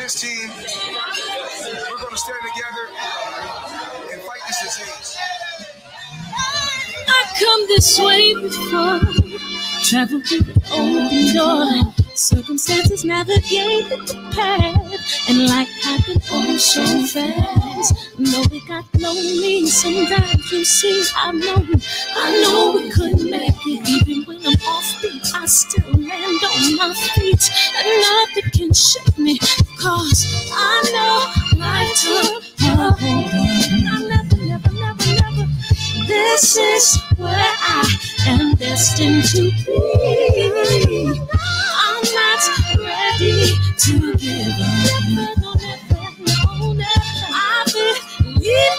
this team, we're going to stand together and fight this disease. I come this way before, travel through the open door. Circumstances navigate the path, and life happened all so fast. No, it got lonely. Sometimes you see, I know we couldn't make it. Even when I'm off beat, I still land on my feet, and nothing can shake me, cause I know life took a hold on. I never. This is where I am destined to be. I'm not ready to give up. No, I believe in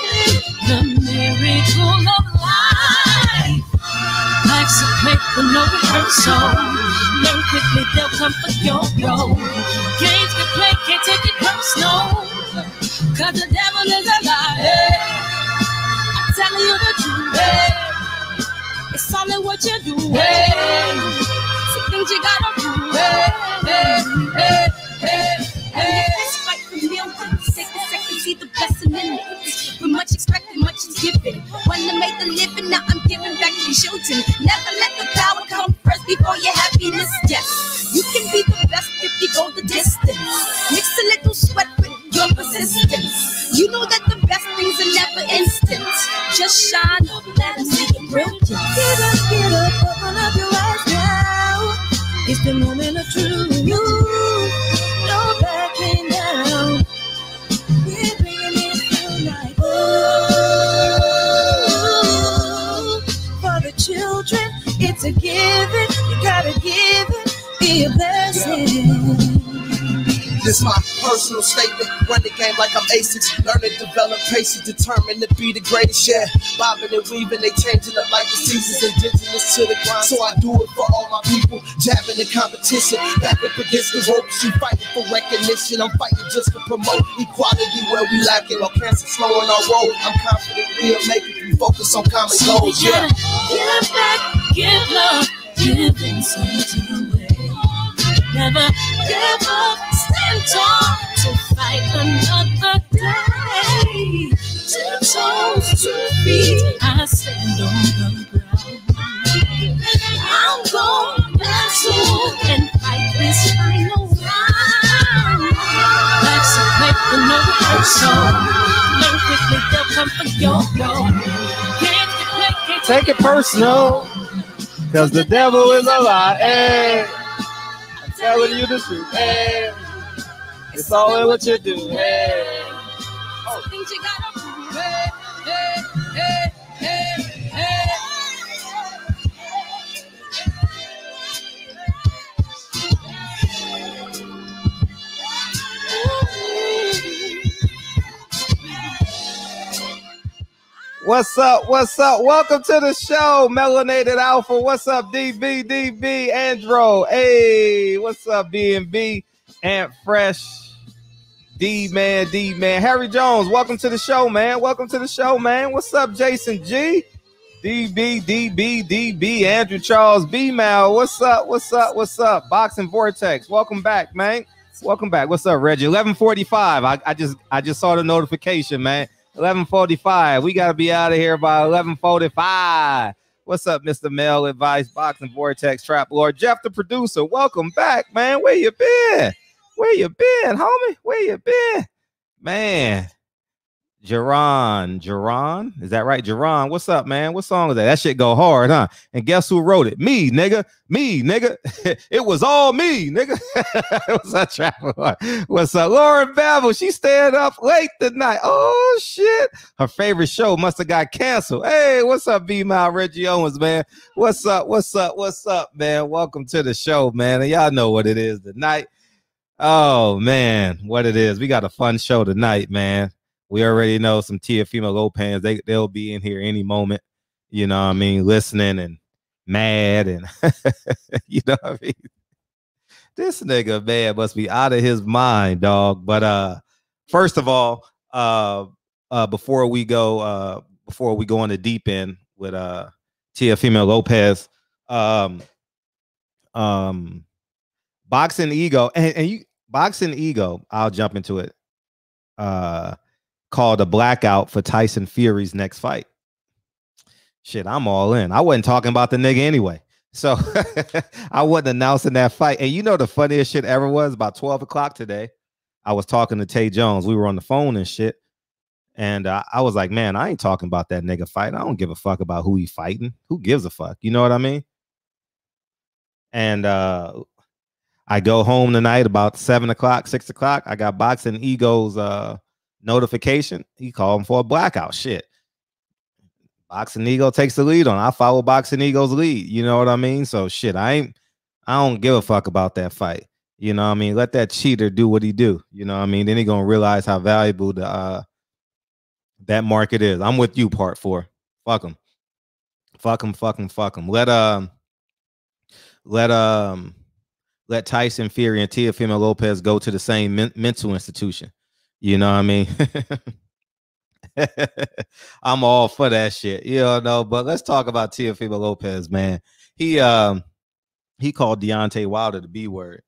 the miracle of life. Life's a play for no rehearsal. Learn quickly, they'll come for your role. Games we play, can't take it personal, cause the devil is a liar. Telling you the truth, it's all in what you do. Some things you gotta do. It's right from millions. Take a second, see the blessing in it. With much expected, much is given. One to make the living, now I'm giving back to children. Never let the power come first before your happiness. Yes, you can be the best if you go the distance. Mix a little sweat with your persistence. You know that the best things are never instant. Just shine up, let them see it brilliant. Get up, open up your eyes now. It's the moment of truth. No backing down. We're bringing it tonight. Oh, for the children, it's a given. You gotta give it, be a blessing. This my personal statement. Run the game like I'm ASICS. Learn and develop patience, determined to be the greatest. Yeah, bobbing and weaving, they changing up like the seasons. Indigenous to the grind, so I do it for all my people. Jabbing the competition, back up against the ropes. You fighting for recognition, I'm fighting just to promote equality where we lacking. While cancer slowing our road, I'm confident we'll make it. We focus on common goals. Yeah, give back, give love, give inside away. Never give up, stand tall to fight another day. 2 toes, 2 feet, I stand on the ground. I'm going back soon and fight this final round. Life's a play for no rehearsal. Learn quickly, they'll come for your role. Can't take it personal, cause the devil is a lie. Telling you the truth, hey. It's all in what you do, hey. Oh. Things you gotta do, What's up? What's up? Welcome to the show, Melanated Alpha. What's up, DB, Andro? Hey, what's up, B&B, Ant Fresh, D-Man. Harry Jones, welcome to the show, man. What's up, Jason G? DB, Andrew Charles, B-Mal. What's up? Boxing Vortex, welcome back, man. What's up, Reggie? 11:45. I just saw the notification, man. 11:45. We gotta be out of here by 11:45. What's up, Mr. Male Advice, Boxing Vortex, Trap Lord, Jeff the producer? Welcome back, man. Where you been, homie? Where you been, man? Jerron, is that right? Jerron, what's up, man? What song is that? That shit go hard, huh? And guess who wrote it? Me, nigga. It was all me, nigga. What's up, Trapper? What's up, Lauren Babel? She stayed up late tonight. Oh shit, her favorite show must have got canceled. Hey, what's up, B-Mile Reggie Owens, man? What's up, man? Welcome to the show, man. And y'all know what it is tonight. Oh man, what it is. We got a fun show tonight, man. We already know some Teofimo Lopez. They'll be in here any moment, you know what I mean, listening and mad and you know what I mean. This nigga, man, must be out of his mind, dog. But first of all, before we go on the deep end with Teofimo Lopez, Boxing Ego, and you Boxing Ego, I'll jump into it. Called a blackout for Tyson Fury's next fight. Shit, I'm all in. I wasn't talking about the nigga anyway. So I wasn't announcing that fight. And you know the funniest shit ever was about 12 o'clock today. I was talking to Tay Jones. We were on the phone and shit. And I was like, man, I ain't talking about that nigga fight. I don't give a fuck about who he fighting. Who gives a fuck? You know what I mean? And I go home tonight about 7 o'clock, 6 o'clock. I got Boxing Ego's notification. He called him for a blackout. Shit. Boxing Ego takes the lead on. I follow Boxing Ego's lead. You know what I mean? So shit, I don't give a fuck about that fight. You know what I mean? Let that cheater do what he do. You know what I mean? Then he gonna realize how valuable the that market is. I'm with you, part 4. Fuck him. Fuck him, fuck him, fuck him. Let Tyson Fury and Teofimo Lopez go to the same mental institution. You know what I mean? I'm all for that shit. You know, but let's talk about Teofimo Lopez, man. He called Deontay Wilder the B word.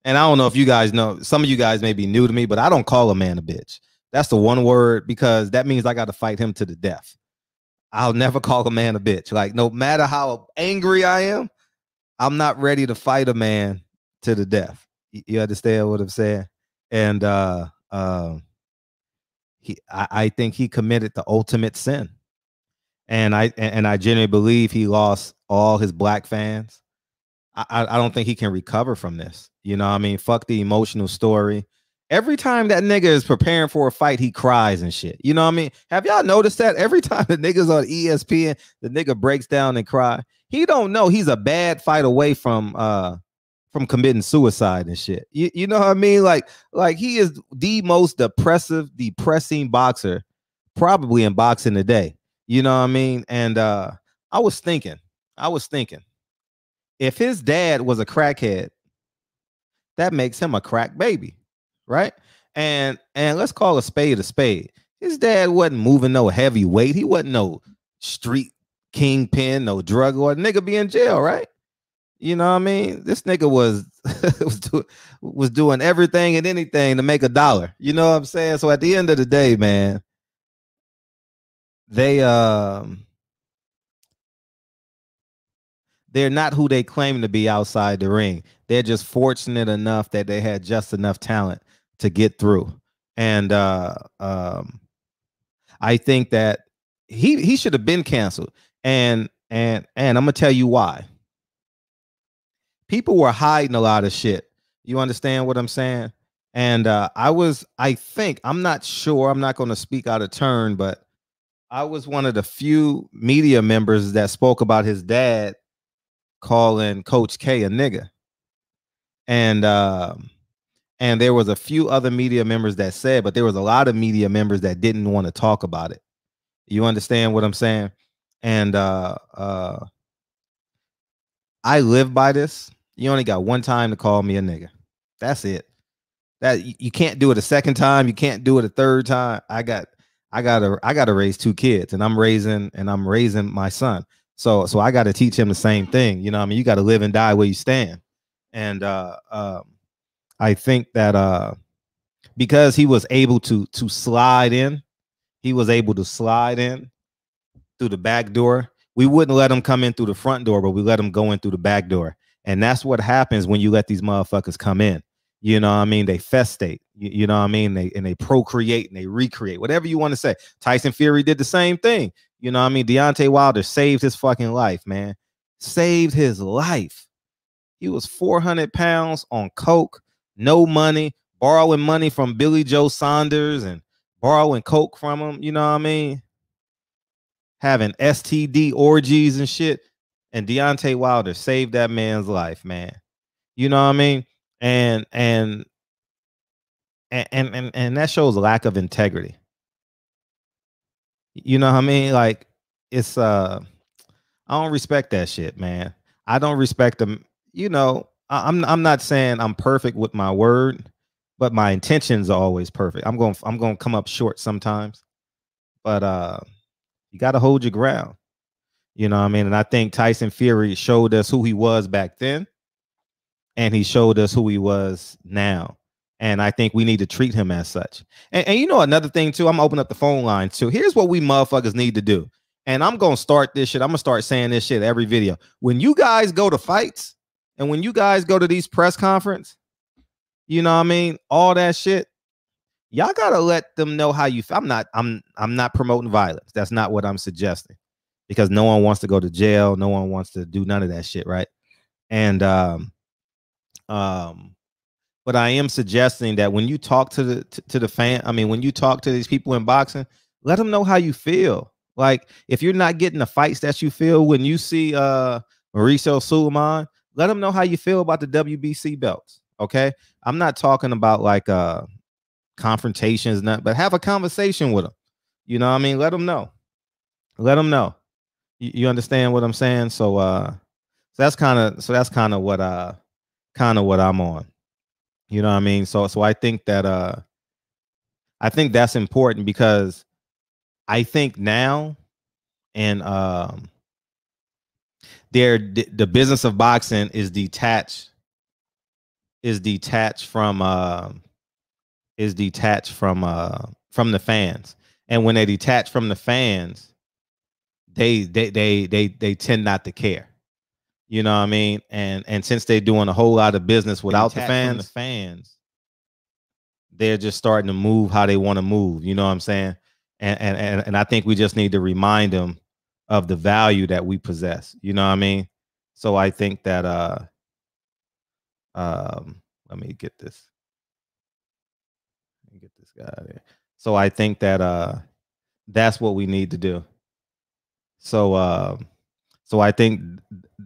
And I don't know if you guys know, some of you guys may be new to me, but I don't call a man a bitch. That's the one word, because that means I got to fight him to the death. I'll never call a man a bitch. Like, no matter how angry I am, I'm not ready to fight a man to the death. You understand what I'm saying? And I think he committed the ultimate sin. And I genuinely believe he lost all his black fans. I don't think he can recover from this. You know what I mean? Fuck the emotional story. Every time that nigga is preparing for a fight, he cries and shit. You know what I mean? Have y'all noticed that? Every time the nigga's on ESPN, the nigga breaks down and cry. He don't know he's a bad fight away from committing suicide and shit. You know what I mean? Like he is the most depressing boxer probably in boxing today. You know what I mean? And I was thinking, if his dad was a crackhead, that makes him a crack baby, right? And let's call a spade a spade. His dad wasn't moving no heavy weight. He wasn't no street kingpin, no drug lord. Nigga be in jail, right? You know what I mean? This nigga was doing everything and anything to make $1. You know what I'm saying? So at the end of the day, man, they're not who they claim to be outside the ring. They're just fortunate enough that they had just enough talent to get through. And I think that he should have been canceled. And I'm gonna tell you why. People were hiding a lot of shit. You understand what I'm saying? And I think, I'm not sure, I'm not going to speak out of turn, but I was one of the few media members that spoke about his dad calling Coach K a nigga. And there was a few other media members that said, but there was a lot of media members that didn't want to talk about it. You understand what I'm saying? And I live by this. You only got one time to call me a nigga. That's it. That you can't do it a second time. You can't do it a third time. I gotta raise 2 kids, and I'm raising my son. So I got to teach him the same thing. You know what I mean? You got to live and die where you stand. And I think that because he was able to slide in, through the back door. We wouldn't let him come in through the front door, but we let him go in through the back door. And that's what happens when you let these motherfuckers come in. You know what I mean? They festate. You know what I mean? They procreate and they recreate, whatever you want to say. Tyson Fury did the same thing. You know what I mean? Deontay Wilder saved his fucking life, man. Saved his life. He was 400 pounds on coke, no money, borrowing money from Billy Joe Saunders and borrowing coke from him. You know what I mean? Having STD orgies and shit. And Deontay Wilder saved that man's life, man. You know what I mean? And that shows a lack of integrity. You know what I mean? Like, it's I don't respect that shit, man. I don't respect them. You know, I'm not saying I'm perfect with my word, but my intentions are always perfect. I'm going to come up short sometimes, but you got to hold your ground. You know what I mean? And I think Tyson Fury showed us who he was back then, and he showed us who he was now. And I think we need to treat him as such. And you know, another thing too, I'm gonna open up the phone line too. Here's what we motherfuckers need to do. And I'm gonna start this shit. I'm gonna start saying this shit every video. When you guys go to fights and when you guys go to these press conference, you know what I mean? All that shit, y'all gotta let them know how you feel. I'm not promoting violence. That's not what I'm suggesting. Because no one wants to go to jail, no one wants to do none of that shit, right? And but I am suggesting that when you talk to the fan, I mean, when you talk to these people in boxing, let them know how you feel. Like, if you're not getting the fights that you feel when you see Mauricio Sulaiman, let them know how you feel about the WBC belts. Okay, I'm not talking about like confrontations, but have a conversation with them. You know what I mean? Let them know. Let them know. You understand what I'm saying? So that's kind of what I'm on. You know what I mean? So I think that that's important, because I think now, and the business of boxing is detached from the fans. And when they detach from the fans, they tend not to care. You know what I mean? And since they're doing a whole lot of business without the fans, they're just starting to move how they want to move. You know what I'm saying? And I think we just need to remind them of the value that we possess. You know what I mean? So I think that let me get this guy out of here. So I think that that's what we need to do. So I think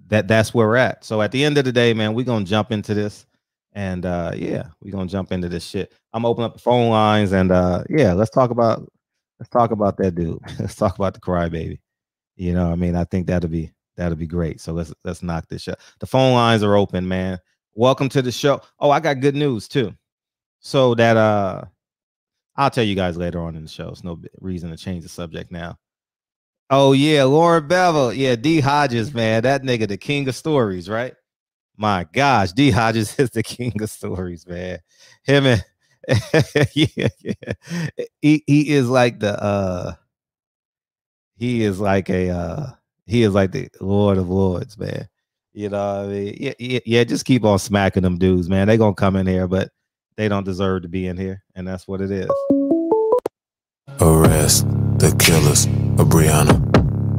that's where we're at. So at the end of the day, man, we're gonna jump into this, and yeah, we're gonna jump into this shit. I'm opening up the phone lines, and yeah, let's talk about that dude. Let's talk about the crybaby. You know what I mean? I think that'll be great. So let's knock this shit. The phone lines are open, man. Welcome to the show. Oh, I got good news too. So that I'll tell you guys later on in the show. It's no reason to change the subject now. Oh yeah, Lauren Bevel. Yeah, D Hodges, man. That nigga, the king of stories, right? My gosh, D Hodges is the king of stories, man. Him and yeah. He is like the he is like the Lord of Lords, man. You know what I mean? Yeah, just keep on smacking them dudes, man. They gonna come in here, but they don't deserve to be in here, and that's what it is. Arrest the killers of Breonna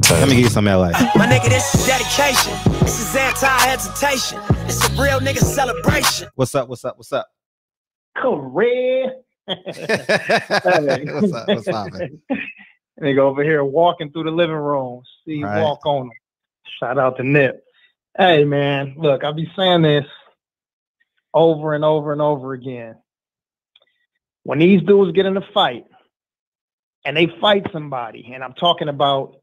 Taylor. Let me give you some LA. My nigga, this is dedication. This is anti-hesitation. It's a real nigga celebration. What's up? Career. What's up, man? Nigga over here walking through the living room. See you walk on him. Shout out to Nip. Hey, man, look, I'll be saying this over and over and over again. When these dudes get in a fight and they fight somebody, and I'm talking about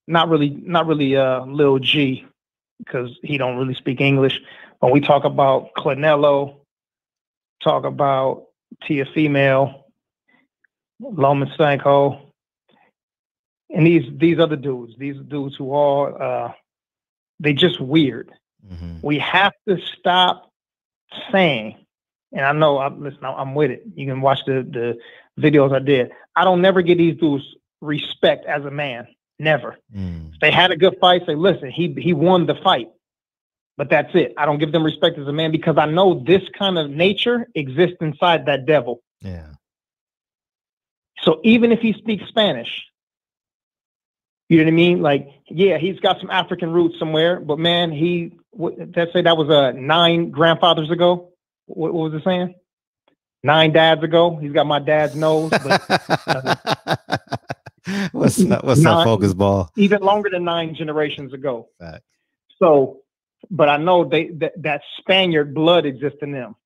not really Lil G, because he don't really speak English, but we talk about Canelo, talk about Tia Female, Lomachenko, and these other dudes, who all they just weird. Mm-hmm. We have to stop saying, and I know, I'm with it. You can watch the videos I did. I don't never give these dudes respect as a man. Never. If they had a good fight, say, listen, he won the fight. But that's it. I don't give them respect as a man, because I know this kind of nature exists inside that devil. Yeah. So even if he speaks Spanish, you know what I mean? Like, yeah, he's got some African roots somewhere, but man, let's say that was 9 grandfathers ago. What was it saying? 9 dads ago. He's got my dad's nose. But, what's up, Focus Ball? Even longer than 9 generations ago. Fact. So, but I know that Spaniard blood exists in them.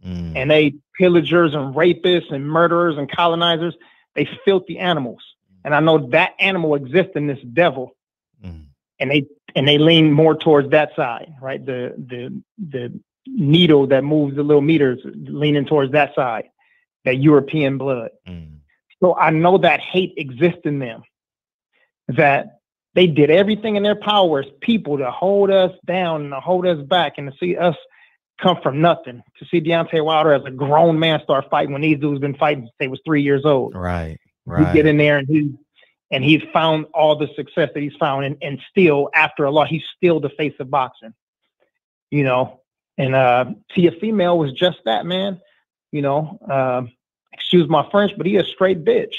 And they pillagers and rapists and murderers and colonizers. They filthy animals. And I know that animal exists in this devil. And they lean more towards that side, right? The needle that moves the little meters leaning towards that side, that European blood. So I know that hate exists in them, that they did everything in their power as people to hold us down and to hold us back and to see us come from nothing to see Deontay Wilder as a grown man start fighting when these dudes been fighting since they was 3 years old. Right. You get in there and he's found all the success that he's found, and still after a lot, he's still the face of boxing. You know, and Teofimo was just that, man. You know, excuse my French, but he a straight bitch.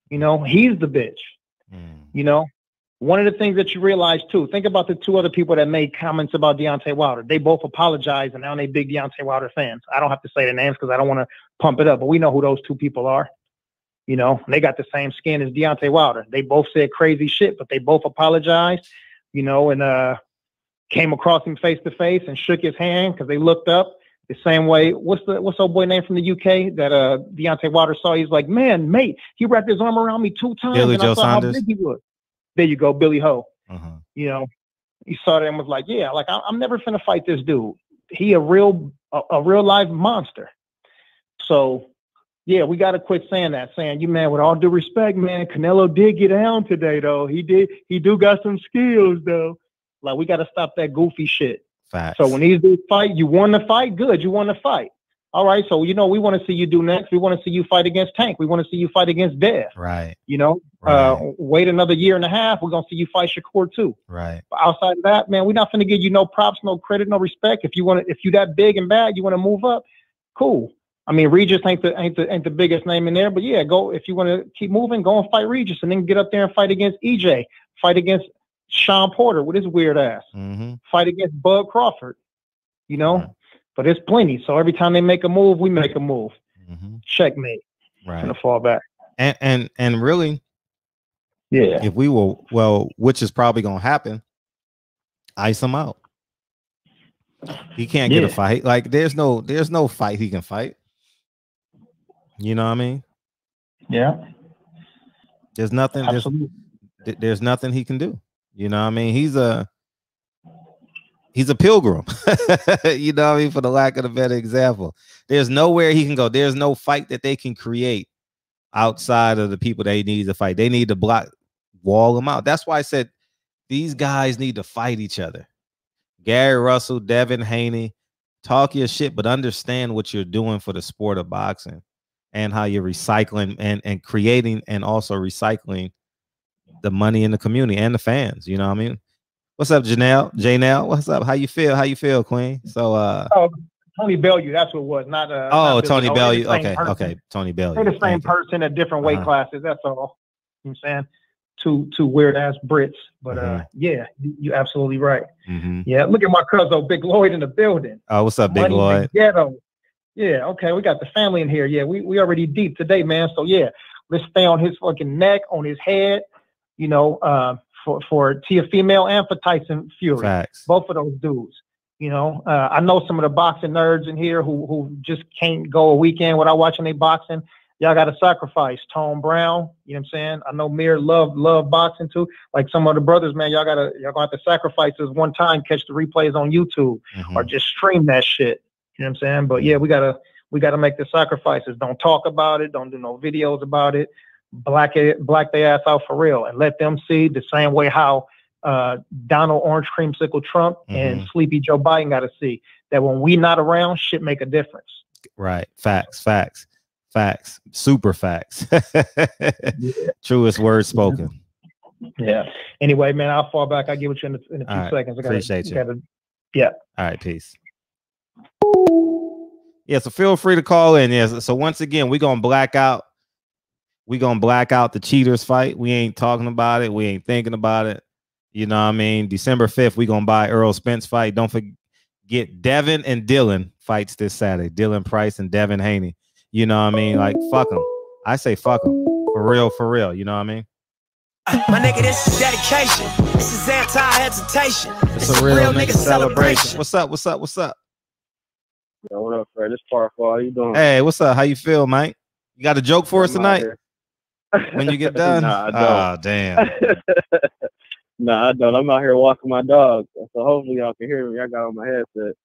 You know, he's the bitch. You know, one of the things that you realize too, think about the two other people that made comments about Deontay Wilder. They both apologized, and now they big Deontay Wilder fans. I don't have to say their names because I don't want to pump it up, but we know who those two people are. You know, they got the same skin as Deontay Wilder. They both said crazy shit, but they both apologized, you know, and came across him face to face and shook his hand because they looked up the same way. What's old boy name from the UK that Deontay Wilder saw? He's like, man, mate, he wrapped his arm around me 2 times. Billy and Joe I saw Saunders. how big he was. There you go, Billy Ho. You know, he saw that and was like, yeah, like I'm never finna fight this dude. He a real live monster. So yeah, we got to quit saying that. Saying, you man, with all due respect, man, Canelo did get down today, though. He do got some skills, though. Like, we got to stop that goofy shit. Facts. So when these dudes fight, you won the fight, good. You won the fight. All right. So, you know, we want to see you do next. We want to see you fight against Tank. We want to see you fight against Death. Right. You know, Right. Wait another year and a half. We're going to see you fight Shakur too. Right. But outside of that, man, we're not going to give you no props, no credit, no respect. If you that big and bad, you want to move up, cool. I mean, Regis ain't the biggest name in there, but yeah, go if you want to keep moving, go and fight Regis, and then get up there and fight against EJ, fight against Sean Porter with his weird ass, fight against Bud Crawford, you know. But there's plenty. So every time they make a move, we make a move. Checkmate. Right. Gonna fall back. And really, yeah. If we will, which is probably gonna happen, ice him out. He can't get a fight. Like there's no fight he can fight. You know what I mean? Yeah. There's nothing. There's nothing he can do. You know what I mean? He's a pilgrim. You know what I mean? For the lack of a better example, there's nowhere he can go. There's no fight that they can create outside of the people they need to fight. They need to wall them out. That's why I said these guys need to fight each other. Gary Russell, Devin Haney, talk your shit, but understand what you're doing for the sport of boxing and how you're recycling and creating and also recycling the money in the community and the fans. You know what I mean? What's up, Janelle? What's up? How you feel? How you feel, Queen? So Tony Bellew, that's what it was. Not Tony Bellew. Okay, person. Okay. Tony Bellew. They're the same person at different weight classes. That's all. You know what I'm saying? Two weird ass Brits. But yeah, you're absolutely right. Yeah, look at my cousin Big Lloyd in the building. Oh, what's up, Big Lloyd? Ghetto. Yeah, okay, we got the family in here. Yeah, we already deep today, man. So yeah, let's stay on his fucking neck, on his head, you know, for Teofimo and for Tyson Fury. Facts. Both of those dudes. You know, I know some of the boxing nerds in here who just can't go a weekend without watching they boxing. Y'all got to sacrifice. Tone Brown, you know what I'm saying? I know Mir love boxing too. Like some of the brothers, man, y'all gonna have to sacrifice this one time, catch the replays on YouTube or just stream that shit. You know what I'm saying? But yeah, we gotta make the sacrifices. Don't talk about it. Don't do no videos about it. Black their ass out for real and let them see the same way how Donald Orange Creamsicle Trump and Sleepy Joe Biden got to see that when we not around, shit make a difference. Right. Facts. Super facts. Truest word spoken. Yeah. Anyway, man, I'll fall back. I'll get with you in a few seconds. Appreciate you. Yeah. All right. Peace. Yeah. So feel free to call in. Yes. So once again, we're going to black out. We're going to black out the Cheaters fight. We ain't talking about it. We ain't thinking about it. You know what I mean? December 5th, we're going to buy Earl Spence fight. Don't forget Devin and Dylan fights this Saturday. Dylan Price and Devin Haney. You know what I mean? Like, fuck them. I say fuck them. For real. You know what I mean? My nigga, this is dedication. This is anti-hesitation. It's a real nigga celebration. What's up? Yo, what up, Fred? It's Parfall. How you doing? Hey, what's up? How you feel, Mike? You got a joke for us tonight? When you get done? Nah, I don't. Oh, damn. Nah, I don't. I'm out here walking my dog, so hopefully y'all can hear me. I got on my headset.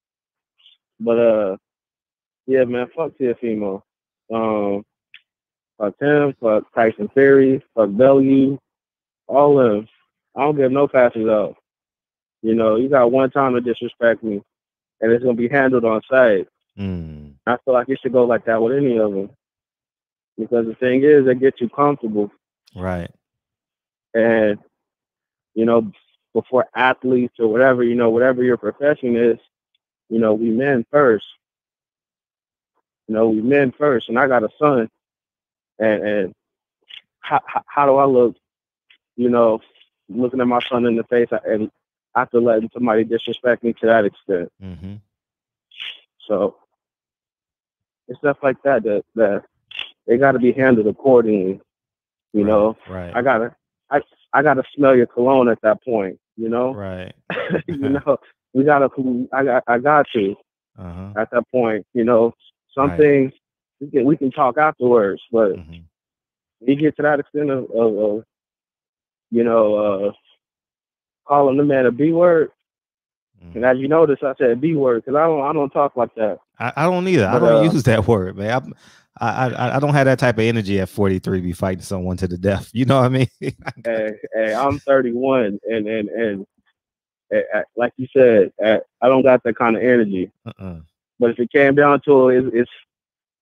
But yeah, man, fuck Teofimo. Fuck him, fuck Tyson Fury, fuck Bellew, all of them. I don't give no passes out. You know, you got one time to disrespect me. and it's gonna be handled on site. Mm. I feel like it should go like that with any of them, because the thing is, they get you comfortable, Right. and you know, before athletes or whatever, you know, whatever your profession is, you know, we men first. You know, we men first, and I got a son, and how do I look? You know, looking at my son in the face and after letting somebody disrespect me to that extent. Mm-hmm. So it's stuff like that that they got to be handled accordingly. You know, Right. I gotta smell your cologne at that point. You know, Right. you know, I got to at that point. You know, some Right. things we can talk afterwards, but Mm-hmm. you get to that extent of you know, calling the man a B word. Mm-hmm. And as you notice, I said B word because I don't talk like that. I don't either. But, I don't use that word, man. I don't have that type of energy at 43 be fighting someone to the death. You know what I mean? Hey, I'm 31, and like you said, I don't got that kind of energy. But if it came down to it, it's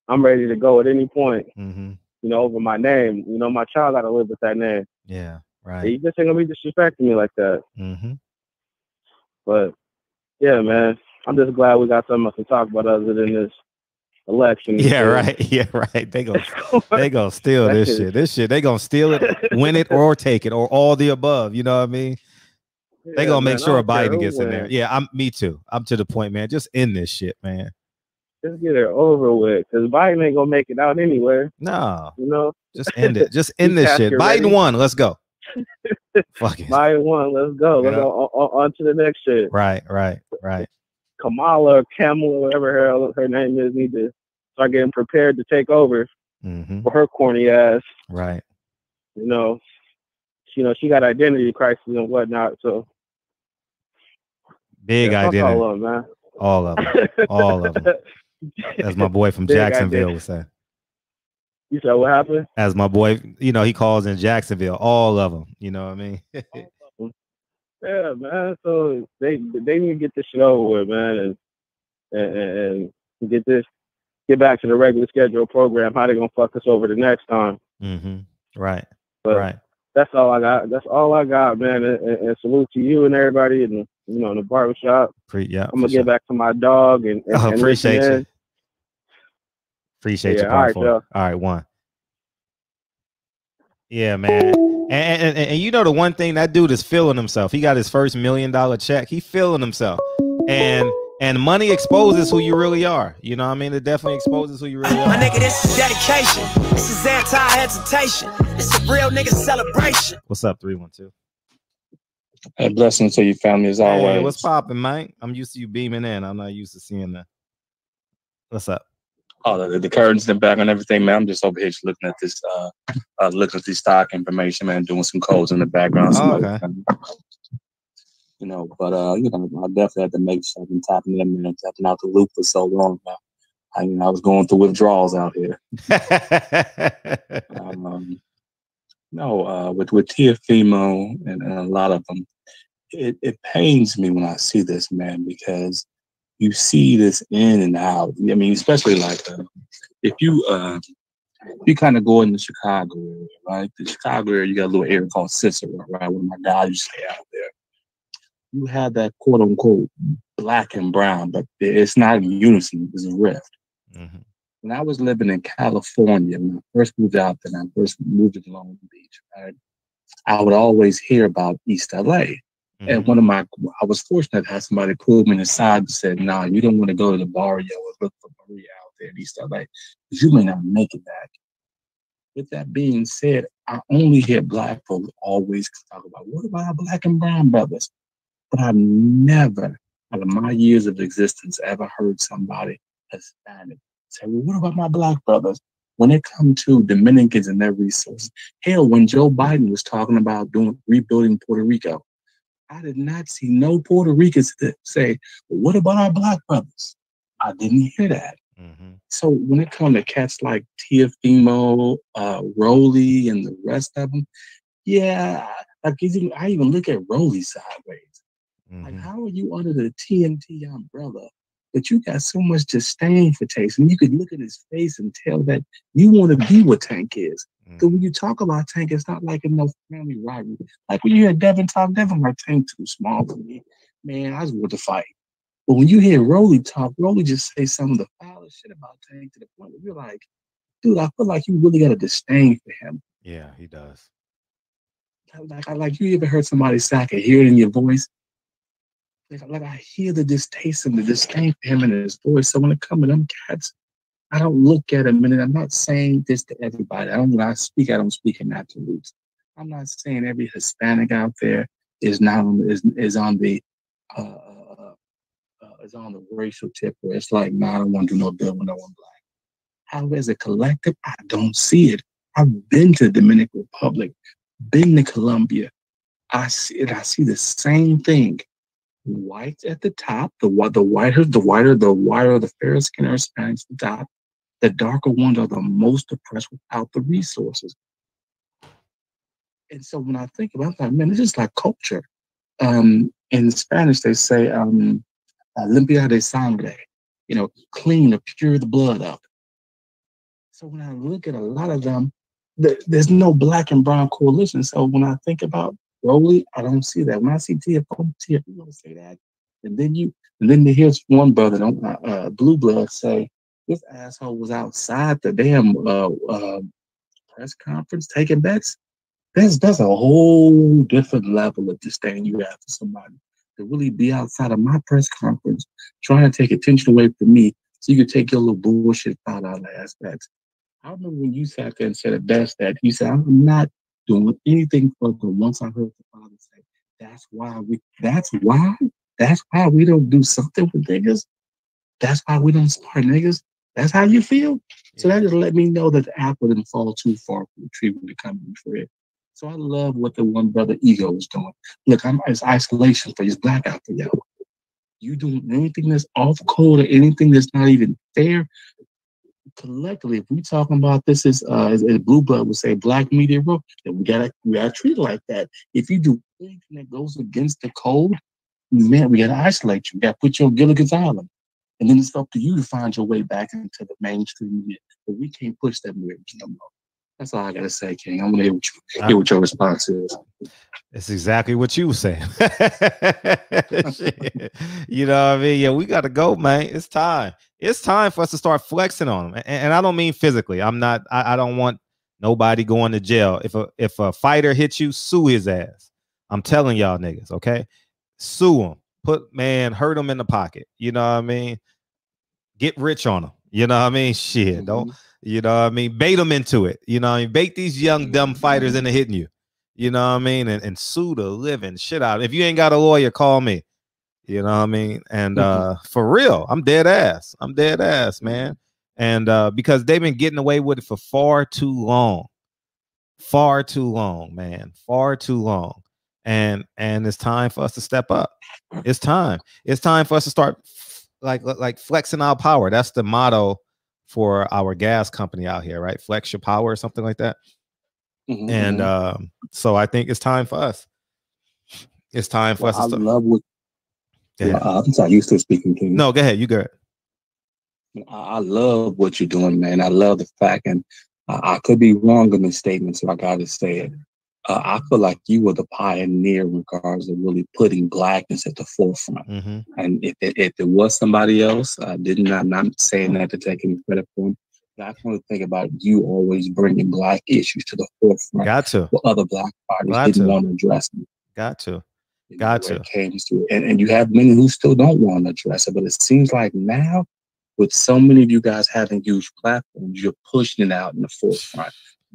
I'm ready to go at any point. Mm-hmm. You know, over my name. You know, my child got to live with that name. Yeah, right. You just ain't gonna be disrespecting me like that. Mm-hmm. But yeah, man, I'm just glad we got something else to talk about other than this election. Yeah, right. Yeah, right. They gonna steal this shit. This shit, they gonna steal it, win it, or take it, or all the above. You know what I mean? They gonna make sure Biden gets in there. Yeah, me too. I'm to the point, man. Just end this shit, man. Just get it over with, because Biden ain't gonna make it out anywhere. No, you know, just end it. Just end this shit. Biden won. Let's go. Fuck it. Biden won. Let's go. Let's go on to the next shit. Right. Kamala or Kamala, whatever her name is, need to start getting prepared to take over for her corny ass. Right. You know, she got identity crisis and whatnot. So big identity. All of them, man. All of them. All of them. As my boy from Jacksonville would say. You said what happened? As my boy, he calls in Jacksonville. All of them. You know what I mean? Yeah, man. So they need to get this shit over with, man, and get back to the regular schedule program. How they gonna fuck us over the next time? Mm-hmm. Right. But right. That's all I got. That's all I got, man. And salute to you and everybody in the barbershop. I'm gonna get back to my dog and appreciate you. Appreciate you. All right, all right, one. Yeah, man. And you know the one thing, that dude is feeling himself. He got his first $1 million check. He feeling himself. And money exposes who you really are. You know what I mean? It definitely exposes who you really are. My nigga, this is dedication. This is anti-hesitation. It's a real nigga celebration. What's up, 312? Hey, blessings to your family as always. Hey, what's poppin', Mike? I'm used to you beaming in. I'm not used to seeing that. What's up? Oh, the curtains in the back and everything, man. I'm just over here just looking at this, looking at the stock information, man, doing some codes in the background. Okay. But I definitely had to make sure I've been tapping in and tapping out the loop for so long now. I was going through withdrawals out here. With Teofimo and a lot of them, it pains me when I see this, man, because you see this in and out. I mean, especially like if you kind of go in the Chicago area, right? The Chicago area, you got a little area called Cicero, right? Where my guys used to stay out there. You have that quote unquote black and brown, but it's not in unison, it's a rift. Mm-hmm. When I was living in California, when I first moved out there, and I first moved to Long Beach, right? I would always hear about East LA. And I was fortunate to have somebody pull me aside and said, "Nah, you don't want to go to the barrio or look for Maria out there in East LA, because you may not make it back." With that being said, I only hear black folks always talk about, what about our black and brown brothers? But I've never, out of my years of existence, ever heard somebody Hispanic say, well, what about my black brothers? When it comes to Dominicans and their resources, hell, when Joe Biden was talking about rebuilding Puerto Rico, I did not see no Puerto Ricans say, well, what about our black brothers? I didn't hear that. Mm-hmm. So when it comes to cats like Teofimo, Rolly, and the rest of them, yeah, like I even look at Rolly sideways. Mm-hmm. Like, how are you under the TNT umbrella but you got so much disdain for Taysom. You could look at his face and tell that you want to be what Tank is. So when you talk about Tank, it's not like in no family rivalry. Like when you hear Devin talk, Devin like Tank too small for me. Man, I just want to fight. But when you hear Rolly talk, Rolly just say some of the foulest shit about Tank to the point where you're like, dude, I feel like you really got a disdain for him. Yeah, he does. Like you ever heard somebody say, I can hear it in your voice? Like I hear the distaste and the disdain for him in his voice. So when it comes to them cats, I don't look at them, and I'm not saying this to everybody. When I speak in absolutes. I'm not saying every Hispanic out there is on the racial tip where it's like, nah, I don't want to do no deal with no one black. However, as a collective, I don't see it. I've been to the Dominican Republic, been to Colombia. I see it. I see the same thing. Whites at the top, the whiter, the fairer skin are Hispanics at the top. The darker ones are the most oppressed without the resources. And so when I think about that, man, it's just like culture. In Spanish, they say limpia de sangre, clean or pure the blood up. So when I look at a lot of them, there's no black and brown coalition. So when I think about Rolly, I don't see that. When I see TFO, you gonna say that, and then here's one brother, Blue Blood, say this asshole was outside the damn press conference taking bets. That's a whole different level of disdain you have for somebody to really be outside of my press conference trying to take attention away from me so you can take your little bullshit out of aspects. I remember when you sat there and said it best that you said, I'm not doing anything further. Once I heard the father say, that's why we don't do something with niggas. That's why we don't start niggas. That's how you feel. So that just let me know that the apple didn't fall too far from the tree when it comes to Fred. So I love what the one brother Ego is doing. Look, it's isolation for you. It's blackout for y'all. You doing anything that's off code or anything that's not even fair. Collectively, if we talking about this as Blue Blood would say, black media rule, then we gotta treat it like that. If you do anything that goes against the code, man, we gotta isolate you. We gotta put you on Gilligan's Island, and then it's up to you to find your way back into the mainstream media. But we can't push that narrative no more. That's all I gotta say, King. I'm gonna hear what your response is. It's exactly what you were saying. You know what I mean? Yeah, we gotta go, man. It's time. It's time for us to start flexing on them. And I don't mean physically. I don't want nobody going to jail. If a fighter hits you, sue his ass. I'm telling y'all niggas, okay? Sue him. Hurt him in the pocket. You know what I mean? Get rich on him. You know what I mean? Shit. Don't, you know what I mean? Bait them into it. You know what I mean? Bait these young, dumb fighters into hitting you. You know what I mean? And sue the living shit out. If you ain't got a lawyer, call me. You know what I mean? And for real, I'm dead ass. I'm dead ass, man. And because they've been getting away with it for far too long. Far too long, man. Far too long. And it's time for us to step up. It's time. It's time for us to start like flexing our power. That's the motto for our gas company out here, right? Flex your power or something like that. And so I think it's time for us. It's time for us to start. I'm sorry, you still speaking, King? No, go ahead. You go. I love what you're doing, man. I love the fact, and I could be wrong in this statement, so I got to say it. I feel like you were the pioneer in regards to really putting blackness at the forefront. And if it was somebody else, I'm not saying that to take any credit for him. But I want to think about you always bringing black issues to the forefront. Got to. What other black parties didn't want to address them. Got to. And you have many who still don't want to address it, but it seems like now, with so many of you guys having huge platforms, you're pushing it out in the forefront.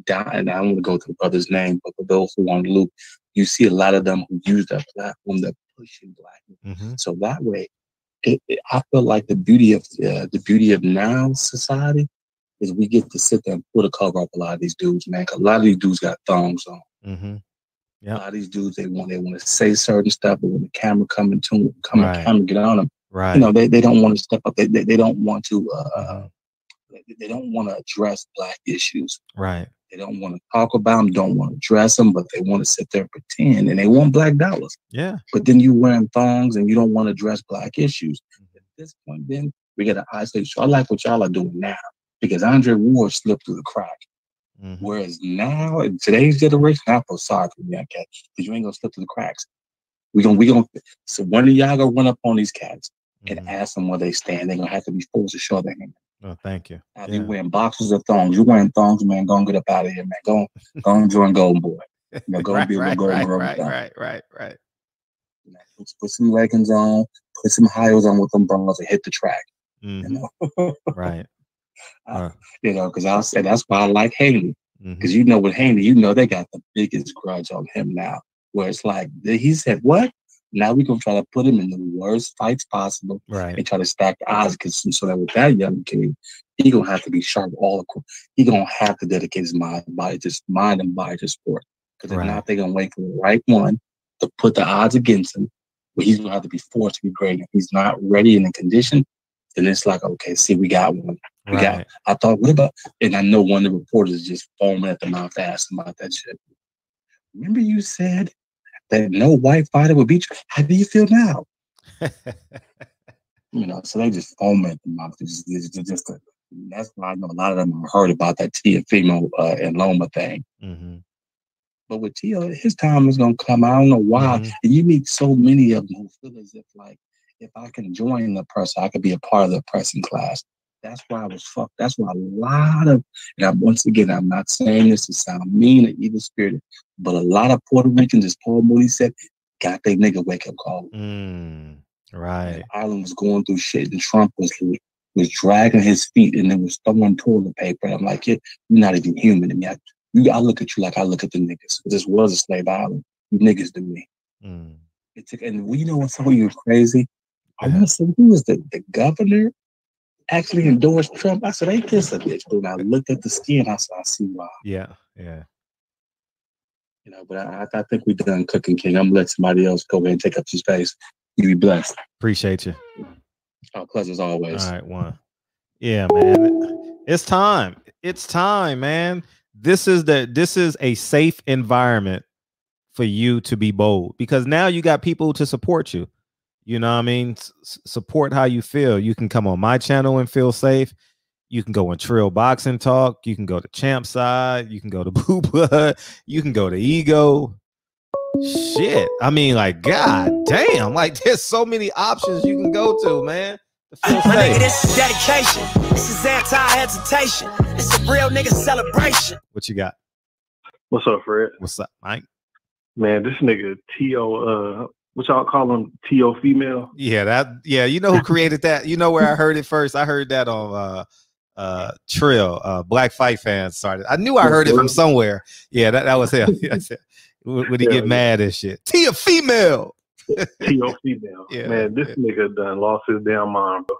And I don't want to go to the brother's name, but for those who want to loop, you see a lot of them who use that platform, they're pushing blackness. So that way, I feel like the beauty of now society is we get to sit there and put a cover up a lot of these dudes, man. 'Cause a lot of these dudes got thongs on. A lot of these dudes, they want to say certain stuff, but when the camera camera get on them, you know, they don't want to step up. They don't want to they don't want to address black issues. They don't want to talk about them, don't want to address them, but they want to sit there and pretend, and they want black dollars. But then you wearing thongs and you don't want to address black issues. this point, then we got to isolate. So I like what y'all are doing now because Andre Ward slipped through the crack. Mm-hmm. Whereas now, in today's generation, I feel sorry for you, okay? Because you ain't gonna slip through the cracks. We gonna. So one of y'all gonna run up on these cats and ask them where they stand. They're gonna have to be forced to show their hand. Oh, thank you. Now, you wearing boxes or thongs? You wearing thongs, man? Go and get up out of here, man. Go and join Golden Boy. You know, go and be a little Golden Girl. Right. You know, put some leggings on, put some highs on with them bras and hit the track. Mm-hmm. You know? Right. You know, because I'll say that's why I like Haney. Because you know, with Haney, you know they got the biggest grudge on him now. Where it's like he said, "What? Now we're gonna try to put him in the worst fights possible, right? And try to stack the odds. Because so that with that young kid, he gonna have to be sharp all across. He gonna have to dedicate his mind and body to sport. Because if not, they're gonna wait for the right one to put the odds against him. But he's gonna have to be forced to be great. If he's not ready and in condition, then it's like, okay, see, we got one. I thought, what about? And I know one of the reporters just foaming at the mouth asking about that shit. Remember you said that no white fighter would beat you? How do you feel now? You know, so they just foaming at the mouth. That's why I know a lot of them have heard about that Teofimo and Loma thing. Mm-hmm. But with Tio, his time is going to come. I don't know why. Mm-hmm. And you meet so many of them who feel as if, like, if I can join the press, I could be a part of the pressing class. That's why I was fucked. That's why a lot of, and once again, I'm not saying this to sound mean or evil spirited, but a lot of Puerto Ricans, as Paul Moody said, got their nigga wake up call. Right. The island was going through shit, and Trump was dragging his feet, and it was throwing toilet paper. And I'm like, you're not even human to me. I look at you like I look at the niggas. This was a slave island. You niggas do me. And you know what's so crazy? I want to say, who was the governor? Actually endorsed Trump. I said, ain't this a bitch? But when I looked at the skin, I said, I see why. Yeah. You know, but I think we done cooking, King. I'm gonna let somebody else go ahead and take up some space. You be blessed. Appreciate you. Pleasure as always. All right, one. Yeah, man. It's time. It's time, man. This is a safe environment for you to be bold because now you got people to support you. You know what I mean? Support how you feel. You can come on my channel and feel safe. You can go on Trill Boxing Talk. You can go to Champ Side. You can go to Blue Blood. You can go to Ego. Shit. I mean, like, god damn. Like, there's so many options you can go to, man. My nigga, this is dedication. This is anti-hesitation. It's a real nigga celebration. What you got? What's up, Fred? What's up, Mike? Man, this nigga T.O. What y'all call him? T.O. female? Yeah, you know who created that? You know where I heard it first? I heard that on Trill. Black Fight Fans started. I knew I heard it from somewhere. Yeah, that was him. Would he get mad and shit? T.O. female. T.O. female. Yeah, man, this nigga done lost his damn mind, bro.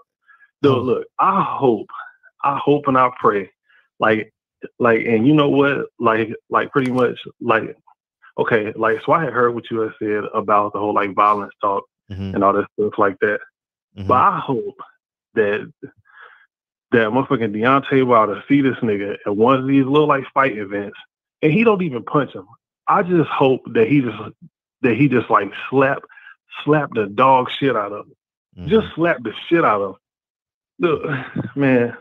Dude, look, I hope and I pray, like, and you know what? Like pretty much, like, okay, like, so I had heard what you had said about the whole, like, violence talk and all that stuff like that. But I hope that motherfucking Deontay Wilder see this nigga at one of these little, like, fight events, and he don't even punch him. I just hope that he just like slap the dog shit out of him. Just slap the shit out of him. Look, man,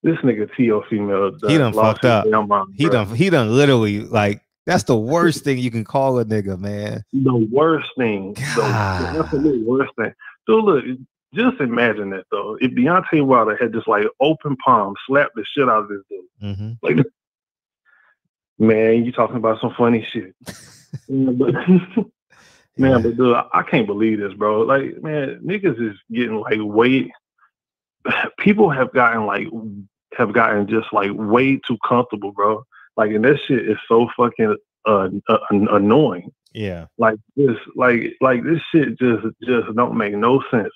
this nigga T.O. female he done fucked up. He done literally, like, that's the worst thing you can call a nigga, man. The worst thing. The absolute worst thing. So look, just imagine that though. If Deontay Wilder had just like open palm slapped the shit out of this dude. Like, man, you talking about some funny shit. Man, but dude, I can't believe this, bro. Like, man, niggas is getting like way. People have gotten just like way too comfortable, bro. Like, and that shit is so fucking annoying. Yeah. Like this this shit just don't make no sense.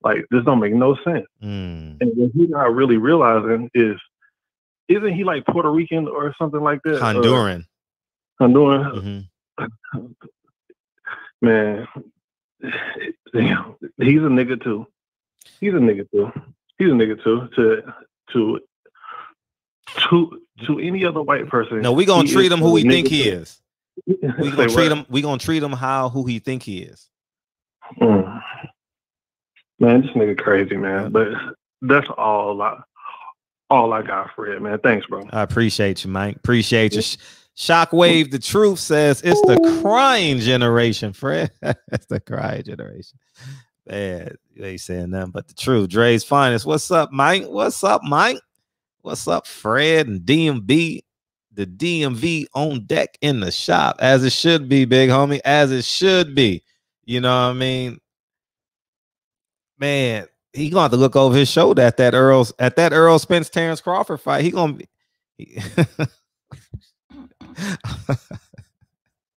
Like, this don't make no sense. And what he's not really realizing isn't he like Puerto Rican or something like that? Honduran. Man, damn, he's a nigga too. To any other white person. No, we gonna treat him who we think he is. We gonna treat him. We gonna treat him who he think he is. Man, this nigga crazy, man. But that's all I got, Fred, man. Thanks, bro. I appreciate you, Mike. Appreciate you. Shockwave the Truth says it's the crying generation, Fred. It's the crying generation. Man, they ain't saying nothing but the truth. Dre's finest. What's up, Mike? What's up, Mike? What's up, Fred and DMV? The DMV on deck in the shop, as it should be, big homie, as it should be. You know what I mean? Man, he gonna have to look over his shoulder at that Earl Spence Terrence Crawford fight. He gonna be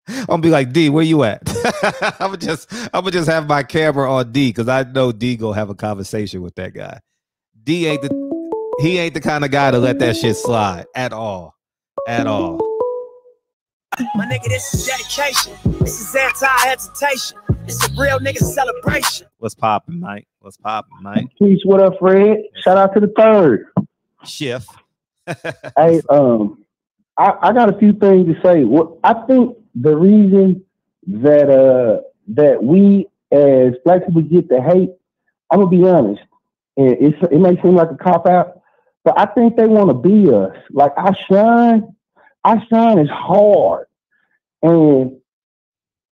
I'm gonna be like, D, where you at? I'm gonna just have my camera on D, because I know D gonna have a conversation with that guy. D ain't the kind of guy to let that shit slide at all. At all. My nigga, this is dedication. This is anti-hesitation. It's a real nigga celebration. What's poppin', Mike? What's poppin', Mike? Peace. What up, Fred? Shout out to the third Shift. Hey, I got a few things to say. Well, I think the reason that we as black people get the hate, I'm gonna be honest, and it may seem like a cop out, but I think they want to be us. Like I shine is hard, and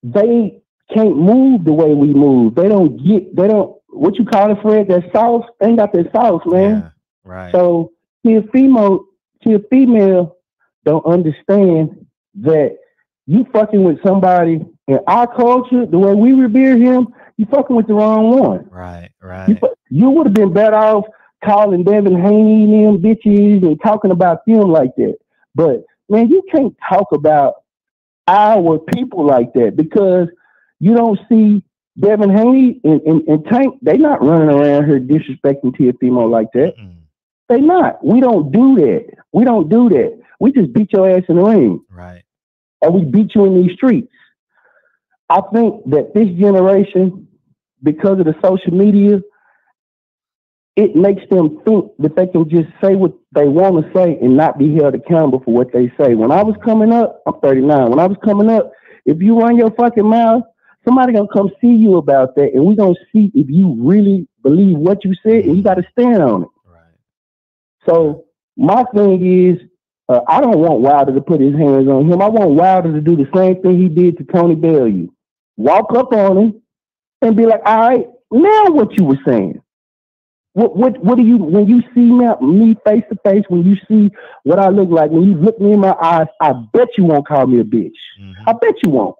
they can't move the way we move. They don't what you call it, Fred? That sauce. They ain't got that sauce, man. Yeah, right. So see a female don't understand that you fucking with somebody in our culture, the way we revere him, you fucking with the wrong one. Right, right. You would have been better off calling Devin Haney and them bitches and talking about them like that. But man, you can't talk about our people like that, because you don't see Devin Haney and Tank. They not running around here disrespecting Teofimo like that. Mm-hmm. They not. We don't do that. We don't do that. We just beat your ass in the ring. Right. Or we beat you in these streets. I think that this generation, because of the social media, it makes them think that they can just say what they want to say and not be held accountable for what they say. When I was coming up, I'm 39. When I was coming up, if you run your fucking mouth, somebody gonna come see you about that, and we're gonna see if you really believe what you said, and you got to stand on it. Right. So my thing is, I don't want Wilder to put his hands on him. I want Wilder to do the same thing he did to Tony Bellew. Walk up on him and be like, all right, now what you were saying. What do you, when you see me face to face, when you see what I look like, when you look me in my eyes, I bet you won't call me a bitch. Mm-hmm. I bet you won't.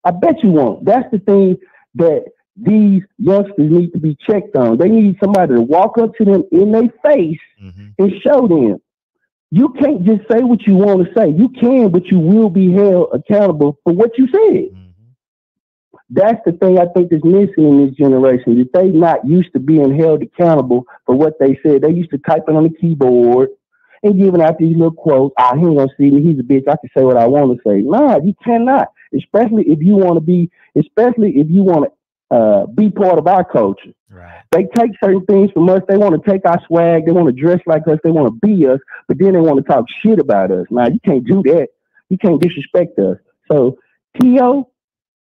I bet you won't. That's the thing that these youngsters need to be checked on. They need somebody to walk up to them in their face and show them. You can't just say what you want to say. You can, but you will be held accountable for what you said. That's the thing I think is missing in this generation, that they not used to being held accountable for what they said. They used to typing on the keyboard and giving out these little quotes. He ain't gonna see me. He's a bitch. I can say what I want to say. Nah, you cannot. Especially if you want to be part of our culture. Right. They take certain things from us. They want to take our swag. They want to dress like us. They want to be us, but then they want to talk shit about us. Now, you can't do that. You can't disrespect us. So, T.O.,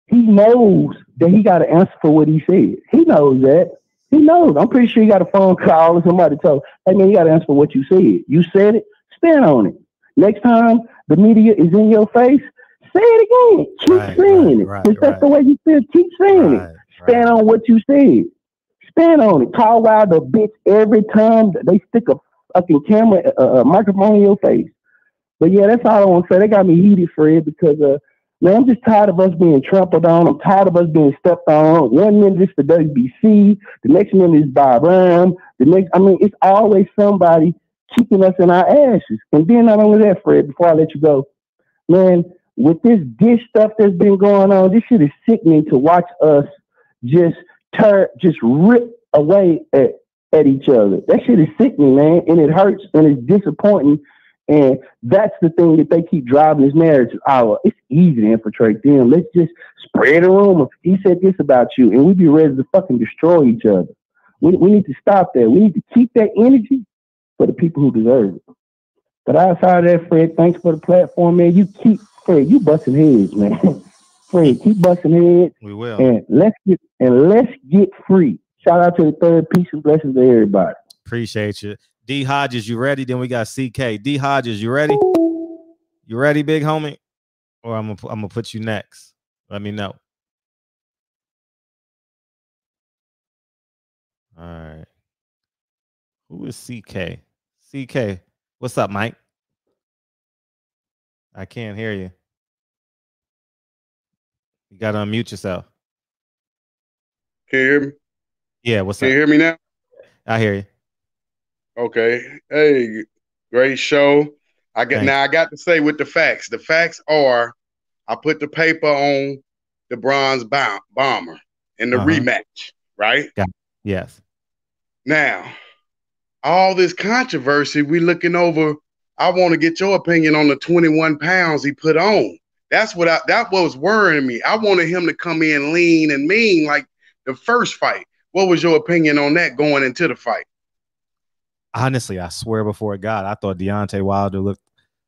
he knows that he got to answer for what he said. He knows that. He knows. I'm pretty sure he got a phone call or somebody told, hey, man, you got to answer for what you said. You said it. Stand on it. Next time the media is in your face, say it again. Keep saying it. If that's the way you feel, keep saying it. Stand on what you said. Stand on it. Call Wilder a bitch every time they stick a fucking camera, a microphone in your face. But yeah, that's all I want to say. They got me heated, Fred, because man, I'm just tired of us being trampled on. I'm tired of us being stepped on. 1 minute it's the WBC, the next minute is Bob Ram. It's always somebody keeping us in our asses. And then not only that, Fred, before I let you go, man, with this dish stuff that's been going on, this shit is sickening to watch us just rip away at each other. That shit is sickening, man, and it hurts and it's disappointing. And that's the thing that they keep driving this narrative. It's easy to infiltrate them. Let's just spread a rumor. He said this about you, and we be ready to fucking destroy each other. We need to stop that. We need to keep that energy for the people who deserve it. But outside of that, Fred, thanks for the platform, man. You busting heads, man. Fred, keep busting heads. We will. And let's get free. Shout out to the third. Peace and blessings to everybody. Appreciate you. D Hodges, you ready? Then we got CK. D Hodges, you ready? You ready, big homie? Or I'm gonna put you next. Let me know. All right. Who is CK? CK, what's up, Mike? I can't hear you. You gotta unmute yourself. Can you hear me? Yeah, what's up? Can you hear me now? I hear you. Okay. Hey, great show. I got to say with the facts. The facts are I put the paper on the bronze bomber in the rematch, right? Yeah. Yes. Now, all this controversy, we looking over. I want to get your opinion on the 21 pounds he put on. That was worrying me. I wanted him to come in lean and mean like the first fight. What was your opinion on that going into the fight? Honestly, I swear before God, I thought Deontay Wilder looked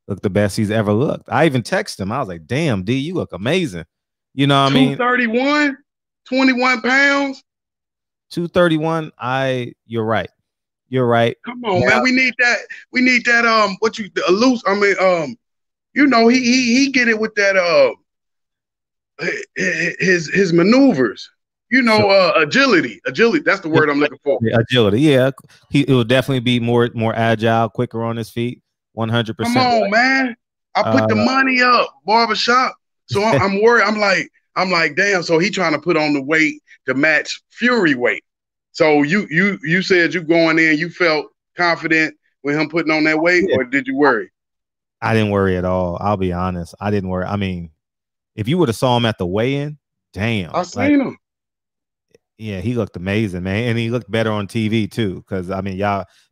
the best he's ever looked. I even texted him. I was like, damn, D, you look amazing. You know what I mean? 231, 21 pounds. 231. You're right. You're right. Come on, man. We need that. Loose. I mean, you know, he get it with that his maneuvers. You know, agility. That's the word I'm looking for. Agility. Yeah, it will definitely be more agile, quicker on his feet. 100%. Come on, man. I put the money up, barbershop. So I'm worried. I'm like, damn. So he trying to put on the weight to match Fury weight. So you said you going in, you felt confident with him putting on that weight, or did you worry? I didn't worry at all. I'll be honest. I didn't worry. I mean, if you would have saw him at the weigh-in, damn. I seen him. Yeah, he looked amazing, man. And he looked better on TV too. Because I mean,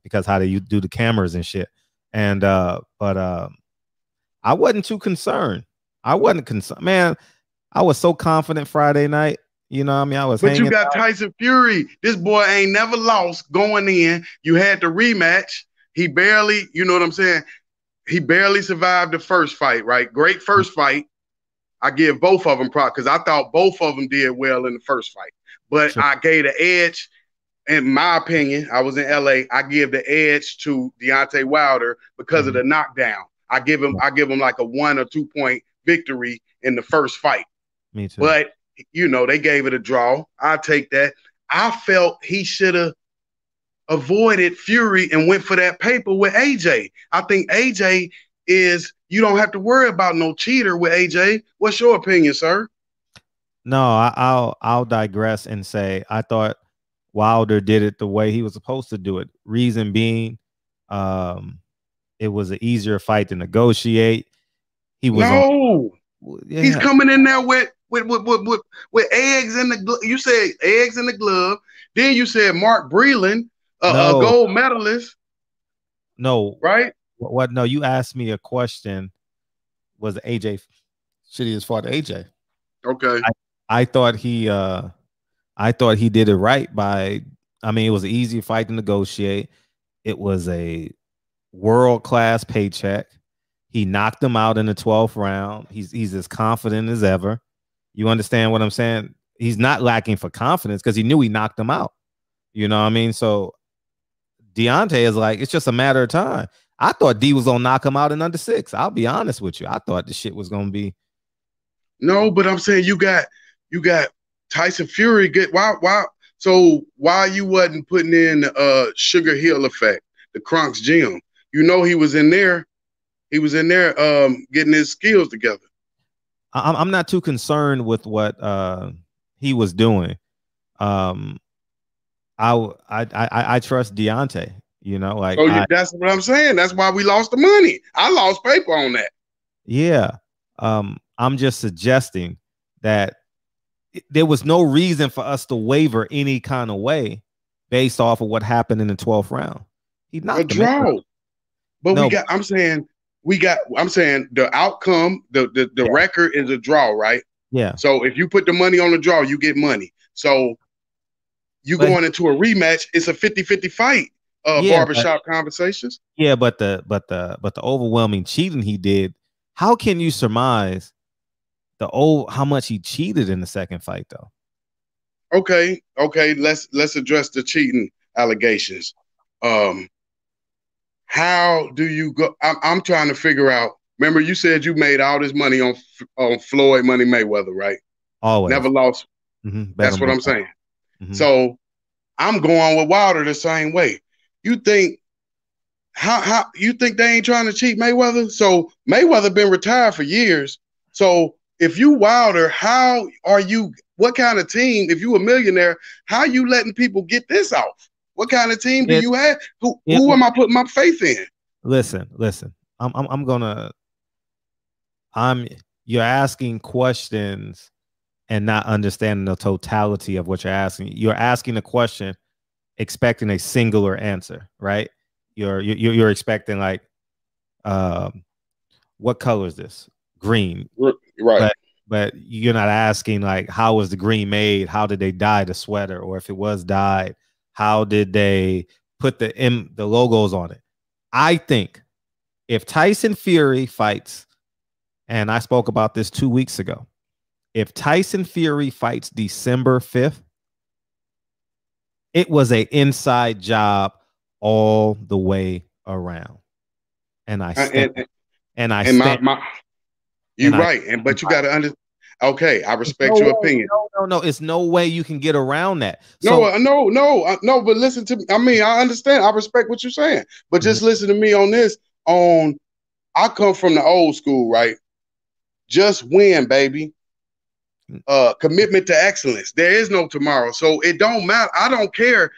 because how do you do the cameras and shit. And but I wasn't too concerned. I wasn't concerned. Man, I was so confident Friday night. You know what I mean? I was But you got Tyson Fury. This boy ain't never lost going in. You had the rematch. He barely, you know what I'm saying? He barely survived the first fight, right? Great first fight. I give both of them props because I thought both of them did well in the first fight. But I gave the edge, in my opinion, I was in LA. I give the edge to Deontay Wilder because of the knockdown. I give him like a 1 or 2 point victory in the first fight. Me too. But you know, they gave it a draw. I'll take that. I felt he should have avoided Fury and went for that paper with AJ. I think AJ is, you don't have to worry about no cheater with AJ. What's your opinion, sir? No, I'll digress and say I thought Wilder did it the way he was supposed to do it. Reason being, it was an easier fight to negotiate. He was he's coming in there with eggs in the glove. You said eggs in the glove. Then you said Mark Breland, a gold medalist. No, right? What? No, you asked me a question. Was AJ should he have fought AJ? Okay. I thought he did it right by. I mean, it was an easy fight to negotiate. It was a world-class paycheck. He knocked him out in the 12th round. He's as confident as ever. You understand what I'm saying? He's not lacking for confidence because he knew he knocked him out. You know what I mean? So Deontay is like, it's just a matter of time. I thought D was gonna knock him out in under 6. I'll be honest with you. I thought the shit was gonna be. No, but I'm saying you got Tyson Fury. Why you wasn't putting in Sugar Hill effect, the Kronk's gym? You know he was in there. He was in there getting his skills together. I'm not too concerned with what he was doing. I trust Deontay. You know, like that's what I'm saying. That's why we lost the money. I lost paper on that. Yeah. I'm just suggesting that there was no reason for us to waver any kind of way based off of what happened in the 12th round. He knocked a draw. But no. I'm saying the outcome, the record is a draw, right? Yeah. So if you put the money on the draw, you get money. So going into a rematch, it's a 50-50 fight. Barbershop conversations. Yeah, but the overwhelming cheating he did. How can you surmise how much he cheated in the second fight though? Okay. Let's address the cheating allegations. How do you go? I'm trying to figure out. Remember, you said you made all this money on Floyd Money Mayweather, right? Always. Never lost. That's what I'm saying. So I'm going with Wilder the same way. You think how you think they ain't trying to cheat Mayweather? So Mayweather been retired for years. So if you Wilder, how are you? What kind of team? If you a millionaire, how you letting people get this off? What kind of team do you have? Who am I putting my faith in? Listen. You're asking questions and not understanding the totality of what you're asking. You're asking a question, expecting a singular answer, right? You're expecting like, what color is this? Green, right? But you're not asking like, how was the green made? How did they dye the sweater? Or if it was dyed, how did they put the logos on it? I think if Tyson Fury fights, and I spoke about this 2 weeks ago, if Tyson Fury fights December 5th, it was an inside job all the way around. And I stand. You're right. But you got to understand. Okay, I respect your opinion. No. It's no way you can get around that. No. But listen to me. I mean, I understand. I respect what you're saying. But just listen to me on this. I come from the old school, right? Just win, baby. Commitment to excellence. There is no tomorrow, so it don't matter. I don't care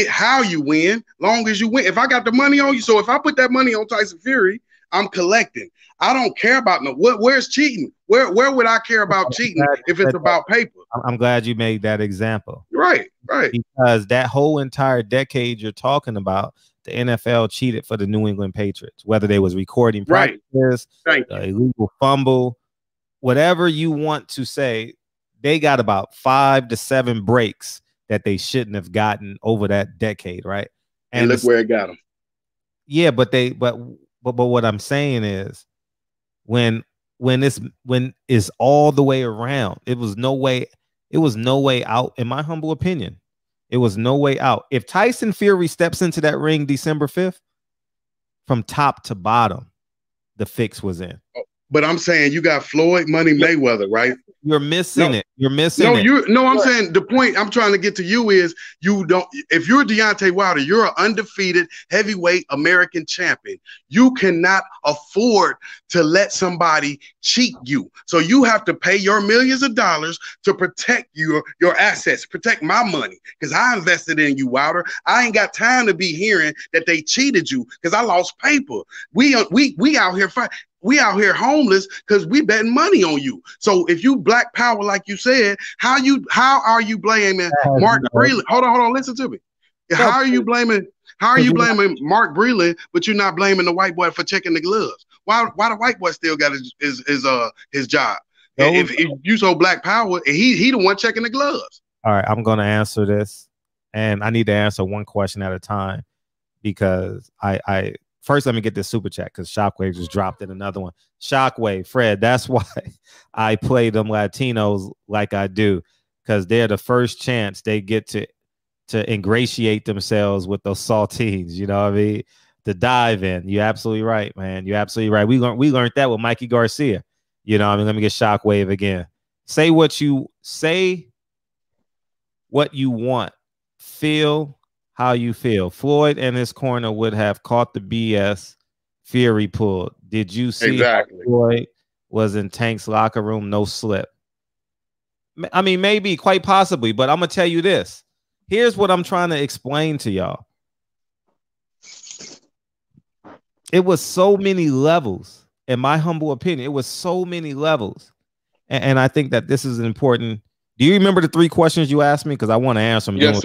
how you win, long as you win. If I got the money on you, so if I put that money on Tyson Fury, I'm collecting. I don't care about where's cheating. Where would I care about cheating if it's about paper? I'm glad you made that example. Right. Because that whole entire decade you're talking about, the NFL cheated for the New England Patriots, whether they was recording practices, illegal fumble, whatever you want to say. They got about 5 to 7 breaks that they shouldn't have gotten over that decade, right? And look where it got them. Yeah, but what I'm saying is, when it's all the way around, it was no way out, in my humble opinion. It was no way out. If Tyson Fury steps into that ring December 5th, from top to bottom, the fix was in. But I'm saying you got Floyd Money Mayweather, right? You're missing it. You're missing it. I'm saying the point I'm trying to get to you is if you're Deontay Wilder, you're an undefeated heavyweight American champion. You cannot afford to let somebody cheat you. So you have to pay your millions of dollars to protect your assets, protect my money, because I invested in you, Wilder. I ain't got time to be hearing that they cheated you because I lost paper. We out here fighting. We out here homeless because we betting money on you. So if you black power, like you said, how are you blaming Mark Breland? Hold on, listen to me. How are you blaming Mark Breland, but you're not blaming the white boy for checking the gloves? Why the white boy still got his job? If you so black power, he the one checking the gloves. All right, I'm gonna answer this, and I need to answer one question at a time because I first, let me get this super chat because Shockwave just dropped in another one. Shockwave, Fred, that's why I play them Latinos like I do, because they're the first chance they get to ingratiate themselves with those saltines. You know what I mean? To dive in. You're absolutely right, man. You're absolutely right. We learned that with Mikey Garcia. You know what I mean? Let me get Shockwave again. Say what you want. Feel how you feel. Floyd and his corner would have caught the BS Fury pulled. Did you see Floyd was in Tank's locker room? No slip. I mean, maybe, quite possibly, but I'm going to tell you this. Here's what I'm trying to explain to y'all. It was so many levels, in my humble opinion. It was so many levels. And I think that this is important. Do you remember the 3 questions you asked me? Because I want to answer them. Yes,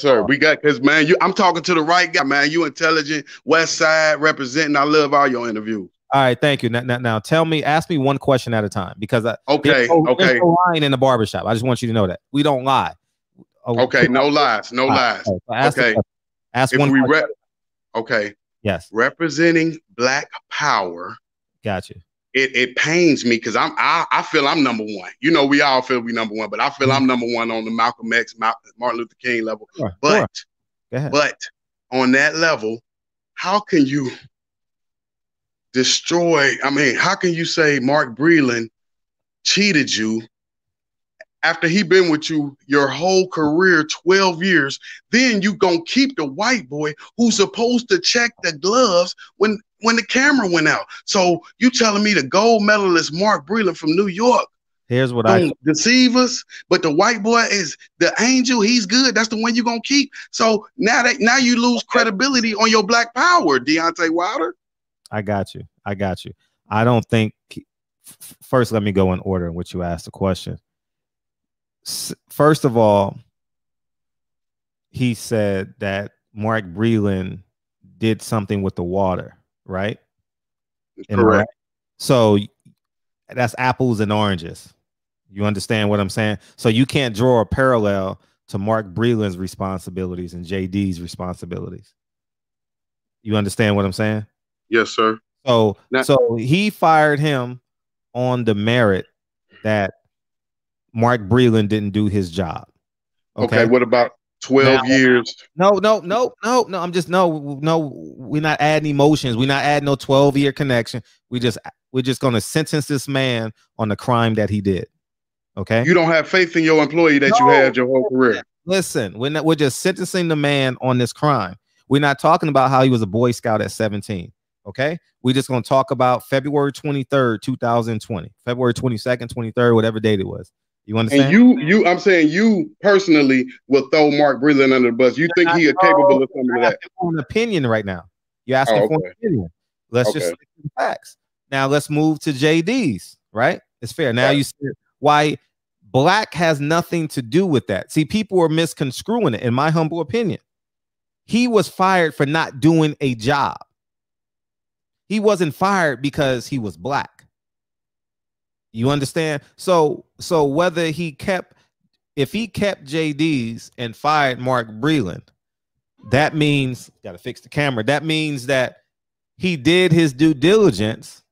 sir. We got, because, man, I'm talking to the right guy, man. You intelligent, West Side representing. I love all your interviews. All right, thank you. Now ask me one question at a time, because there's no lying in the barbershop. I just want you to know that we don't lie. Okay, no lies. Okay. Ask one question. Okay. Yes. Representing Black Power. Gotcha. it pains me because I feel I'm number one. You know, we all feel we number one, but I feel I'm number one on the Malcolm X, Martin Luther King level. Sure, but sure. But on that level, how can you destroy? I mean, how can you say Mark Breland cheated you after he been with you your whole career, 12 years? Then you gonna keep the white boy who's supposed to check the gloves when the camera went out. So you telling me the gold medalist Mark Breland from New York here's what don't deceive us, but the white boy is the angel, he's good, that's the one you're gonna keep. So now you lose credibility on your black power, Deontay Wilder. I got you. I don't think, first let me go in order in which you asked the question. First of all, he said that Mark Breland did something with the water, right? Correct. So that's apples and oranges. You understand what I'm saying? So you can't draw a parallel to Mark Breland's responsibilities and JD's responsibilities. You understand what I'm saying? Yes, sir. So he fired him on the merit that Mark Breland didn't do his job. Okay, what about 12 years? No. I'm just we're not adding emotions. We're not adding no 12-year connection. We're just gonna sentence this man on the crime that he did. Okay. You don't have faith in your employee that you had your whole career. Listen, we're just sentencing the man on this crime. We're not talking about how he was a Boy Scout at 17. Okay. We're just gonna talk about February 23rd, 2020, February 22nd, 23rd, whatever date it was. You understand? And I'm saying you personally will throw Mark Breland under the bus. You think he is capable of some of that? An opinion right now. You're asking for an opinion. Let's just stick to the facts. Now let's move to JD's, right? It's fair. Now you see why black has nothing to do with that. See, people are misconstruing it, in my humble opinion. He was fired for not doing a job. He wasn't fired because he was black. You understand? So whether if he kept JD's and fired Mark Breland, that means, got to fix the camera. That means that he did his due diligence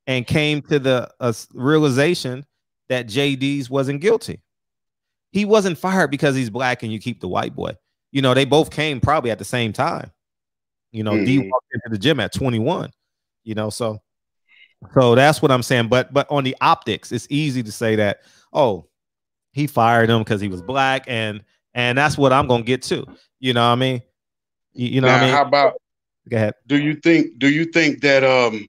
and came to the realization that JD's wasn't guilty. He wasn't fired because he's black and you keep the white boy. You know, they both came probably at the same time. You know, D walked into the gym at 21. You know, so that's what I'm saying. But on the optics, it's easy to say that, oh, he fired him because he was black, and that's what I'm gonna get to. You know what I mean? You know what I mean? How about, go ahead. Do you think that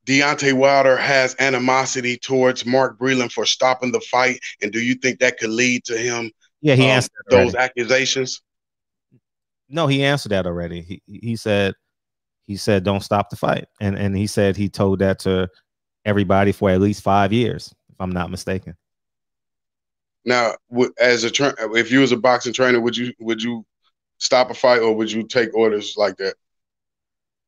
Deontay Wilder has animosity towards Mark Breland for stopping the fight, and do you think that could lead to him? Yeah, he answered those accusations. No, he answered that already. He said don't stop the fight, and he said he told that to everybody for at least 5 years, if I'm not mistaken. Now, if you was a boxing trainer, would you stop a fight, or would you take orders like that?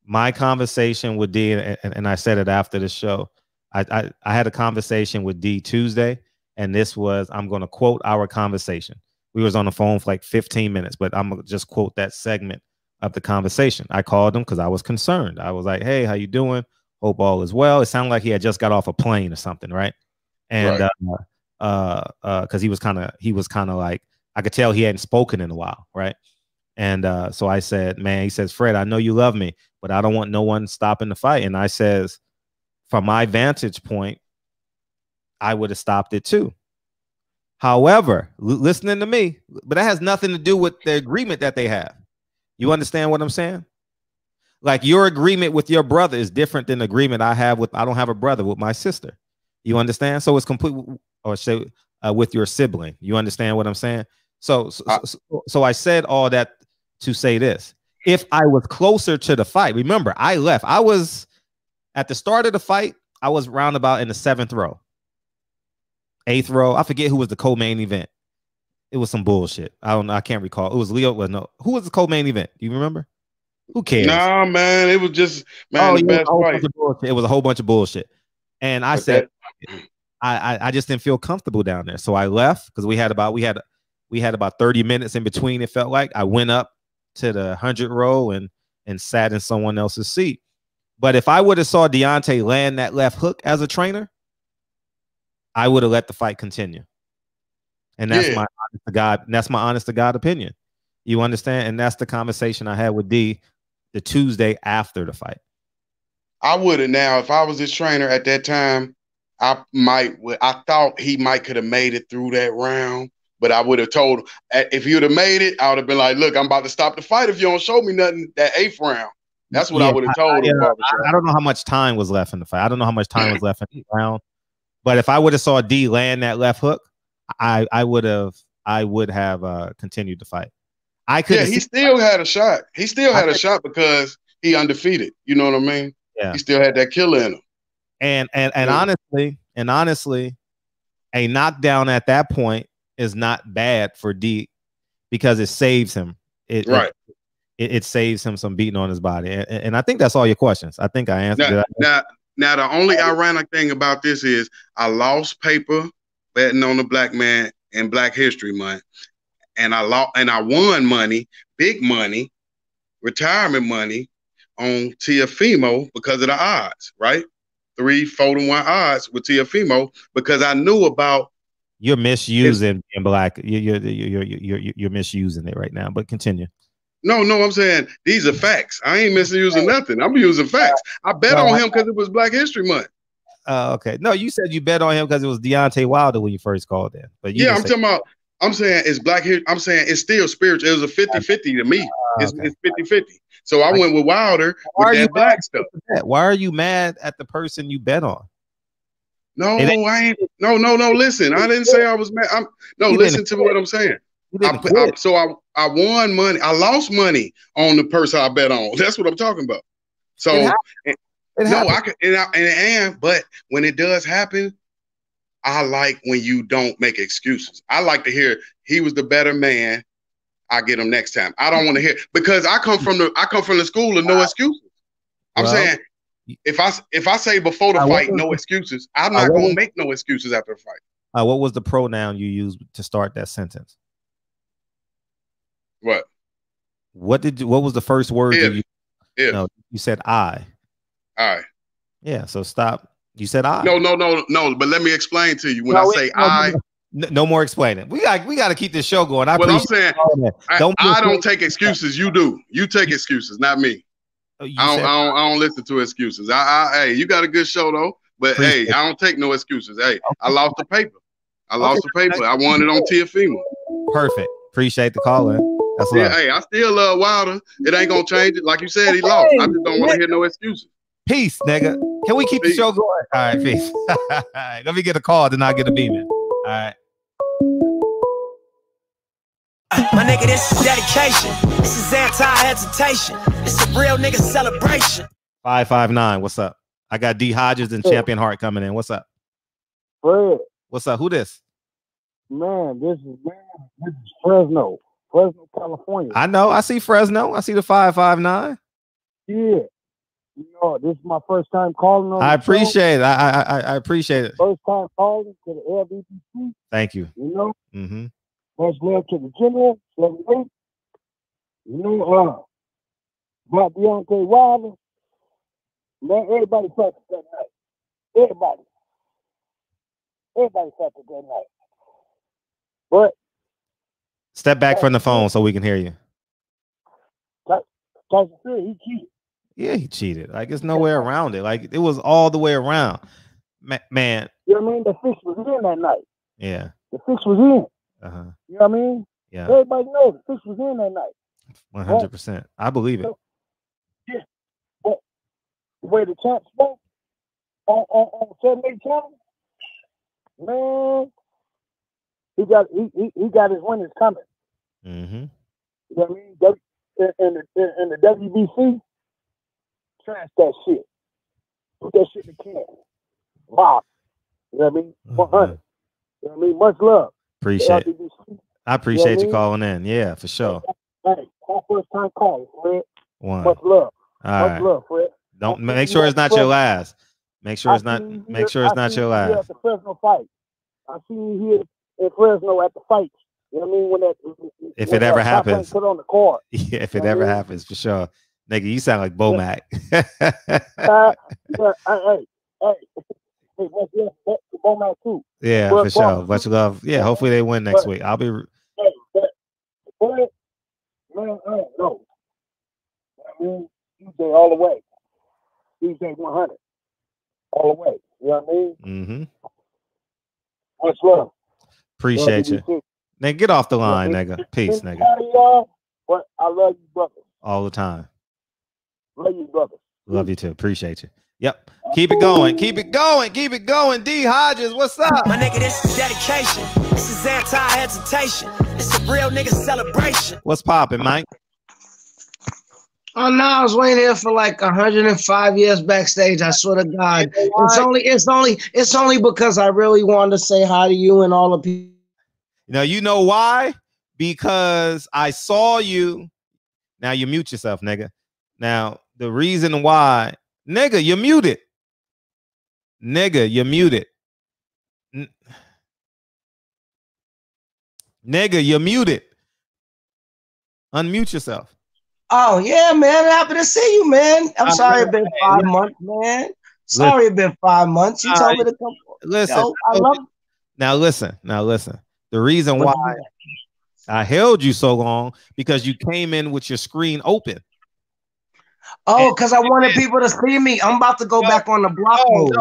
My conversation with D, and I said it after the show, I had a conversation with D Tuesday, and this was, I'm going to quote our conversation. We was on the phone for like 15 minutes, but I'm going to just quote that segment of the conversation. I called him because I was concerned. I was like, hey, how you doing? Hope all is well. It sounded like he had just got off a plane or something, right? And because he was kind of like, I could tell he hadn't spoken in a while, right? And so I said, man, he says, Fred, I know you love me, but I don't want no one stopping the fight. And I says, from my vantage point, I would have stopped it too. However, listening to me, but that has nothing to do with the agreement that they have. You understand what I'm saying? Like, your agreement with your brother is different than the agreement I have with, I don't have a brother, with my sister. You understand? So it's complete, or say with your sibling. You understand what I'm saying? So I said all that to say this. If I was closer to the fight, remember, I left. I was at the start of the fight, I was roundabout in the 7th row. 8th row. I forget who was the co-main event. It was some bullshit. I don't know. I can't recall. It was Leo. Well, no. Who was the co-main event? Do you remember? Who cares? Nah, man. It was just, man, the best fight. It was a whole bunch of bullshit. And I said, I just didn't feel comfortable down there. So I left because we had about 30 minutes in between. It felt like I went up to the 100 row and sat in someone else's seat. But if I would have saw Deontay land that left hook as a trainer, I would have let the fight continue. And that's my honest to God. That's my honest to God opinion. You understand? And that's the conversation I had with D the Tuesday after the fight. I would have now, if I was his trainer at that time, I thought he might could have made it through that round, but I would have told him, if he would have made it, I would have been like, look, I'm about to stop the fight if you don't show me nothing that 8th round. That's what I would have told him. I don't know how much time was left in the fight. I don't know how much time was left in the round. But if I would have saw D land that left hook, I would have continued the fight. He still had a shot. He still had a shot because he undefeated. You know what I mean? Yeah. He still had that killer in him. And honestly, a knockdown at that point is not bad for D because it saves him. It saves him some beating on his body. And I think that's all your questions. I think I answered it. Now, the only ironic thing about this is I lost paper betting on the black man in Black History Month. And I won money, big money, retirement money on Teofimo because of the odds, right? 3-4-1 odds with Teofimo because I knew about. You're misusing being black. You're misusing it right now. But continue. No, I'm saying these are facts. I ain't misusing nothing. I'm using facts. I bet on him because it was Black History Month. Okay. No, you said you bet on him because it was Deontay Wilder when you first called in. But I'm saying it's Black History. I'm saying it's still spiritual. It was a 50-50 to me. It's 50-50. So I went with Wilder with that black stuff. Why are you mad at the person you bet on? No, I ain't. No. Listen, I didn't say I was mad. Listen to what I'm saying. I won money. I lost money on the person I bet on. That's what I'm talking about. So but when it does happen, I like when you don't make excuses. I like to hear he was the better man. I get him next time. I don't want to hear because I come from the school of no excuses. I'm saying if I say before the fight no excuses, I'm not gonna make no excuses after the fight. What was the pronoun you used to start that sentence? What was the first word you used? No, you said I. Yeah, so stop. You said I. No, but let me explain to you. When I say I. No more explaining. We got to keep this show going. I'm saying I don't take excuses. You do. You take excuses, not me. I don't listen to excuses. Hey, you got a good show though, but hey, I don't take no excuses. Hey, I lost the paper. I won it on Teofimo. Perfect. Appreciate the call in. That's love. Hey, I still love Wilder. It ain't gonna change it. Like you said, he lost. I just don't want to hear no excuses. Peace, nigga. Can we keep the show going? All right, peace. All right, let me get a call, then I'll get a beaming. All right. My nigga, this is dedication. This is anti-hesitation. It's a real nigga celebration. 559, what's up? I got D Hodges and Champion Hart coming in. What's up? Fred. What's up? Who this? Man, this is Fresno, California. I know. I see Fresno. I see the 559. Yeah. You know, this is my first time calling on. I appreciate it. I appreciate it. First time calling to the LBBC. Thank you. You know. Mm-hmm. Much love to the general. You know, about Deontay Wilder. Man, everybody felt it that night. Everybody felt it that night. But step back from the phone so we can hear you. Tyson Fury, he cheated. Yeah, he cheated. Like, there's no way around it. Like, it was all the way around. Man. You know what I mean? The fish was in that night. Yeah. The fish was in. Uh-huh. You know what I mean? Yeah. Everybody knows the fish was in that night. 100%. I believe it. Yeah. But the way the champ spoke on 78 channel, man, he got his winners coming. Mm-hmm. You know what I mean? In the WBC, trash that shit. Put that shit in the can. Wow. You know what I mean? 100. You know what I mean? Much love. Appreciate it. I appreciate you calling in. Yeah, for sure. Hey, my first time calling, Fred. One. Much love. All Much love, Fred. Don't make sure it's not your last. Make sure it's not. Make sure it's not your last. At the Fresno fight, I seen you here in Fresno at the fight. You know what I mean? When that, if it ever happens, put on the card. Yeah, if it ever happens, for sure. Nigga, you sound like Bomac. Bomac too. Yeah, for sure. Much love. Yeah, hopefully they win next week. I'll be. Man, I don't know. I mean, DJ all the way. DJ 100 all the way. You know what I mean? Mm-hmm. Much love. Appreciate you. Nigga, get off the line, nigga. Peace, nigga. But I love you, brother. All the time. Love you, brother. Love you too. Appreciate you. Yep. Keep it going. Keep it going. Keep it going. D Hodges, what's up? My nigga, this is dedication. This is anti-hesitation. It's a real nigga celebration. What's popping, Mike? Oh no, I was waiting here for like 105 years backstage. I swear to God, it's only because I really wanted to say hi to you and all the people. You know why? Because I saw you. Now you mute yourself, nigga. Now the reason why, nigga, you're muted. Nigga, you're muted. Nigga, you're muted. Unmute yourself. Oh yeah, man. Happy to see you, man. I'm sorry it's been 5 months, man. Sorry it's been 5 months. You told me to come. Listen. Yo, I love you. Now listen. The reason why I held you so long because you came in with your screen open. Oh, because I wanted people to see me. I'm about to go back on the block mode.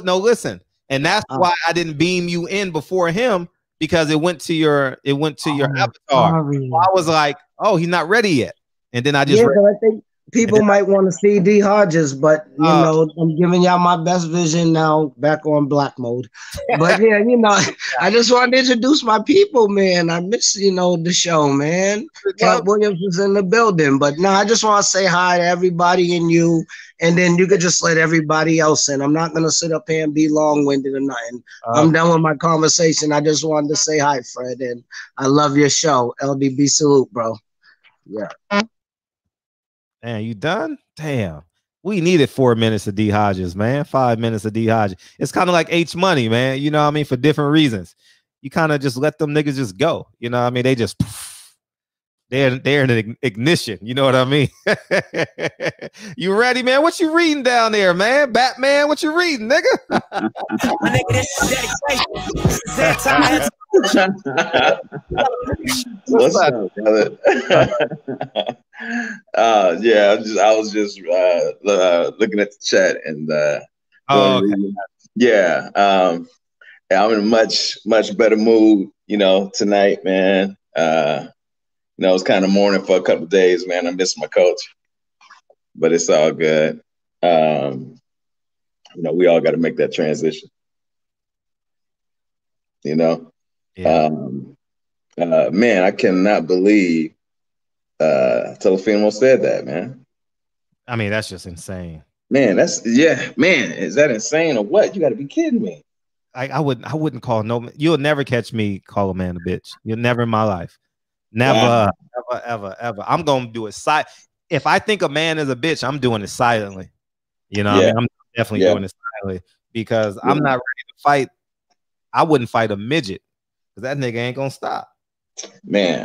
No, listen. And that's why I didn't beam you in before him, because it went to your avatar. So I was like, oh, he's not ready yet. And then I just I think people might want to see D Hodges, but you know, I'm giving y'all my best vision now, back on black mode. But yeah, I just wanted to introduce my people, man. I miss the show, man. Cat Williams was in the building, but no, I just want to say hi to everybody and you, and then you could just let everybody else in. I'm not gonna sit up here and be long-winded or nothing. I'm done with my conversation. I just wanted to say hi, Fred, and I love your show. LDB salute, bro. Yeah. Man, you done? Damn. We needed 4 minutes of D Hodges, man. 5 minutes of D Hodges. It's kind of like H Money, man. You know what I mean? For different reasons. You kind of just let them niggas just go. You know what I mean? They just they're in an ignition. You know what I mean? You ready, man? What you reading down there, man? Batman, what you reading, nigga? My nigga, this is dedication. This is anti-hesitation. What's up, brother? I was just looking at the chat and I'm in a much better mood, tonight, man. I was kind of mourning for a couple of days, man. I miss my coach, but it's all good. We all got to make that transition. Man, I cannot believe Telefino said that, man. I mean, that's just insane. Man, is that insane or what? You got to be kidding me. I wouldn't call you'll never catch me call a man a bitch. You'll never in my life. Never, ever. I'm gonna do it if I think a man is a bitch, I'm doing it silently. What I mean? I'm definitely doing it silently because I'm not ready to fight. I wouldn't fight a midget because that nigga ain't gonna stop. Man,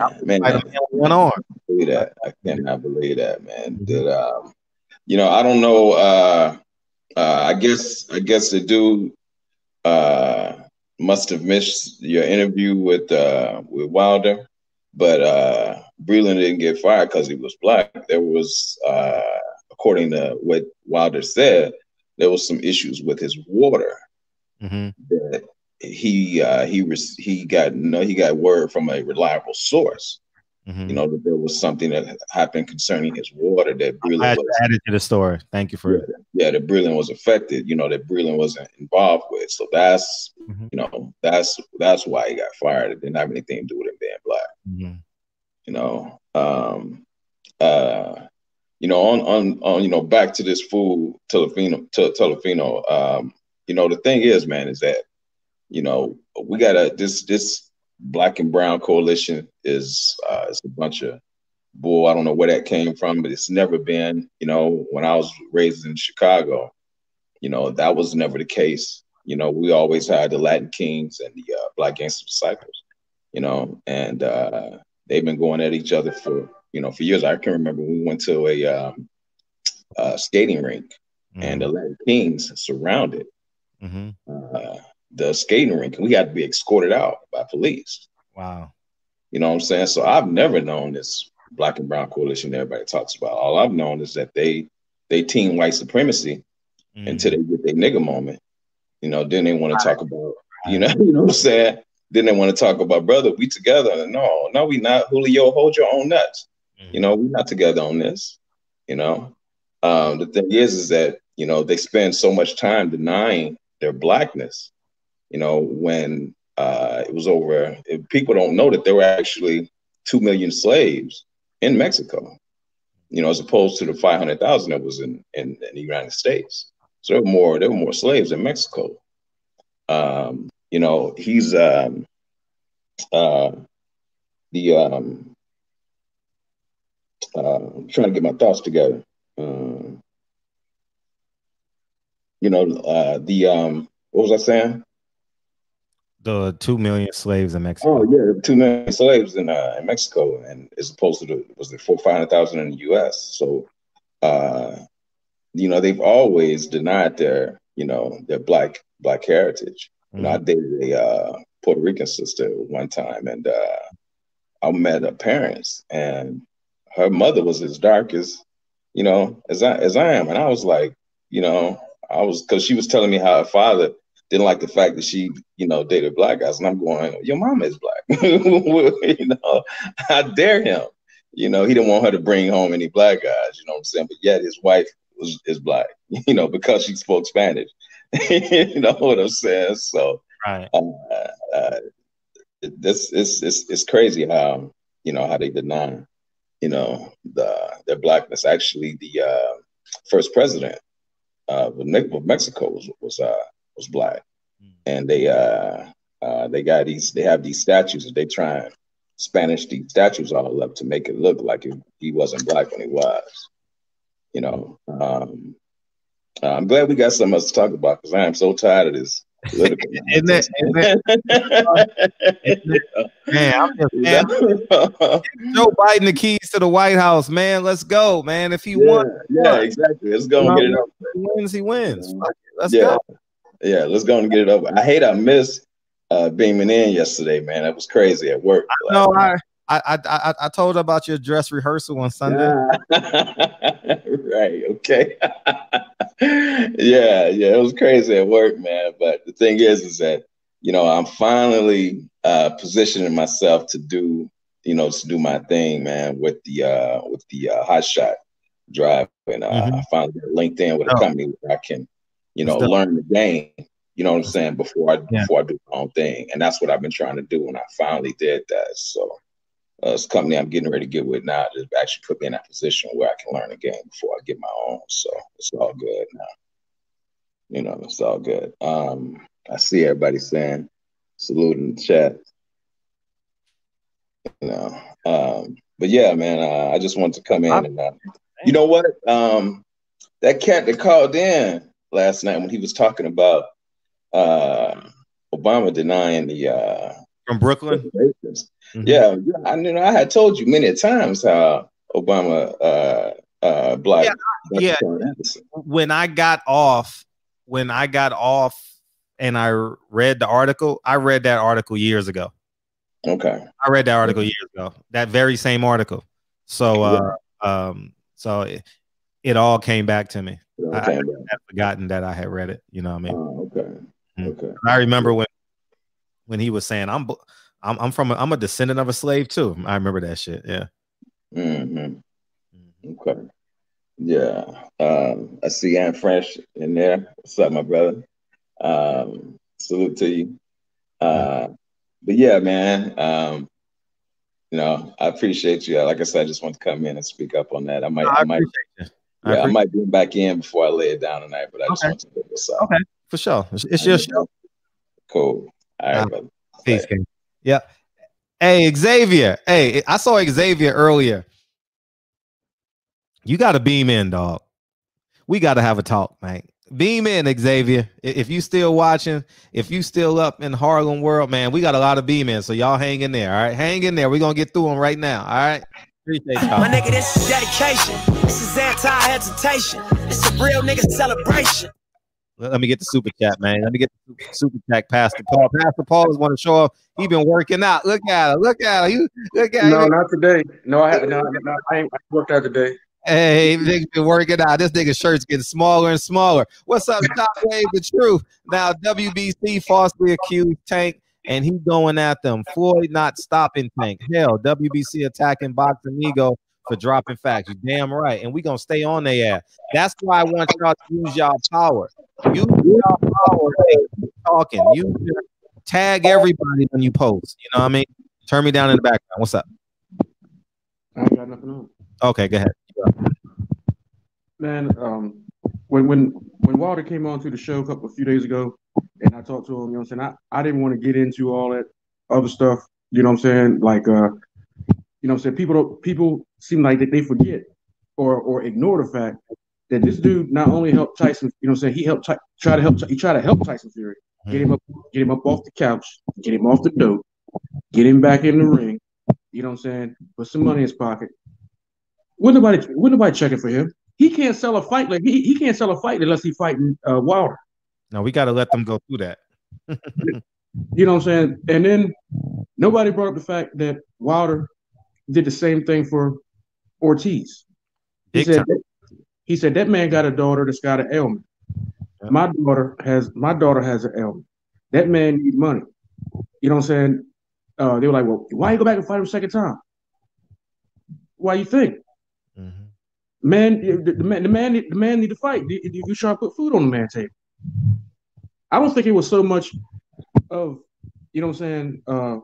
one arm. I cannot believe that, man. I don't know. I guess the dude must have missed your interview with Wilder, but Breland didn't get fired because he was black. There was, according to what Wilder said, there was some issues with his water. Mm-hmm. That he got word from a reliable source. Mm-hmm. That there was something that happened concerning his water that Breland was added to the story. Thank you for it. Yeah, that Breland was affected. That Breland wasn't involved with. So that's that's why he got fired. It didn't have anything to do with him being black. Mm-hmm. Back to this fool Telefino. The thing is, man, is that we got this Black and Brown coalition is it's a bunch of bull. I don't know where that came from, but it's never been. When I was raised in Chicago, that was never the case. We always had the Latin Kings and the Black Gangster Disciples. And they've been going at each other for years. I can remember we went to skating rink, and the Latin Kings surrounded the skating rink, and we had to be escorted out by police. Wow. You know what I'm saying? So I've never known this Black and Brown Coalition that everybody talks about. All I've known is that they team white supremacy until they get their nigga moment. You know, then they want to talk about, you know what I'm saying? Then they want to talk about, brother, we together. No, we not. Julio, hold your own nuts. You know, we're not together on this. You know, the thing is that, you know, they spend so much time denying their Blackness. You know, when it was over, people don't know that there were actually 2 million slaves in Mexico, you know, as opposed to the 500,000 that was in the United States. So there were more slaves in Mexico. You know, he's I'm trying to get my thoughts together. You know, what was I saying? The 2 million slaves in Mexico. Oh yeah, 2 million slaves in Mexico, and as opposed to the 500,000 in the U.S. So, you know, they've always denied their black heritage. You know, I dated a Puerto Rican sister one time, and I met her parents, and her mother was as dark as, you know, as I am, and I was like, you know, because she was telling me how her father didn't like the fact that she, you know, dated black guys. And I'm going, your mama is black. You know, I dare him. You know, he didn't want her to bring home any black guys, you know what I'm saying? But yet his wife is black, you know, because she spoke Spanish. You know what I'm saying? So right. It's crazy how, you know, how they deny, you know, their Blackness. Actually, the first president of Mexico was black, and they have these statues that they try and Spanish these statues all up to make it look like he wasn't black when he was. You know, I'm glad we got something else to talk about, because I am so tired of this political. Man, I'm just Joe Biden the keys to the White House, man. Let's go, man. If he won, exactly. Let's go and get it over. He wins. Let's go. Yeah, let's go and get it over. I miss beaming in yesterday, man. That was crazy at work. No, I told her about your dress rehearsal on Sunday. Right. Okay. Yeah, it was crazy at work, man. But the thing is that, you know, I'm finally positioning myself to do my thing, man, with the Hot Shot Drive, and I finally got linked in with a company where I can, you know, learn the game. You know what I'm saying? Before I do my own thing, and that's what I've been trying to do, and I finally did that. So this company I'm getting ready to get with now just actually put me in that position where I can learn the game before I get my own. So it's all good now. You know, it's all good. I see everybody saying salute in the chat. You know, but yeah, man, I just wanted to come in and you know what? That cat that called in last night when he was talking about Obama denying the from Brooklyn. Yeah, I had told you many times how Obama blocked. Yeah. When I got off and I read the article, I read that article years ago. Okay. I read that article years ago. That very same article. So so it all came back to me. I had forgotten that I had read it. You know what I mean? Oh, okay. Okay. I remember when he was saying, I'm a descendant of a slave too. I remember that shit. Yeah. Okay. Yeah. I see Anne French in there. What's up, my brother? Salute to you. But yeah, man. You know, I appreciate you. Like I said, I just want to come in and speak up on that. I might be back in before I lay it down tonight, but I just want to put this out. Okay, for sure. It's your show. Cool. All right, brother. Peace, King. Yeah. Hey, Xavier. Hey, I saw Xavier earlier. You got to beam in, dog. We got to have a talk, man. Beam in, Xavier. If you still watching, if you still up in Harlem world, man, we got a lot of beam in. So y'all hang in there. All right. Hang in there. We're going to get through them right now. All right. Appreciate y'all. My nigga, this is dedication. This is anti-hesitation. It's a real nigga celebration. Let me get the super chat, man. Let me get the super chat, Pastor Paul. Pastor Paul is want to show off. He been working out. Look at her. Look at her. Look at No, her. not today. No, I ain't worked out today. Hey, nigga been working out. This nigga shirt's getting smaller and smaller. What's up, Top Wave? The truth. Now, WBC falsely accused Tank, and he going at them. Floyd not stopping Tank. Hell, WBC attacking Boxing Ego for dropping facts. You damn right. And we gonna stay on their ass. That's why I want y'all to use y'all power. Use y'all power and keep talking. You tag everybody when you post. You know what I mean? Turn me down in the background. What's up? I ain't got nothing on. Okay, go ahead. Man, when Wilder came on to the show a few days ago, and I talked to him, you know what I'm saying? I didn't want to get into all that other stuff, you know what I'm saying? Like, you know what I'm saying? People seem like that they forget or ignore the fact that this dude not only helped Tyson, you know what I'm saying? He tried to help Tyson Fury, get him up off the couch, get him off the dope, get him back in the ring, you know what I'm saying? Put some money in his pocket. Wouldn't nobody checking for him? He can't sell a fight like he can't sell a fight unless he's fighting Wilder. No, we got to let them go through that. You know what I'm saying? And then nobody brought up the fact that Wilder did the same thing for Ortiz. He said that man got a daughter that's got an ailment. Yep. My daughter has an ailment. That man needs money. You know what I'm saying? They were like, well, why you go back and fight him a second time? Why you think? Mm-hmm. Man, the man need to fight. You try to put food on the man's table. I don't think it was so much of, you know what I'm saying, of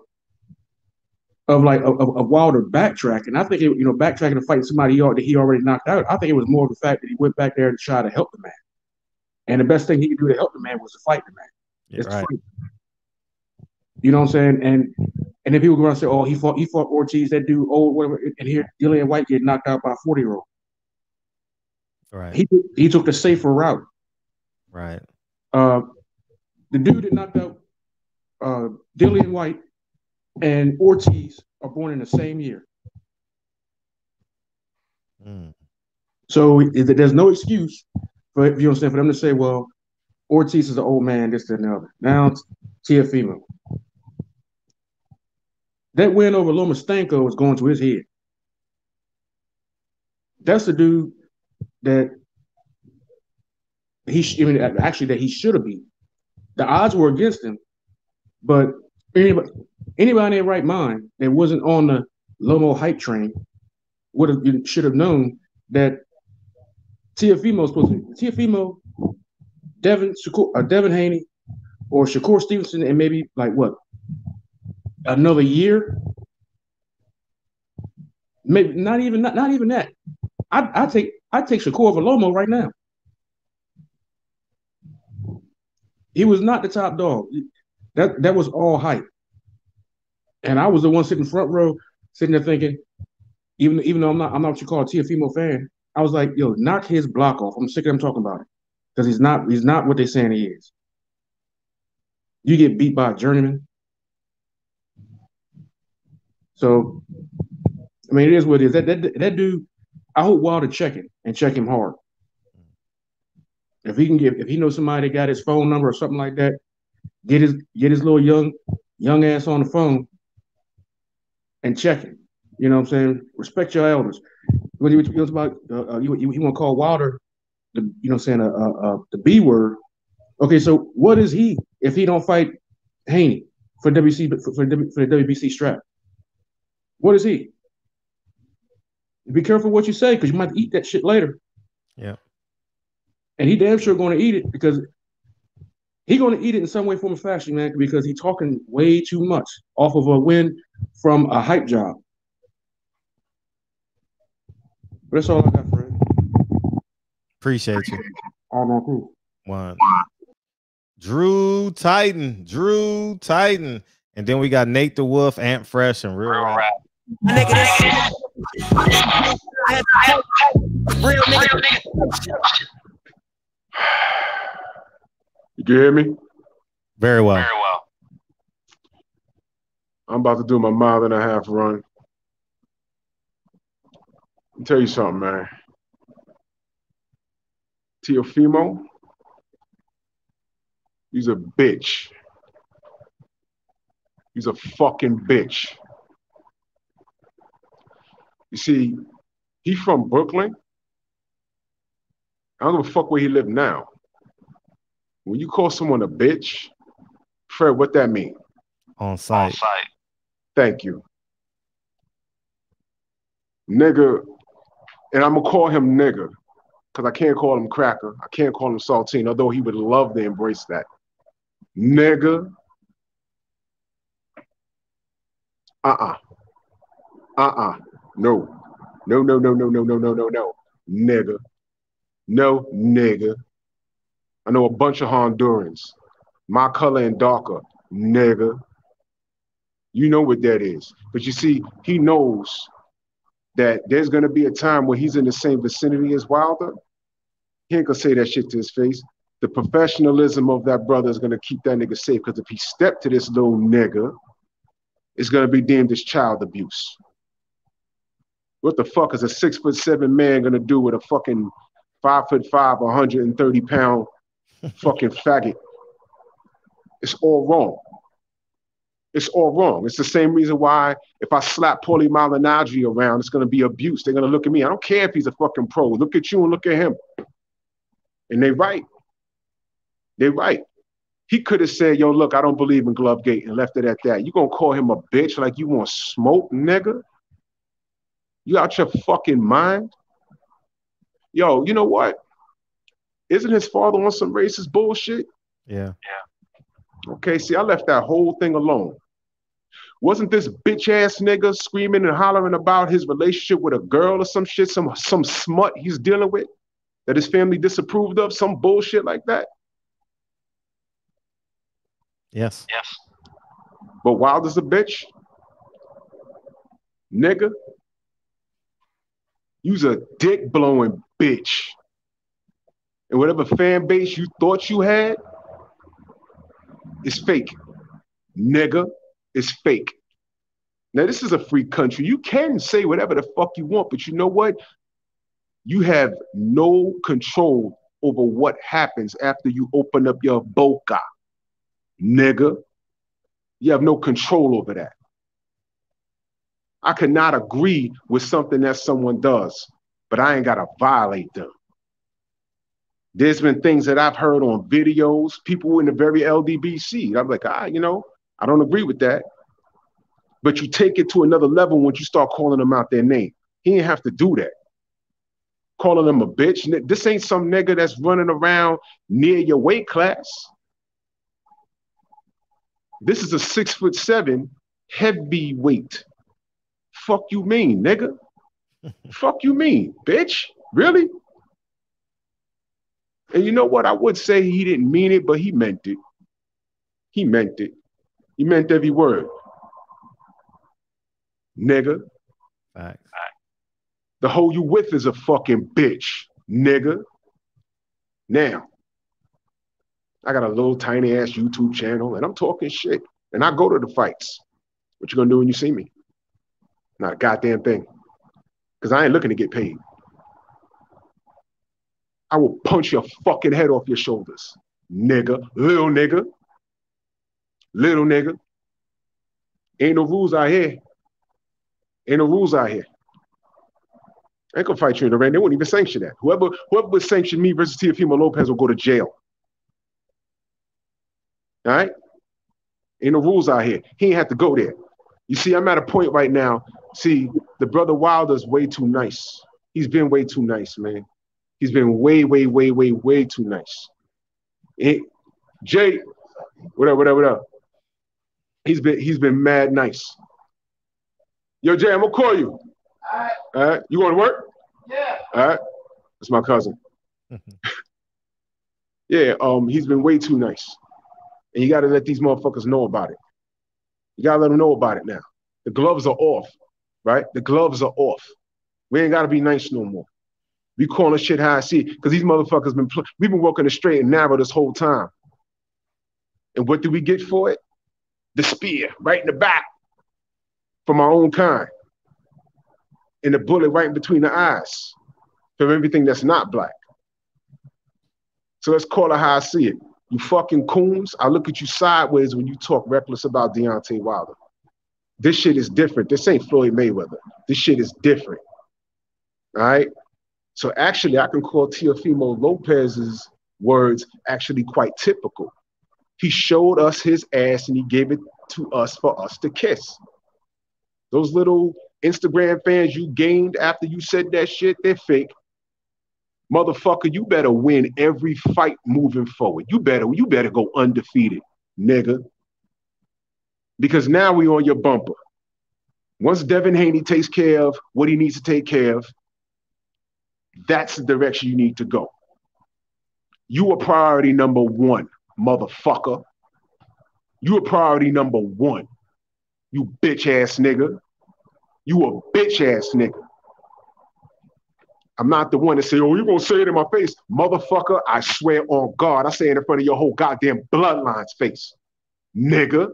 Wilder backtracking. I think it, backtracking to fight somebody that he already knocked out. I think it was more of the fact that he went back there to try to help the man. And the best thing he could do to help the man was to fight the man. Yeah, right. You know what I'm saying? And then people go around and say, oh, he fought Ortiz, that dude, old, whatever, and here Dillian White get knocked out by a 40-year-old. Right. He took the safer route. Right. The dude that knocked out Dillian White and Ortiz are born in the same year. Mm. So there's no excuse for, you know what I'm saying, for them to say, well, Ortiz is an old man, this, that, and the other. Now it's Teofimo. That win over Lomachenko was going to his head. That's the dude that he should have beat. The odds were against him, but anybody in their right mind that wasn't on the Lomo hype train should have known that Teofimo, Devin Haney, or Shakur Stevenson, and maybe another year, maybe not even that. I take Shakur over Lomo right now. He was not the top dog. That was all hype. And I was the one sitting front row, sitting there thinking, even though I'm not what you call a Teofimo fan, I was like, yo, knock his block off. I'm sick of them talking about it. Because he's not what they're saying he is. You get beat by a journeyman. So, I mean, it is what it is. That dude, I hope Wilder check him hard. If he knows somebody that got his phone number or something like that, get his little young ass on the phone and check him. You know what I'm saying? Respect your elders. What he was about, he want to call Wilder, the B word. Okay, so what is he if he don't fight Haney for the WBC strap? What is he? Be careful what you say, because you might eat that shit later. Yeah. And he damn sure going to eat it, because he going to eat it in some way, form, or fashion, man, because he's talking way too much off of a win from a hype job. But that's all I got, Fred. Appreciate you. All right, cool. One. Drew Titan. And then we got Nate the Wolf, Ant Fresh, and Real Rap. Real nigga. You can hear me? Very well. I'm about to do my 1.5 mile run. Let me tell you something, man. Teofimo, he's a bitch. He's a fucking bitch. You see, he's from Brooklyn. I don't give a fuck where he lives now. When you call someone a bitch, Fred, what that mean? On site. Thank you. Nigga, and I'm gonna call him nigga, because I can't call him cracker. I can't call him saltine, although he would love to embrace that. Nigga. No. Nigga. No, nigga. I know a bunch of Hondurans. My color and darker. Nigga. You know what that is. But you see, he knows that there's going to be a time when he's in the same vicinity as Wilder. He ain't going to say that shit to his face. The professionalism of that brother is going to keep that nigga safe, because if he stepped to this little nigga, it's going to be deemed as child abuse. What the fuck is a 6'7" man going to do with a fucking 5'5", 130-pound fucking faggot? It's all wrong. It's all wrong. It's the same reason why if I slap Paulie Malignaggi around, it's going to be abuse. They're going to look at me. I don't care if he's a fucking pro. Look at you and look at him. And they right. They right. He could have said, yo, look, I don't believe in Glovegate, and left it at that. You going to call him a bitch like you want smoke, nigga? You out your fucking mind? Yo, you know what? Isn't his father on some racist bullshit? Yeah. Okay, see, I left that whole thing alone. Wasn't this bitch-ass nigga screaming and hollering about his relationship with a girl or some shit, some smut he's dealing with that his family disapproved of, some bullshit like that? Yes. But Wilder's a bitch? Nigga? You's a dick-blowing bitch. And whatever fan base you thought you had is fake. Nigga, it's fake. Now, this is a free country. You can say whatever the fuck you want, but you know what? You have no control over what happens after you open up your boca. Nigga. You have no control over that. I cannot agree with something that someone does, but I ain't got to violate them. There's been things that I've heard on videos, people in the very LDBC. I'm like, I don't agree with that. But you take it to another level once you start calling them out their name. He didn't have to do that. Calling them a bitch. This ain't some nigga that's running around near your weight class. This is a 6'7" heavyweight. Fuck you mean, nigga? Fuck you mean, bitch? Really? And you know what? I would say he didn't mean it, but he meant it. He meant it. He meant every word. Nigga. Facts. The hoe you with is a fucking bitch, nigga. Now, I got a little tiny ass YouTube channel and I'm talking shit. And I go to the fights. What you gonna do when you see me? Not a goddamn thing. Because I ain't looking to get paid. I will punch your fucking head off your shoulders. Nigga. Little nigga. Little nigga. Ain't no rules out here. Ain't no rules out here. I ain't gonna fight you in the ring. They won't even sanction that. Whoever would sanction me versus Teofimo Lopez will go to jail. All right? Ain't no rules out here. He ain't have to go there. You see, I'm at a point right now. See, the brother Wilder's way too nice. He's been way too nice, man. He's been way too nice. Jay, whatever. He's been mad nice. Yo, Jay, I'm gonna call you. All right. You going to work? Yeah. All right. That's my cousin. Yeah. He's been way too nice, and you got to let these motherfuckers know about it. You got to let them know about it now. The gloves are off, right? The gloves are off. We ain't got to be nice no more. We calling shit how I see it, because these motherfuckers we've been working the straight and narrow this whole time. And what do we get for it? The spear right in the back from our own kind. and the bullet right in between the eyes for everything that's not black. So let's call it how I see it. You fucking coons, I look at you sideways when you talk reckless about Deontay Wilder. This shit is different. This ain't Floyd Mayweather. This shit is different. All right? So actually, I can call Teofimo Lopez's words actually quite typical. He showed us his ass and he gave it to us for us to kiss. Those little Instagram fans you gained after you said that shit, they're fake. Motherfucker, you better win every fight moving forward. You better go undefeated, nigga. Because now we on your bumper. Once Devin Haney takes care of what he needs to take care of, that's the direction you need to go. You are priority number one, motherfucker. You are priority number one. You bitch ass nigga. You a bitch ass nigga. I'm not the one to say, oh, you gonna say it in my face. Motherfucker, I swear on God, I say it in front of your whole goddamn bloodline's face. Nigga.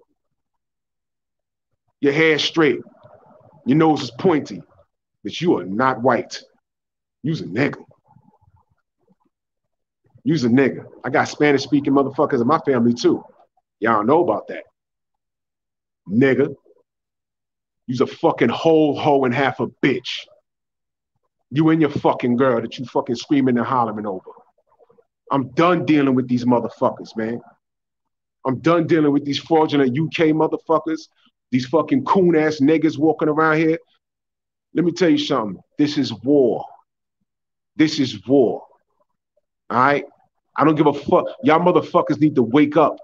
Your hair's straight. Your nose is pointy. But you are not white. You's a nigga. You's a nigga. I got Spanish-speaking motherfuckers in my family too. Y'all don't know about that. Nigga. You's a fucking whole hoe and half a bitch. You and your fucking girl that you fucking screaming and hollering over. I'm done dealing with these motherfuckers, man. I'm done dealing with these fraudulent UK motherfuckers, these fucking coon-ass niggas walking around here. Let me tell you something. This is war. This is war. All right? I don't give a fuck. Y'all motherfuckers need to wake up.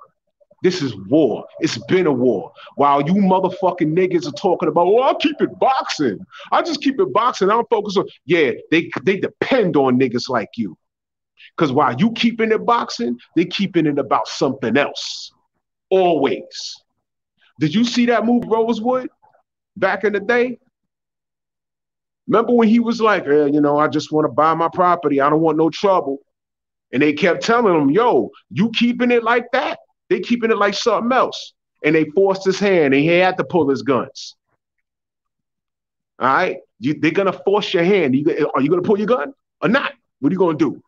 This is war. It's been a war. While you motherfucking niggas are talking about, oh, I'll keep it boxing. I just keep it boxing. I don't focus on, yeah, they depend on niggas like you. Because while you keeping it boxing, they keeping it about something else. Always. Did you see that movie Rosewood back in the day? Remember when he was like, I just want to buy my property. I don't want no trouble. And they kept telling him, yo, you keeping it like that? They keeping it like something else. And they forced his hand and he had to pull his guns. All right? They're going to force your hand. Are you going to pull your gun or not? What are you going to do?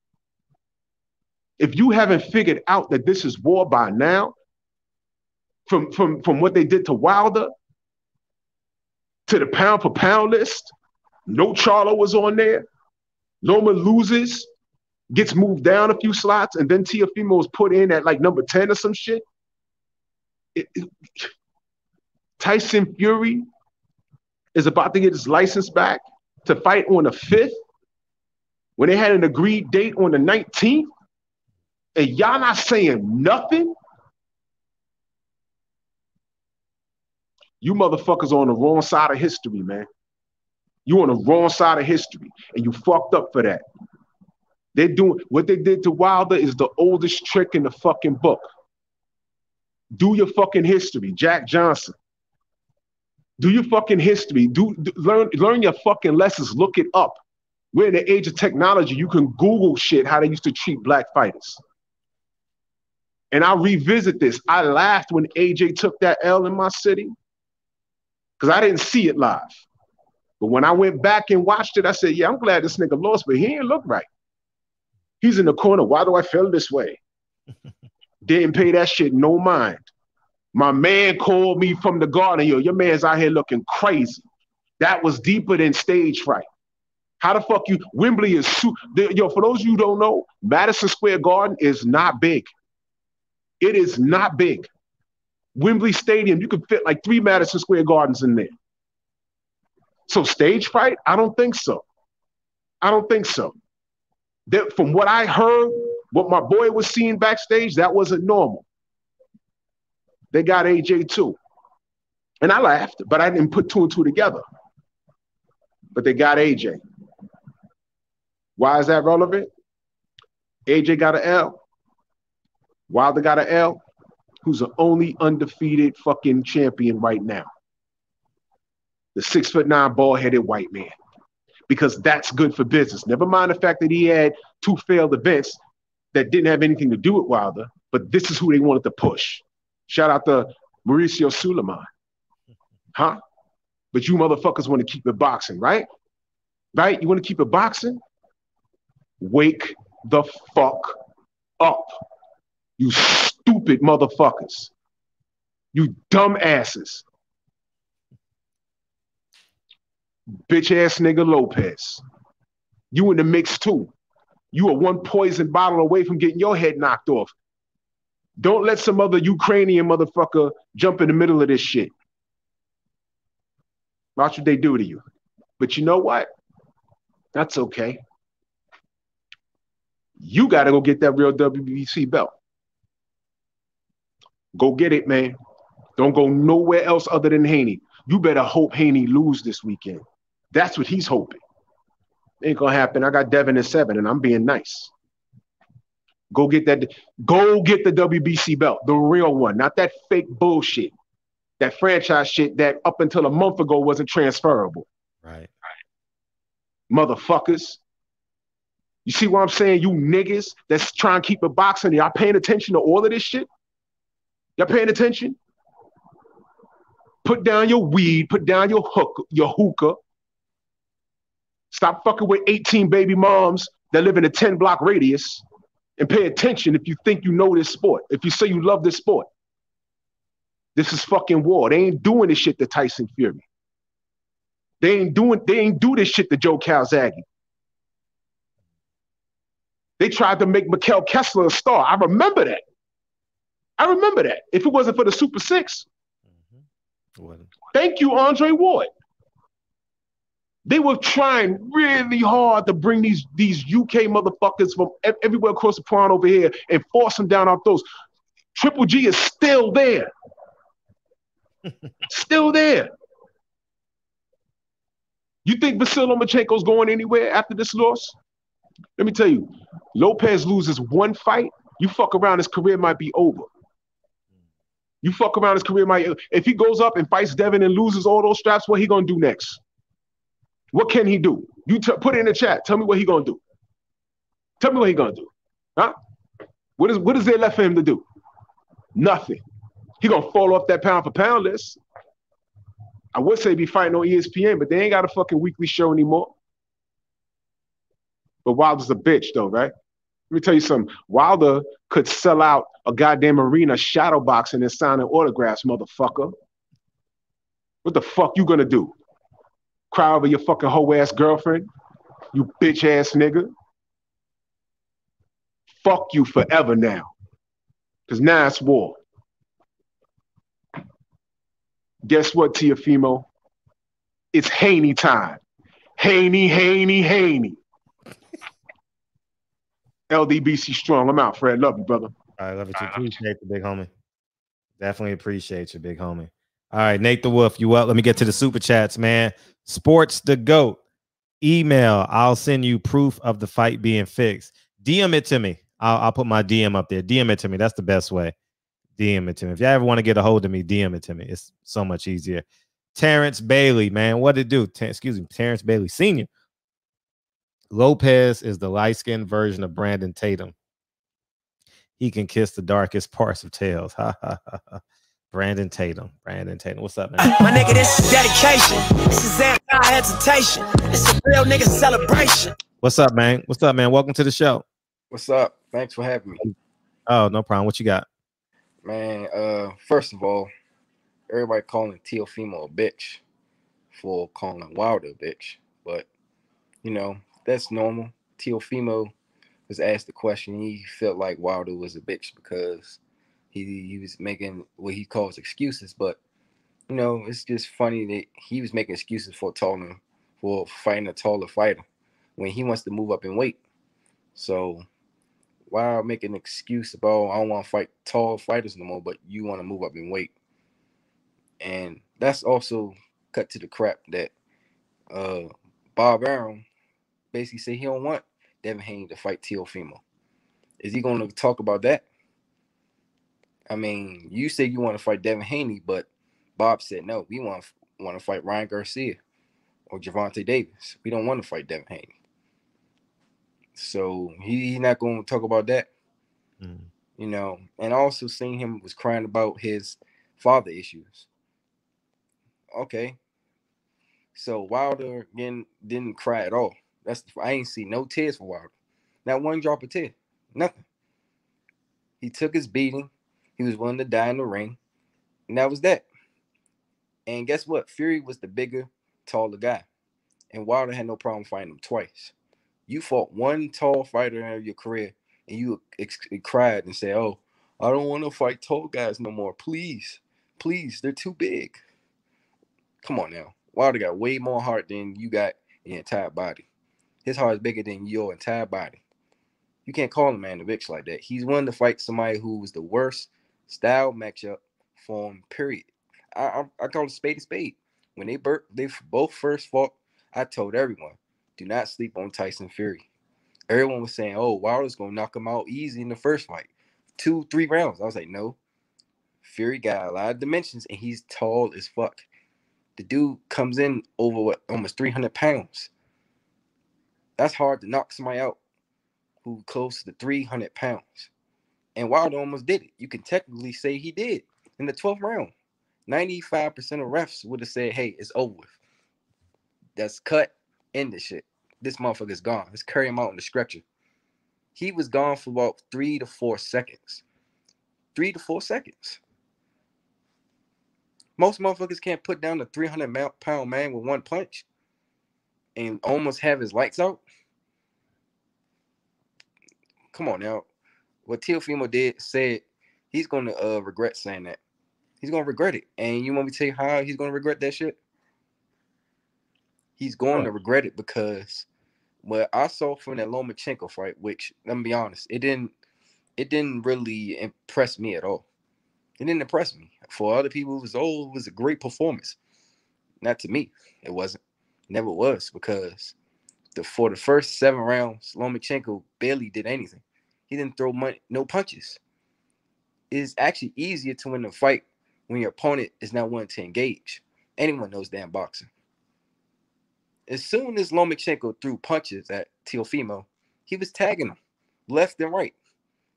If you haven't figured out that this is war by now, from what they did to Wilder, to the pound for pound list, no Charlo was on there. Loma loses, gets moved down a few slots, and then Teofimo was put in at like number 10 or some shit. Tyson Fury is about to get his license back to fight on the 5th when they had an agreed date on the 19th, and y'all not saying nothing? You motherfuckers are on the wrong side of history, man. You on the wrong side of history, and you fucked up for that. They're doing what they did to Wilder is the oldest trick in the fucking book. Do your fucking history, Jack Johnson. Do your fucking history. Learn your fucking lessons. Look it up. We're in the age of technology. You can Google shit how they used to treat black fighters. And I revisit this. I laughed when AJ took that L in my city because I didn't see it live. But when I went back and watched it, I said, yeah, I'm glad this nigga lost, but he ain't look right. He's in the corner. Why do I feel this way? Didn't pay that shit no mind. My man called me from the garden. Yo, your man's out here looking crazy. That was deeper than stage fright. How the fuck you? Wembley is for those of you who don't know, Madison Square Garden is not big. It is not big. Wembley Stadium, you could fit like 3 Madison Square Gardens in there. So stage fright? I don't think so. I don't think so. From what I heard, what my boy was seeing backstage, that wasn't normal. They got AJ too. And I laughed, but I didn't put 2 and 2 together. But they got AJ. Why is that relevant? AJ got an L. Wilder got an L. Who's the only undefeated fucking champion right now? The 6'9" bald-headed white man. Because that's good for business. Never mind the fact that he had 2 failed events that didn't have anything to do with Wilder, but this is who they wanted to push. Shout out to Mauricio Suleiman. Huh? But you motherfuckers want to keep it boxing, right? right? You want to keep it boxing? Wake the fuck up, you stupid motherfuckers. You dumb asses. Bitch ass nigga Lopez. You in the mix too. You are one poison bottle away from getting your head knocked off. Don't let some other Ukrainian motherfucker jump in the middle of this shit. Watch what they do to you. But you know what? That's okay. You got to go get that real WBC belt. Go get it, man. Don't go nowhere else other than Haney. You better hope Haney lose this weekend. That's what he's hoping. Ain't gonna happen. I got Devin at 7, and I'm being nice. Go get that. Go get the WBC belt, the real one, not that fake bullshit, that franchise shit that up until a month ago wasn't transferable. Right. Motherfuckers. You see what I'm saying? You niggas that's trying to keep it boxing, y'all paying attention to all of this shit? Y'all paying attention? Put down your weed, put down your hookah. Stop fucking with 18 baby moms that live in a 10-block radius and pay attention if you think you know this sport. If you say you love this sport. This is fucking war. They ain't doing this shit to Tyson Fury. They ain't do this shit to Joe Calzaghe. They tried to make Mikkel Kessler a star. I remember that. If it wasn't for the Super Six. Thank you, Andre Ward. They were trying really hard to bring these UK motherfuckers from everywhere across the pond over here and force them down our throats. Triple G is still there. Still there. You think Vasyl Lomachenko's going anywhere after this loss? Let me tell you, Lopez loses one fight, you fuck around, his career might be over. You fuck around, his career might. If he goes up and fights Devin and loses all those straps, what he gonna do next? What can he do? You put it in the chat. Tell me what he gonna do. Tell me what he gonna do. Huh? What is there left for him to do? Nothing. He gonna fall off that pound for pound list. I would say be fighting on ESPN, but they ain't got a fucking weekly show anymore. But Wilder's a bitch though, right? Let me tell you something. Wilder could sell out a goddamn arena shadow boxing and signing autographs, motherfucker. What the fuck you gonna do? Cry over your fucking hoe ass girlfriend? You bitch ass nigga. Fuck you forever now. Cause now it's war. Guess what, Teofimo? It's Haney time. Haney. LDBC strong. I'm out, Fred. Love you, brother. All right, love you too. Appreciate you, big homie. Definitely appreciate you, big homie. All right, Nate the Wolf, you up? Let me get to the super chats, man. Sports the GOAT. Email. I'll send you proof of the fight being fixed. DM it to me. I'll put my DM up there. DM it to me. That's the best way. DM it to me. If y'all ever want to get a hold of me, DM it to me. It's so much easier. Terrence Bailey, man. What it do? Terrence Bailey Sr. Lopez is the light-skinned version of Brandon Tatum. He can kiss the darkest parts of tails. Brandon Tatum. What's up, man? My nigga, this is dedication. This is anti-hesitation. It's a real nigga celebration. What's up, man? Welcome to the show. What's up? Thanks for having me. Oh, no problem. What you got? Man, first of all, everybody calling Teofimo a bitch for calling Wilder a bitch. But, you know, that's normal. Teofimo was asked the question. He felt like Wilder was a bitch because he was making what he calls excuses. But, you know, it's just funny that he was making excuses for fighting a taller fighter when he wants to move up in weight. So why make an excuse about I don't want to fight tall fighters no more, but you want to move up in weight? And that's also cut to the crap that Bob Arum basically said he don't want Devin Haney to fight Teofimo. Is he going to talk about that? I mean, you say you want to fight Devin Haney, but Bob said no. We want to fight Ryan Garcia or Gervonta Davis. We don't want to fight Devin Haney. So he's not going to talk about that. You know, and also seeing him was crying about his father issues. Okay. So Wilder again didn't cry at all. I ain't see no tears for Wilder. Not one drop of tear. Nothing. He took his beating. He was willing to die in the ring. And that was that. And guess what? Fury was the bigger, taller guy. And Wilder had no problem fighting him twice. You fought one tall fighter in your career, and you cried and said, "Oh, I don't want to fight tall guys no more. Please, please, they're too big." Come on now. Wilder got way more heart than you got in your entire body. His heart is bigger than your entire body. You can't call a man a bitch like that. He's willing to fight somebody who was the worst style matchup for him, period. I call it a spade. When they both first fought, I told everyone, do not sleep on Tyson Fury. Everyone was saying, oh, Wilder's going to knock him out easy in the first fight. 2-3 rounds. I was like, no. Fury got a lot of dimensions, and he's tall as fuck. The dude comes in over, almost 300 pounds. That's hard to knock somebody out who close to 300 pounds. And Wilder almost did it. You can technically say he did. In the 12th round, 95% of refs would have said, hey, it's over with. That's cut, end the shit. This motherfucker's gone. Let's carry him out on the stretcher. He was gone for about 3 to 4 seconds. 3 to 4 seconds. Most motherfuckers can't put down a 300-pound man with one punch and almost have his lights out. Come on now. What Teofimo said, he's going to regret saying that. He's going to regret it. And you want me to tell you how he's going to regret that shit? He's going to regret it because what I saw from that Lomachenko fight, which, let me be honest, it didn't really impress me at all. It didn't impress me. For other people, it was a great performance. Not to me. It wasn't. Never was, because for the first 7 rounds, Lomachenko barely did anything. He didn't throw no punches. It's actually easier to win a fight when your opponent is not willing to engage. Anyone knows damn boxing. As soon as Lomachenko threw punches at Teofimo, he was tagging him left and right.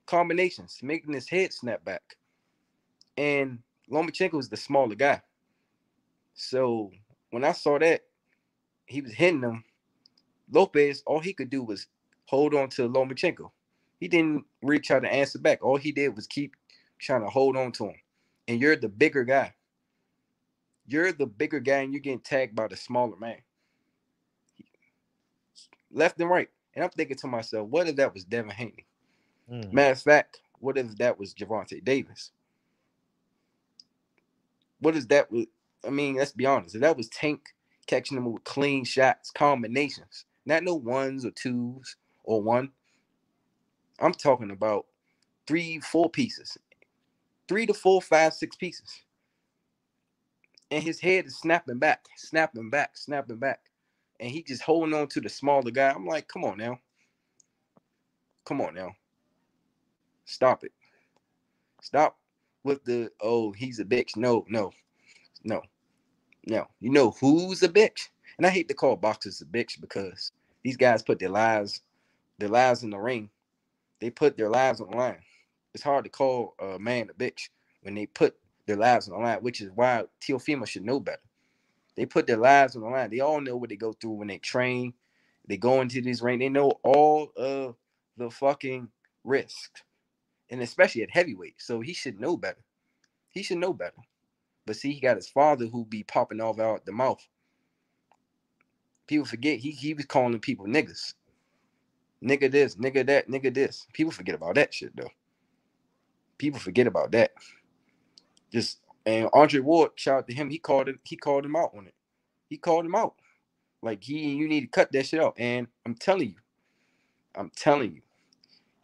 Combinations, making his head snap back. And Lomachenko is the smaller guy. So when I saw that, he was hitting him. Lopez, all he could do was hold on to Lomachenko. He didn't really try to answer back. All he did was keep trying to hold on to him. And you're the bigger guy. You're the bigger guy, and you're getting tagged by the smaller man. Left and right. And I'm thinking to myself, what if that was Devin Haney? Matter of fact, what if that was Gervonta Davis? What is that? I mean, let's be honest. If that was Tank catching them with clean shots, combinations, not no 1s or 2s or 1. I'm talking about 3, 4 pieces. 3 to 4, 5, 6 pieces. And his head is snapping back. And he just holding on to the smaller guy. I'm like, come on now. Stop it. Stop with the, oh, he's a bitch. No. You know who's a bitch? And I hate to call boxers a bitch because these guys put their lives in the ring. They put their lives on the line. It's hard to call a man a bitch when they put their lives on the line, which is why Teofimo should know better. They put their lives on the line. They all know what they go through when they train. They go into this ring. They know all of the fucking risks, and especially at heavyweight. So he should know better. But see, he got his father who be popping off out the mouth. People forget he was calling people niggas. Nigga this, nigga that, nigga this. People forget about that shit though. People forget about that. And Andre Ward, shout out to him. He called him out on it. He called him out. Like you need to cut that shit out. And I'm telling you,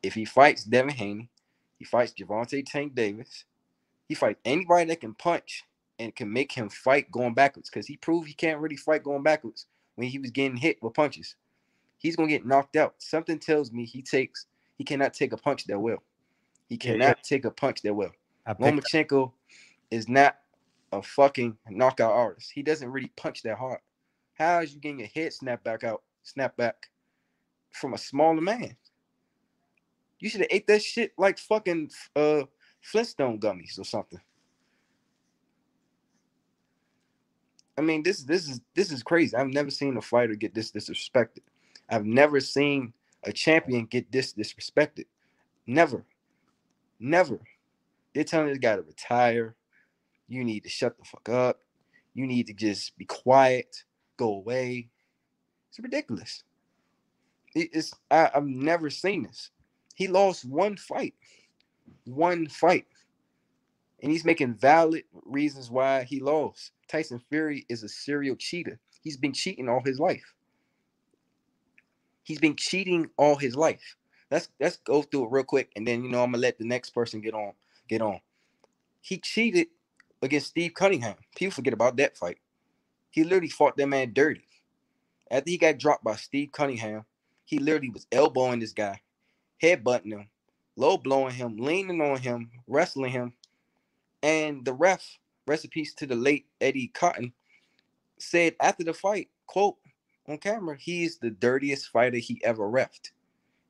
if he fights Devin Haney, he fights Gervonta Tank Davis, he fights anybody that can punch and can make him fight going backwards, because he proved he can't really fight going backwards when he was getting hit with punches. He's gonna get knocked out. Something tells me he cannot take a punch that well. Take a punch that well. Lomachenko is not a fucking knockout artist. He doesn't really punch that hard. How is you getting your head snap back from a smaller man? You should have ate that shit like fucking Flintstone gummies or something. I mean, this is crazy. I've never seen a fighter get this disrespected. I've never seen a champion get this disrespected. Never. They're telling this guy to retire. You need to shut the fuck up. You need to just be quiet, go away. It's ridiculous. I've never seen this. He lost one fight, and he's making valid reasons why he lost. Tyson Fury is a serial cheater. He's been cheating all his life. Let's go through it real quick, and then I'm gonna let the next person get on. He cheated against Steve Cunningham. People forget about that fight. He literally fought that man dirty. After he got dropped by Steve Cunningham, he literally was elbowing this guy, headbutting him, low blowing him, leaning on him, wrestling him. And the ref, rest in peace to the late Eddie Cotton, said after the fight, quote, on camera, he's the dirtiest fighter he ever reffed.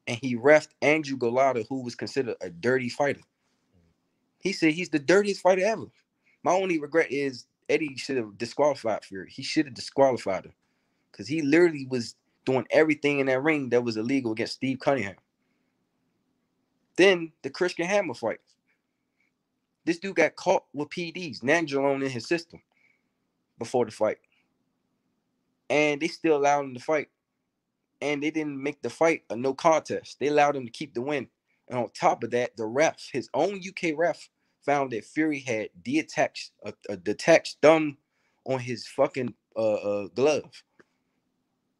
And he reffed Andrew Golota, who was considered a dirty fighter. He said he's the dirtiest fighter ever. My only regret is Eddie should have disqualified Fury. He should have disqualified him because he literally was doing everything in that ring that was illegal against Steve Cunningham. Then the Christian Hammer fight. This dude got caught with PDs, nandrolone in his system before the fight. And they still allowed him to fight. And they didn't make the fight a no contest. They allowed him to keep the win. And on top of that, the ref, his own UK ref, found that Fury had detached thumb on his fucking glove,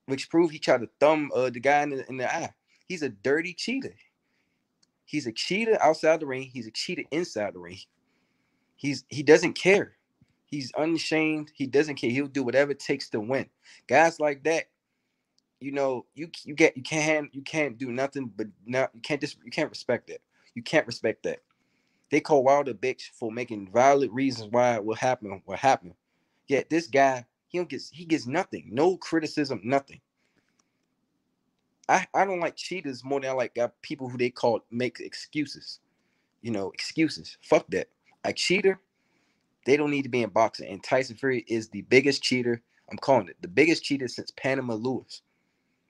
which proved he tried to thumb the guy in the eye. He's a dirty cheater. He's a cheater outside the ring. He's a cheater inside the ring. He doesn't care. He's unashamed. He doesn't care. He'll do whatever it takes to win. Guys like that, you can't do nothing but you can't respect that. You can't respect that. They call Wilder a bitch for making valid reasons why what happened. Yet this guy, he gets nothing. No criticism, nothing. I don't like cheaters more than I like people who they call make excuses. Excuses. Fuck that. A cheater, they don't need to be in boxing. And Tyson Fury is the biggest cheater. I'm calling it the biggest cheater since Panama Lewis.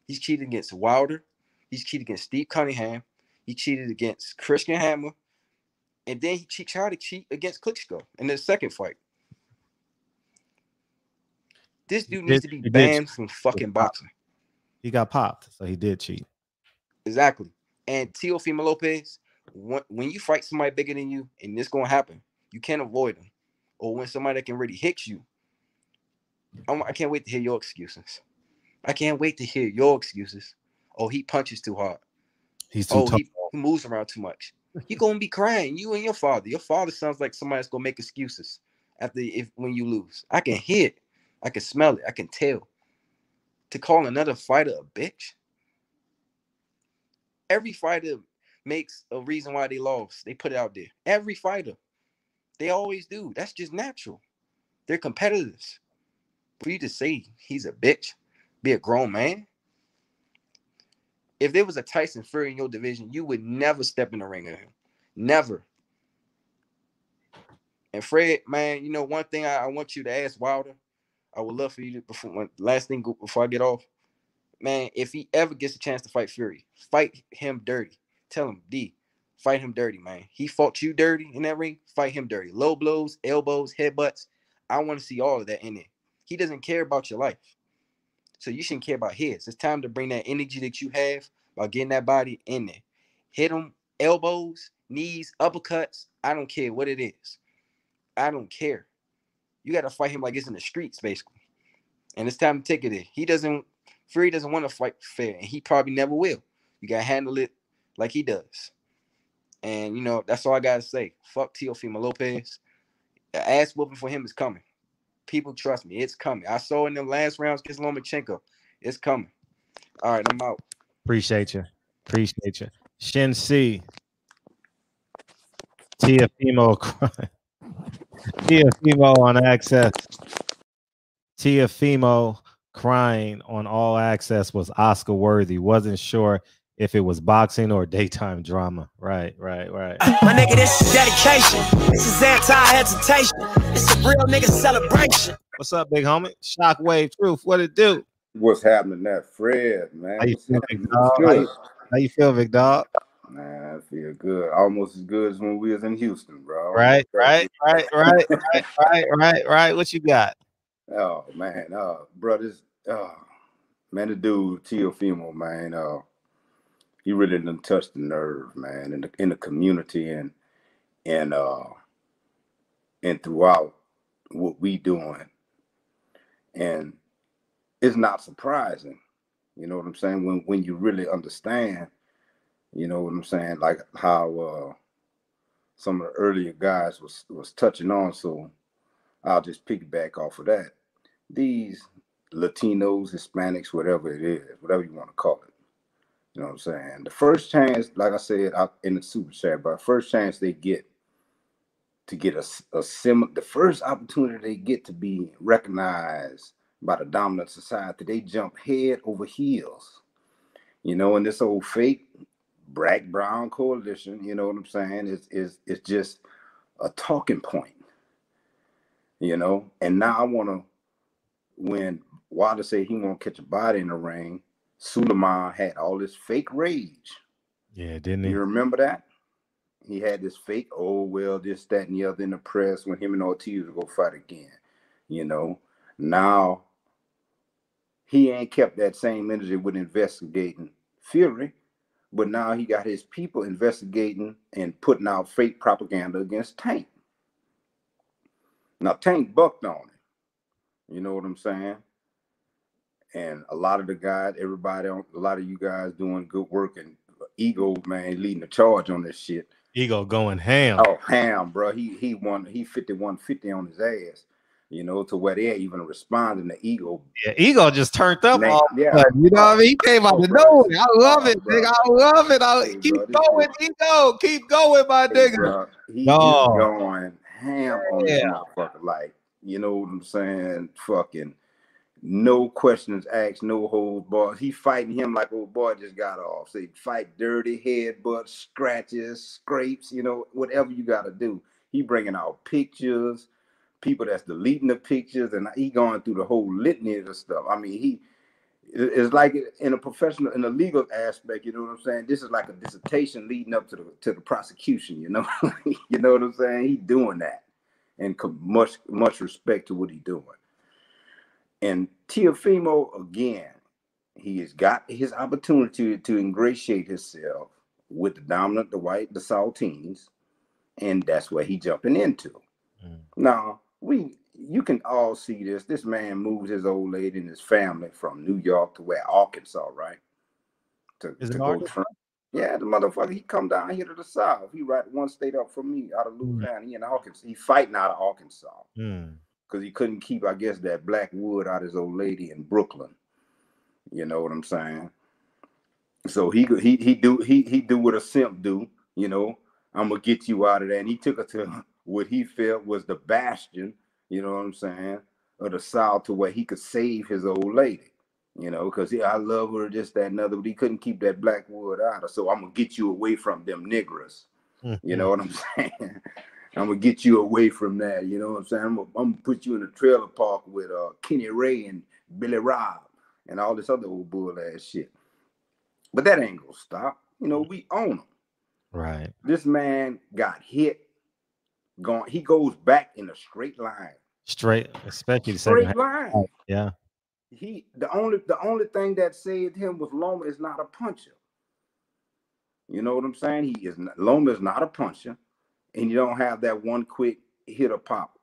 He's cheated against Wilder. He's cheated against Steve Cunningham. He cheated against Christian Hammer. And then he tried to cheat against Klitschko in the second fight. This dude needs to be banned from fucking boxing. He got popped, so he did cheat. Exactly. And Teofimo Lopez, when you fight somebody bigger than you, and this gonna happen, you can't avoid them. Or when somebody that can really hit you, I can't wait to hear your excuses. Oh, he punches too hard. He's too tough. He moves around too much. You're gonna be crying. You and your father. Your father sounds like somebody that's gonna make excuses when you lose. I can hear it. I can smell it. I can tell. To call another fighter a bitch. Every fighter makes a reason why they lost. They put it out there. Every fighter. They always do. That's just natural. They're competitors. For you to say he's a bitch, be a grown man. If there was a Tyson Fury in your division, you would never step in the ring with him. Never. And Fred, man, one thing I want you to ask Wilder, I would love for you to, before I get off, man, if he ever gets a chance to fight Fury, fight him dirty. Tell him, D, fight him dirty, man. He fought you dirty in that ring, fight him dirty. Low blows, elbows, headbutts. I want to see all of that in there. He doesn't care about your life. So you shouldn't care about his. It's time to bring that energy that you have by getting that body in there. Hit him, elbows, knees, uppercuts. I don't care what it is. I don't care. You got to fight him like it's in the streets, basically. And it's time to take it in. Fury doesn't want to fight fair, and he probably never will. You got to handle it like he does. And, that's all I got to say. Fuck Teofimo Lopez. The ass whooping for him is coming. People trust me. It's coming. I saw in them last rounds against Lomachenko. It's coming. All right, I'm out. Appreciate you. Shin C. Teofimo on Access. Teofimo crying on All Access was Oscar worthy. Wasn't sure if it was boxing or daytime drama. Right. My nigga, this is dedication. This is anti-hesitation. It's a real nigga celebration. What's up, big homie? Shockwave Truth. What it do? What's happening there, Fred, man? How you What's feel, happening? big dog? How you feel, big dog? Man, I feel good. Almost as good as when we was in Houston, bro. Right. What you got? Oh man, brothers, man, the dude Teofimo, man, he really done touched the nerve, man, in the community and throughout what we doing, and it's not surprising, you know what I'm saying, when you really understand, you know what I'm saying, like how some of the earlier guys was touching on. So I'll just piggyback off of that. These Latinos, Hispanics, whatever it is, whatever you want to call it, you know what I'm saying, the first chance, like I said out in the super chat, but first chance they get to get the first opportunity they get to be recognized by the dominant society, they jump head over heels, you know, and this old fake Black Brown coalition, you know what I'm saying, is just a talking point, you know. And now I want to, when Wilder said he won't catch a body in the ring, Suleiman had all this fake rage. Yeah, didn't he? You remember that? He had this fake, oh, well, this, that, and the other in the press when him and Ortiz would go fight again. You know, now he ain't kept that same energy with investigating Fury, but now he got his people investigating and putting out fake propaganda against Tank. Now, Tank bucked on it. You know what I'm saying? And a lot of the guys, a lot of you guys doing good work, and Ego, man, leading the charge on this shit. Ego going ham. Oh, ham, bro. He won. He 51-50 on his ass. You know, to where they're even responding to Ego. Yeah, Ego just turned up. Yeah, you know what I mean? He came out the nowhere. I love it, nigga. I love it. Keep going, Ego. Keep going, my nigga. Bro, he is going ham on this motherfucker. Like, you know what I'm saying? Fucking no questions asked, no holds barred. He fighting him like old boy just got off. So he fight dirty headbutts, scratches, scrapes, you know, whatever you got to do. He bringing out pictures, people that's deleting the pictures, and he going through the whole litany of the stuff. I mean, it's like in a professional, in a legal aspect, you know what I'm saying? This is like a dissertation leading up to the prosecution, you know? You know what I'm saying? He doing that, and much respect to what he doing. And Teofimo, again, he has got his opportunity to ingratiate himself with the dominant, the white, the Saltines, and that's where he jumping into. Now, you can all see this. This man moved his old lady and his family from New York to where Arkansas, right? To go Trump. Yeah, the motherfucker, he come down here to the South. He right one state up from me, out of Louisiana. He in Arkansas. He fighting out of Arkansas. Because he couldn't keep, I guess, that black wood out of his old lady in Brooklyn. You know what I'm saying? So he do what a simp do, you know. I'm gonna get you out of there. And he took her to what he felt was the bastion, you know what I'm saying, of the South, to where he could save his old lady, you know, because I love her, this, that, and other, but he couldn't keep that black wood out of her. So I'm gonna get you away from them niggers. You know what I'm saying? I'm gonna get you away from that, you know what I'm saying? I'm gonna put you in a trailer park with Kenny Ray and Billy Rob and all this other old bull ass shit. But that ain't gonna stop. You know, we own him. Right. This man got hit. He goes back in a straight line. Straight, especially the straight second line. half. Yeah. The only thing that saved him was Loma is not a puncher. You know what I'm saying? Loma is not a puncher. And you don't have that one quick hitter pop.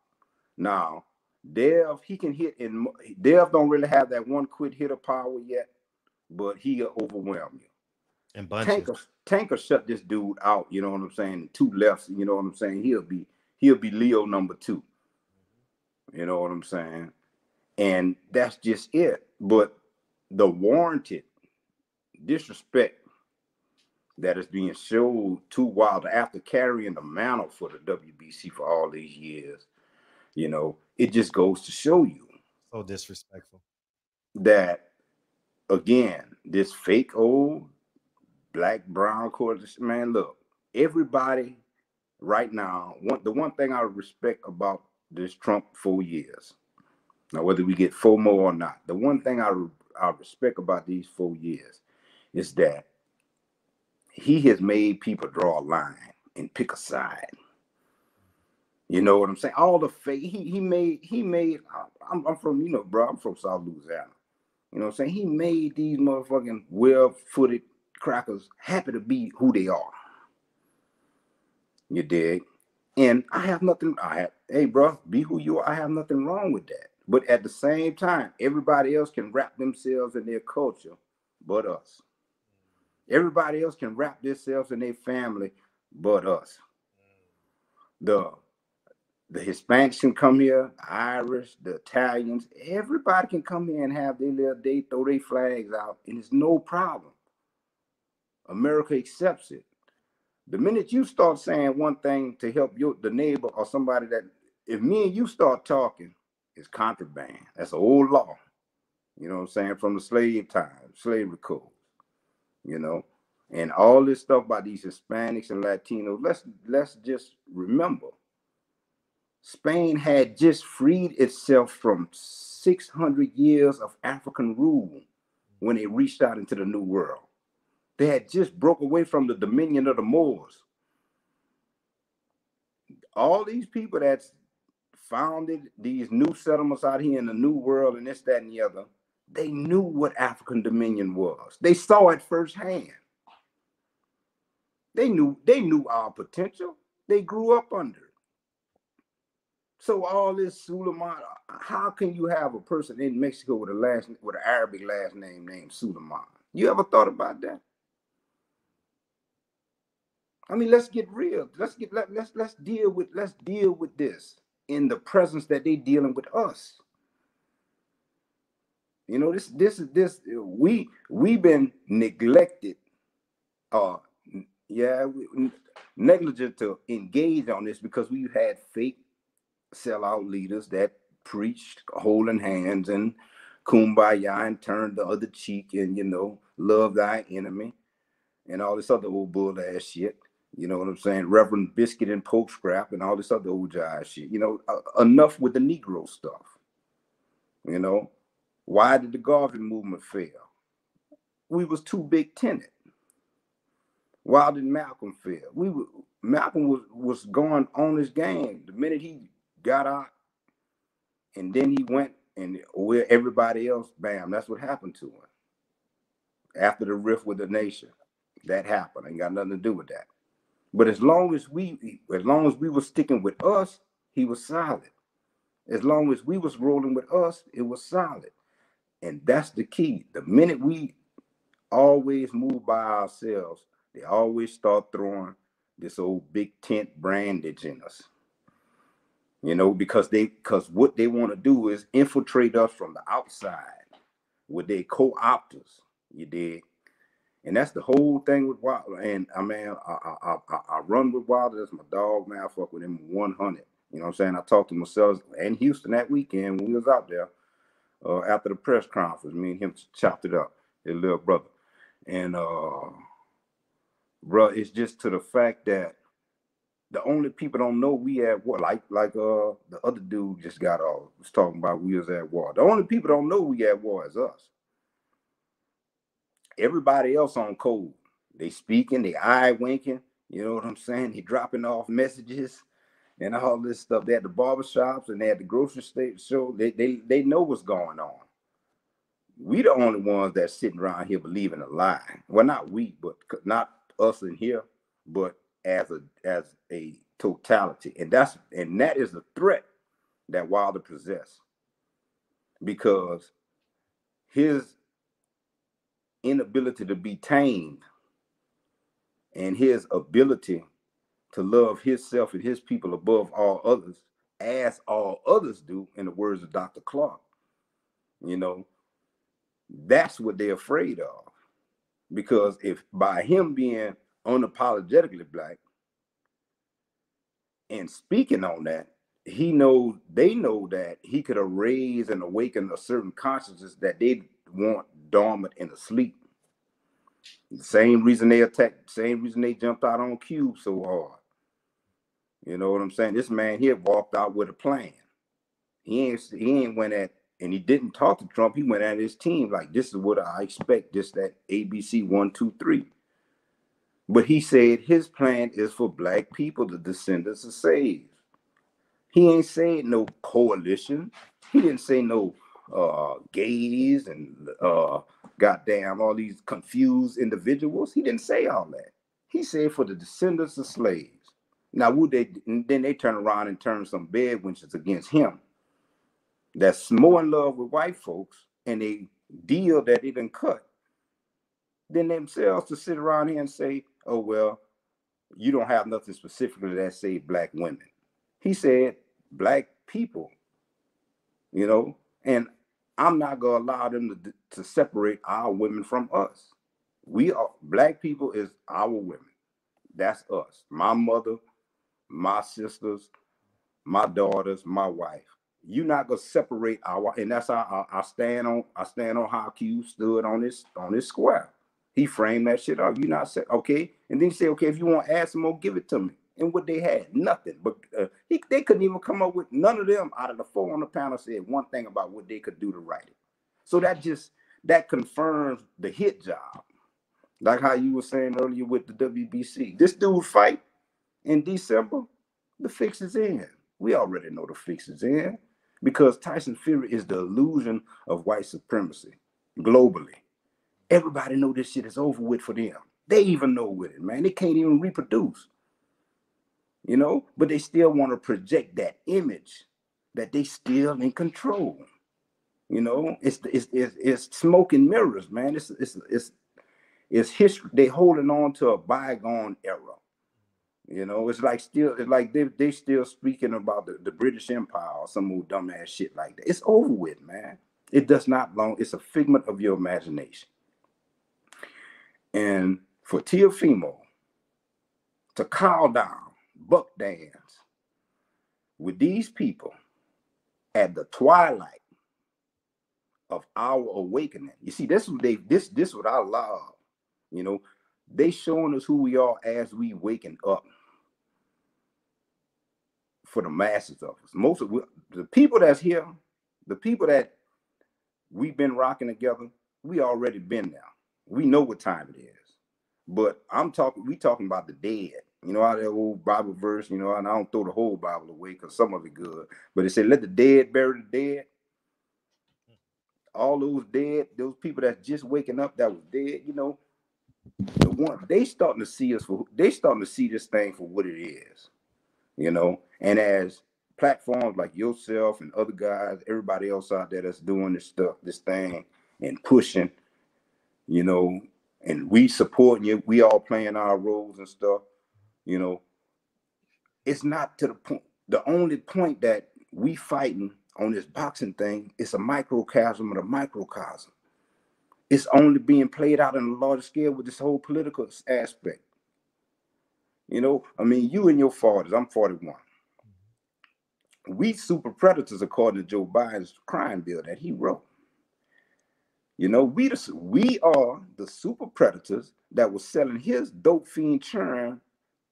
Now, Dev, he can hit, and Dev don't really have that one quick hitter power yet, but he'll overwhelm you. And bunches. Tanker shut this dude out, you know what I'm saying? Two lefts, you know what I'm saying? He'll be Leo number 2. You know what I'm saying? And that's just it. But the warranted disrespect that is being showed to Wilder after carrying the mantle for the WBC for all these years, you know, it just goes to show you. So disrespectful. That, again, this fake old black brown coalition, man, look, everybody right now, the one thing I respect about this Trump 4 years, Now, whether we get FOMO or not, the one thing I respect about these 4 years is that he has made people draw a line and pick a side. You know what I'm saying? All the fake he made. I'm from, you know, bro. I'm from South Louisiana. You know what I'm saying? He made these motherfucking well-footed crackers happy to be who they are. You dig? And I have nothing. Hey, bro, be who you are. I have nothing wrong with that. But at the same time, everybody else can wrap themselves in their culture, but us. Everybody else can wrap themselves in their family, but us. The Hispanics can come here, the Irish, the Italians, everybody can come here and have their little day, throw their flags out, and it's no problem. America accepts it. The minute you start saying one thing to help the neighbor or somebody that, if me and you start talking, it's contraband. That's an old law. You know what I'm saying? From the slave time, slavery code, you know, and all this stuff about these Hispanics and Latinos. Let's just remember, Spain had just freed itself from 600 years of African rule when it reached out into the New World. They had just broke away from the dominion of the Moors. All these people that founded these new settlements out here in the New World and this, that, and the other, they knew what African dominion was. They saw it firsthand. They knew our potential. They grew up under it. So all this Suleiman, how can you have a person in Mexico with an Arabic last name named Suleiman? You ever thought about that? I mean, let's get real. Let's deal with this in the presence that they dealing with us. You know, we've been neglected, negligent to engage on this because we've had fake sellout leaders that preached holding hands and kumbaya and turned the other cheek and, you know, love thy enemy and all this other old bull ass shit. You know what I'm saying? Reverend Biscuit and Poke Scrap and all this other old jive shit. You know, enough with the Negro stuff. You know, why did the Garvey movement fail? We was too big tenant. Why did Malcolm fail? Malcolm was going on his game. The minute he got out, and then he went and where everybody else, bam, that's what happened to him. After the rift with the nation, that happened. Ain't got nothing to do with that. But as long as we were sticking with us, he was solid. As long as we was rolling with us, it was solid. And that's the key. The minute we always move by ourselves, they always start throwing this old big tent brandage in us. You know, because what they want to do is infiltrate us from the outside with their co-opters. You dig? And that's the whole thing with Wilder. And I mean, I run with Wilder. That's my dog, man. I fuck with him 100. You know what I'm saying? I talked to myself in Houston that weekend when we was out there after the press conference. Me and him chopped it up, his little brother. And bro, it's just to the fact that the only people don't know we at war, like the other dude just got off, was talking about we was at war. The only people don't know we at war is us. Everybody else on code. They speaking, they eye winking, you know what I'm saying? They dropping off messages and all this stuff. They at the barbershops and they at the grocery store. They know what's going on. We the only ones that's sitting around here believing a lie. Well, not we, but not us in here, but as a totality. And that is the threat that Wilder possessed. Because his inability to be tamed and his ability to love himself and his people above all others, as all others do, in the words of Dr. Clark, you know, that's what they're afraid of. Because if by him being unapologetically black and speaking on that, they know that he could erase and awaken a certain consciousness that they want dormant and asleep. The same reason they attacked, same reason they jumped out on Cube so hard. You know what I'm saying? This man here walked out with a plan. He ain't went at, and he didn't talk to Trump. He went at his team like, this is what I expect, this, that, ABC 1, 2, 3. But he said his plan is for black people, the descendants of slaves. He ain't saying no coalition. He didn't say no gays and goddamn all these confused individuals. He didn't say all that. He said for the descendants of slaves. Now, then they turn around and turn some bedwenches against him that's more in love with white folks and a deal that they done cut than themselves to sit around here and say, oh, well, you don't have nothing specifically that say black women. He said black people, you know, and I'm not going to allow them to separate our women from us. We are, black people is our women. That's us. My mother, my sisters, my daughters, my wife. You're not gonna separate our, and that's how I stand on how Q stood on this square. He framed that shit up. You not say okay, and then he said, okay, if you want to add some more, give it to me. And what they had, nothing. But they couldn't even come up with, none of them out of the 4 on the panel said one thing about what they could do to write it. So that confirms the hit job. Like how you were saying earlier with the WBC. This dude fight in December, the fix is in. We already know the fix is in because Tyson Fury is the illusion of white supremacy globally. Everybody know this shit is over with for them. They even know with it, man. They can't even reproduce, you know, but they still want to project that image that they still in control. You know, it's smoke and mirrors, man. It's history. They holding on to a bygone era. You know, it's like they still speaking about the British Empire or some old dumbass shit like that. It's over with, man. It does not belong. It's a figment of your imagination. And for Teofimo to call down, buck dance with these people at the twilight of our awakening. You see, this is what I love. You know, they showing us who we are as we waking up. For the masses of us, most of the people that's here, the people that we've been rocking together, we already been there. We know what time it is. But we talking about the dead. You know how that old Bible verse, you know, and I don't throw the whole Bible away because some of it good. But it said, let the dead bury the dead. All those dead, those people that's just waking up that was dead, you know, the one they starting to see this thing for what it is. You know, and as platforms like yourself and other guys, everybody else out there that's doing this thing and pushing, you know, and we supporting you, we all playing our roles and stuff, you know, it's not to the point. The only point that we fighting on this boxing thing is a microcosm of a microcosm. It's only being played out on a larger scale with this whole political aspect. You know, I mean, you in your 40s, I'm 41. We super predators, according to Joe Biden's crime bill that he wrote. You know, we are the super predators that was selling his dope fiend churn,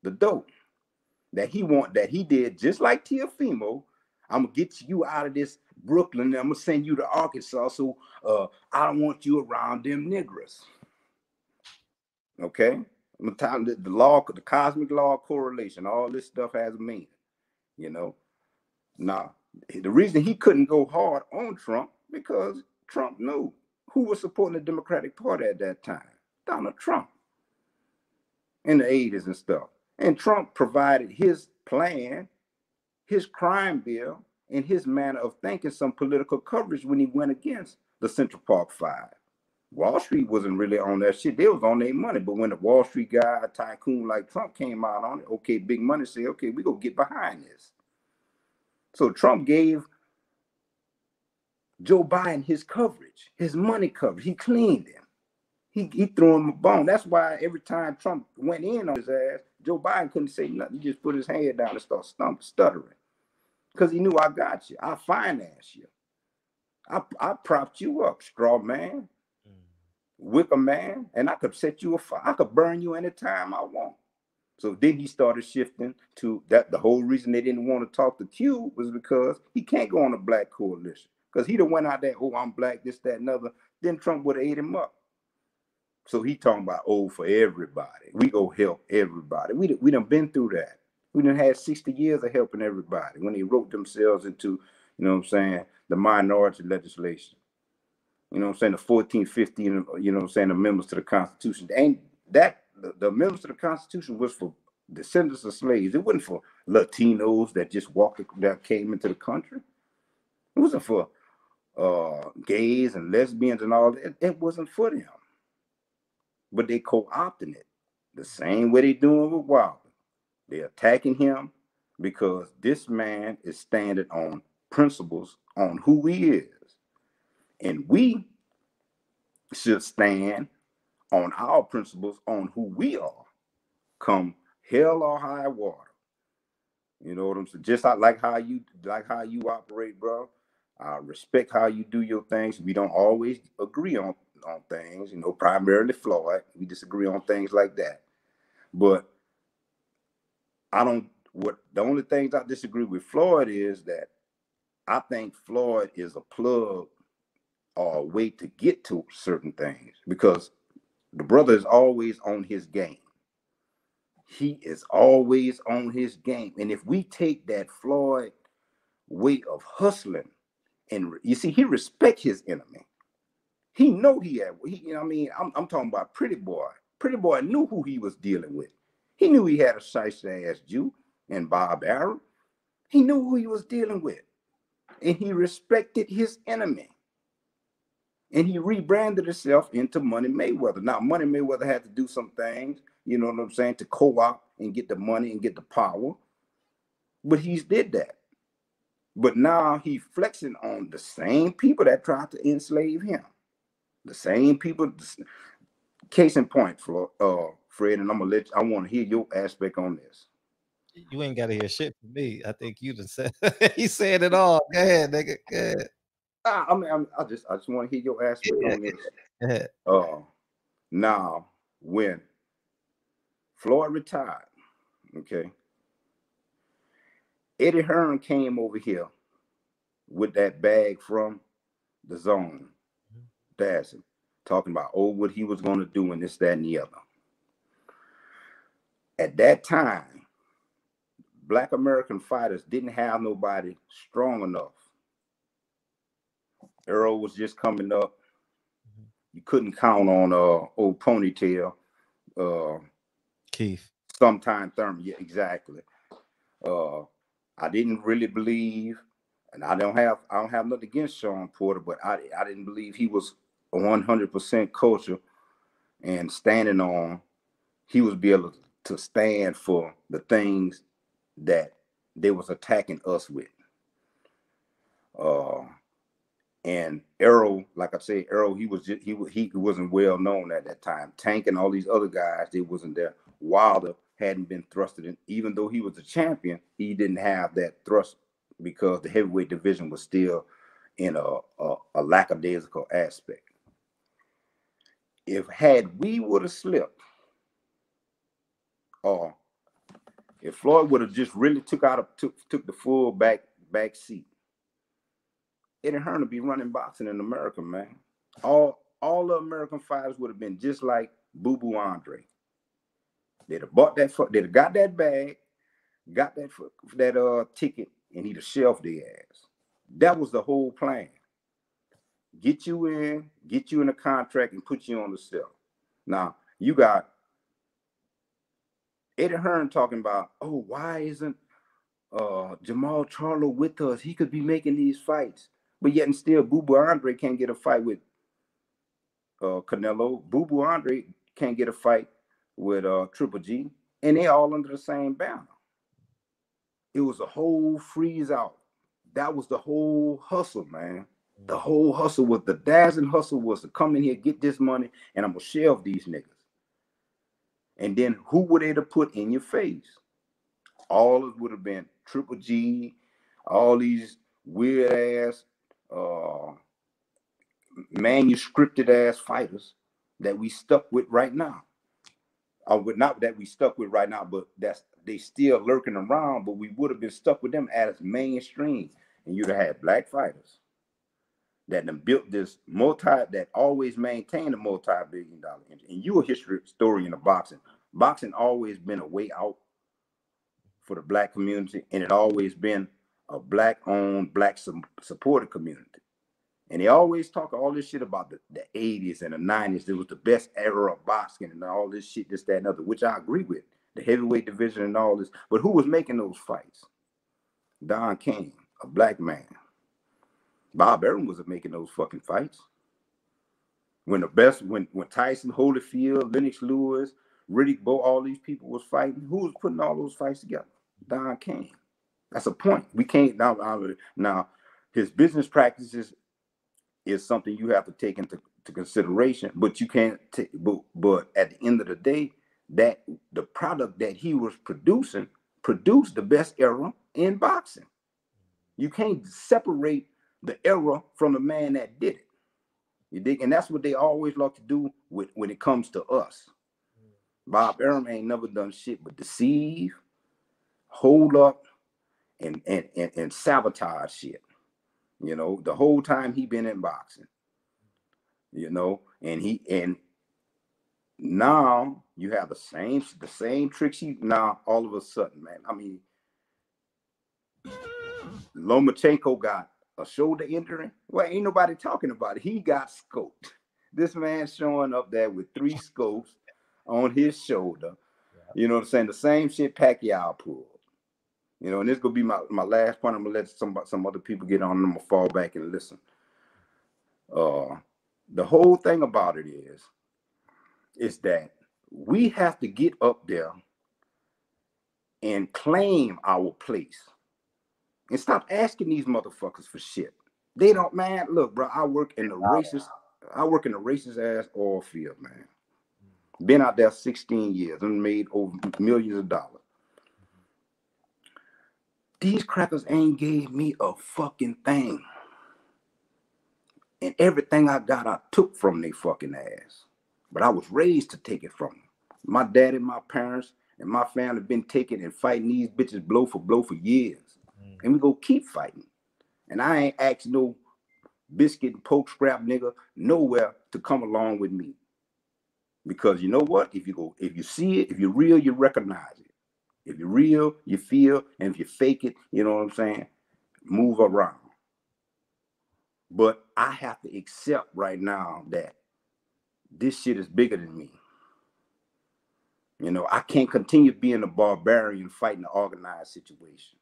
the dope that he did just like Teofimo. I'm gonna get you out of this Brooklyn, and I'm gonna send you to Arkansas, so I don't want you around them niggers. Okay. The law, the cosmic law of correlation, all this stuff has a meaning, you know. Now, the reason he couldn't go hard on Trump, because Trump knew who was supporting the Democratic Party at that time. Donald Trump in the 80s and stuff. And Trump provided his plan, his crime bill, and his manner of thinking some political coverage when he went against the Central Park Five. Wall Street wasn't really on that shit. They was on their money. But when the Wall Street guy, a tycoon like Trump came out on it, okay, big money said, okay, we gonna get behind this. So Trump gave Joe Biden his coverage, his money coverage. He cleaned him. He threw him a bone. That's why every time Trump went in on his ass, Joe Biden couldn't say nothing. He just put his head down and start stuttering. Because he knew I got you. I finance you. I propped you up, straw man. Wicker man, and I could set you afire. I could burn you anytime I want. So then he started shifting to that. The whole reason they didn't want to talk to Q was because he can't go on a black coalition. Because he done went out there, oh, I'm black, this, that, and other. Then Trump would have ate him up. So he talking about, oh, for everybody. We go help everybody. We done been through that. We done had 60 years of helping everybody when they wrote themselves into, you know what I'm saying, the minority legislation. You know what I'm saying, the 14, 15, you know what I'm saying, the amendments to the Constitution. Ain't that, the amendments to the Constitution was for descendants of slaves. It wasn't for Latinos that just that came into the country. It wasn't for gays and lesbians and all that. It wasn't for them. But they co-opting it the same way they doing with Wilder. They're attacking him because this man is standing on principles on who he is. And we should stand on our principles on who we are, come hell or high water. You know what I'm saying? Just like how you operate, bro. I respect how you do your things. We don't always agree on things, you know, primarily Floyd. We disagree on things like that. But the only things I disagree with Floyd is that I think Floyd is a plug or a way to get to certain things, because the brother is always on his game. He is always on his game. And if we take that Floyd way of hustling, and you see, he respect his enemy. He know you know what I mean? I'm talking about Pretty Boy. Pretty Boy knew who he was dealing with. He knew he had a shiesty-ass Jew and Bob Arum. He knew who he was dealing with. And he respected his enemy. And he rebranded himself into Money Mayweather. Now, Money Mayweather had to do some things, you know what I'm saying, to co-op and get the money and get the power. But he's did that. But now he's flexing on the same people that tried to enslave him. The same people. Case in point, Fred, and I want to hear your aspect on this. You ain't got to hear shit from me. I think you just said he said it all. Go ahead, nigga. Go ahead. I just want to hear your aspect on this. Now, when Floyd retired, okay, Eddie Hearn came over here with that bag from the Zone, dancing, talking about, oh, what he was going to do and this, that, and the other. At that time, Black American fighters didn't have nobody strong enough. Earl was just coming up. You couldn't count on old Ponytail. Keith. Sometime Thurman. Yeah, exactly. I didn't really believe, and I don't have nothing against Sean Porter, but I didn't believe he was 100% culture and standing on. He was be able to stand for the things that they was attacking us with. And Errol, like I said, Errol, he wasn't well known at that time. Tank and all these other guys, they wasn't there. Wilder hadn't been thrusted in. Even though he was a champion, he didn't have that thrust because the heavyweight division was still in a lackadaisical aspect. Had we would have slipped, or if Floyd would have just really took the full back seat, Eddie Hearn would be running boxing in America, man. All the American fighters would have been just like Boo Boo Andre. They'd have bought that, they'd have got that bag, got that ticket, and he'd have shelved their ass. That was the whole plan. Get you in a contract and put you on the shelf. Now, you got Eddie Hearn talking about, oh, why isn't Jamal Charlo with us? He could be making these fights. But yet and still, Boo Boo Andre can't get a fight with Canelo. Boo Boo Andre can't get a fight with Triple G. And they all under the same banner. It was a whole freeze out. That was the whole hustle, man. The whole hustle was, the dazzling hustle was to come in here, get this money, and I'm going to shelve these niggas. And then who would they have put in your face? All it would have been Triple G, all these weird ass, manuscripted ass fighters that we stuck with right now. Not that we stuck with right now, but they still lurking around, but we would have been stuck with them as mainstream. And you'd have had black fighters that then built this that always maintained a multi-billion-dollar industry. And you a historian of boxing. Boxing always been a way out for the black community, and it always been a black-owned, black-supported community. And they always talk all this shit about the 80s and the 90s. It was the best era of boxing and all this shit, this, that, and other, which I agree with. The heavyweight division and all this. But who was making those fights? Don King, a black man. Bob Arum was making those fucking fights. When Tyson Holyfield, Lennox Lewis, Riddick Bowe, all these people was fighting, who was putting all those fights together? Don King. That's a point. We can't now his business practices is something you have to take into consideration, but you can't take. But at the end of the day, that the product that he was producing produced the best era in boxing. You can't separate the era from the man that did it. You dig? And that's what they always like to do when it comes to us. Bob Arum ain't never done shit but deceive, hold up, and sabotage shit. You know, the whole time he been in boxing. You know, and now you have the same tricks. Now all of a sudden, man. I mean, Lomachenko got a shoulder injury. Well, ain't nobody talking about it. He got scoped. This man showing up there with 3 scopes on his shoulder. You know what I'm saying? The same shit Pacquiao pulled. You know, and this gonna be my last point. I'm gonna let some other people get on. I'm gonna fall back and listen. The whole thing about it is that we have to get up there and claim our place and stop asking these motherfuckers for shit. They don't, man. Look, bro, I work in the racist ass oil field, man. Been out there 16 years and made over millions of dollars. These crackers ain't gave me a fucking thing. And everything I got, I took from they fucking ass. But I was raised to take it from them. My daddy, my parents, and my family been taking and fighting these bitches blow for years. And we go keep fighting. And I ain't asked no biscuit and poke scrap nigga nowhere to come along with me. Because you know what? If you see it, if you're real, you recognize it. If you're real, you feel, and if you fake it, you know what I'm saying? Move around. But I have to accept right now that this shit is bigger than me. You know, I can't continue being a barbarian fighting an organized situation.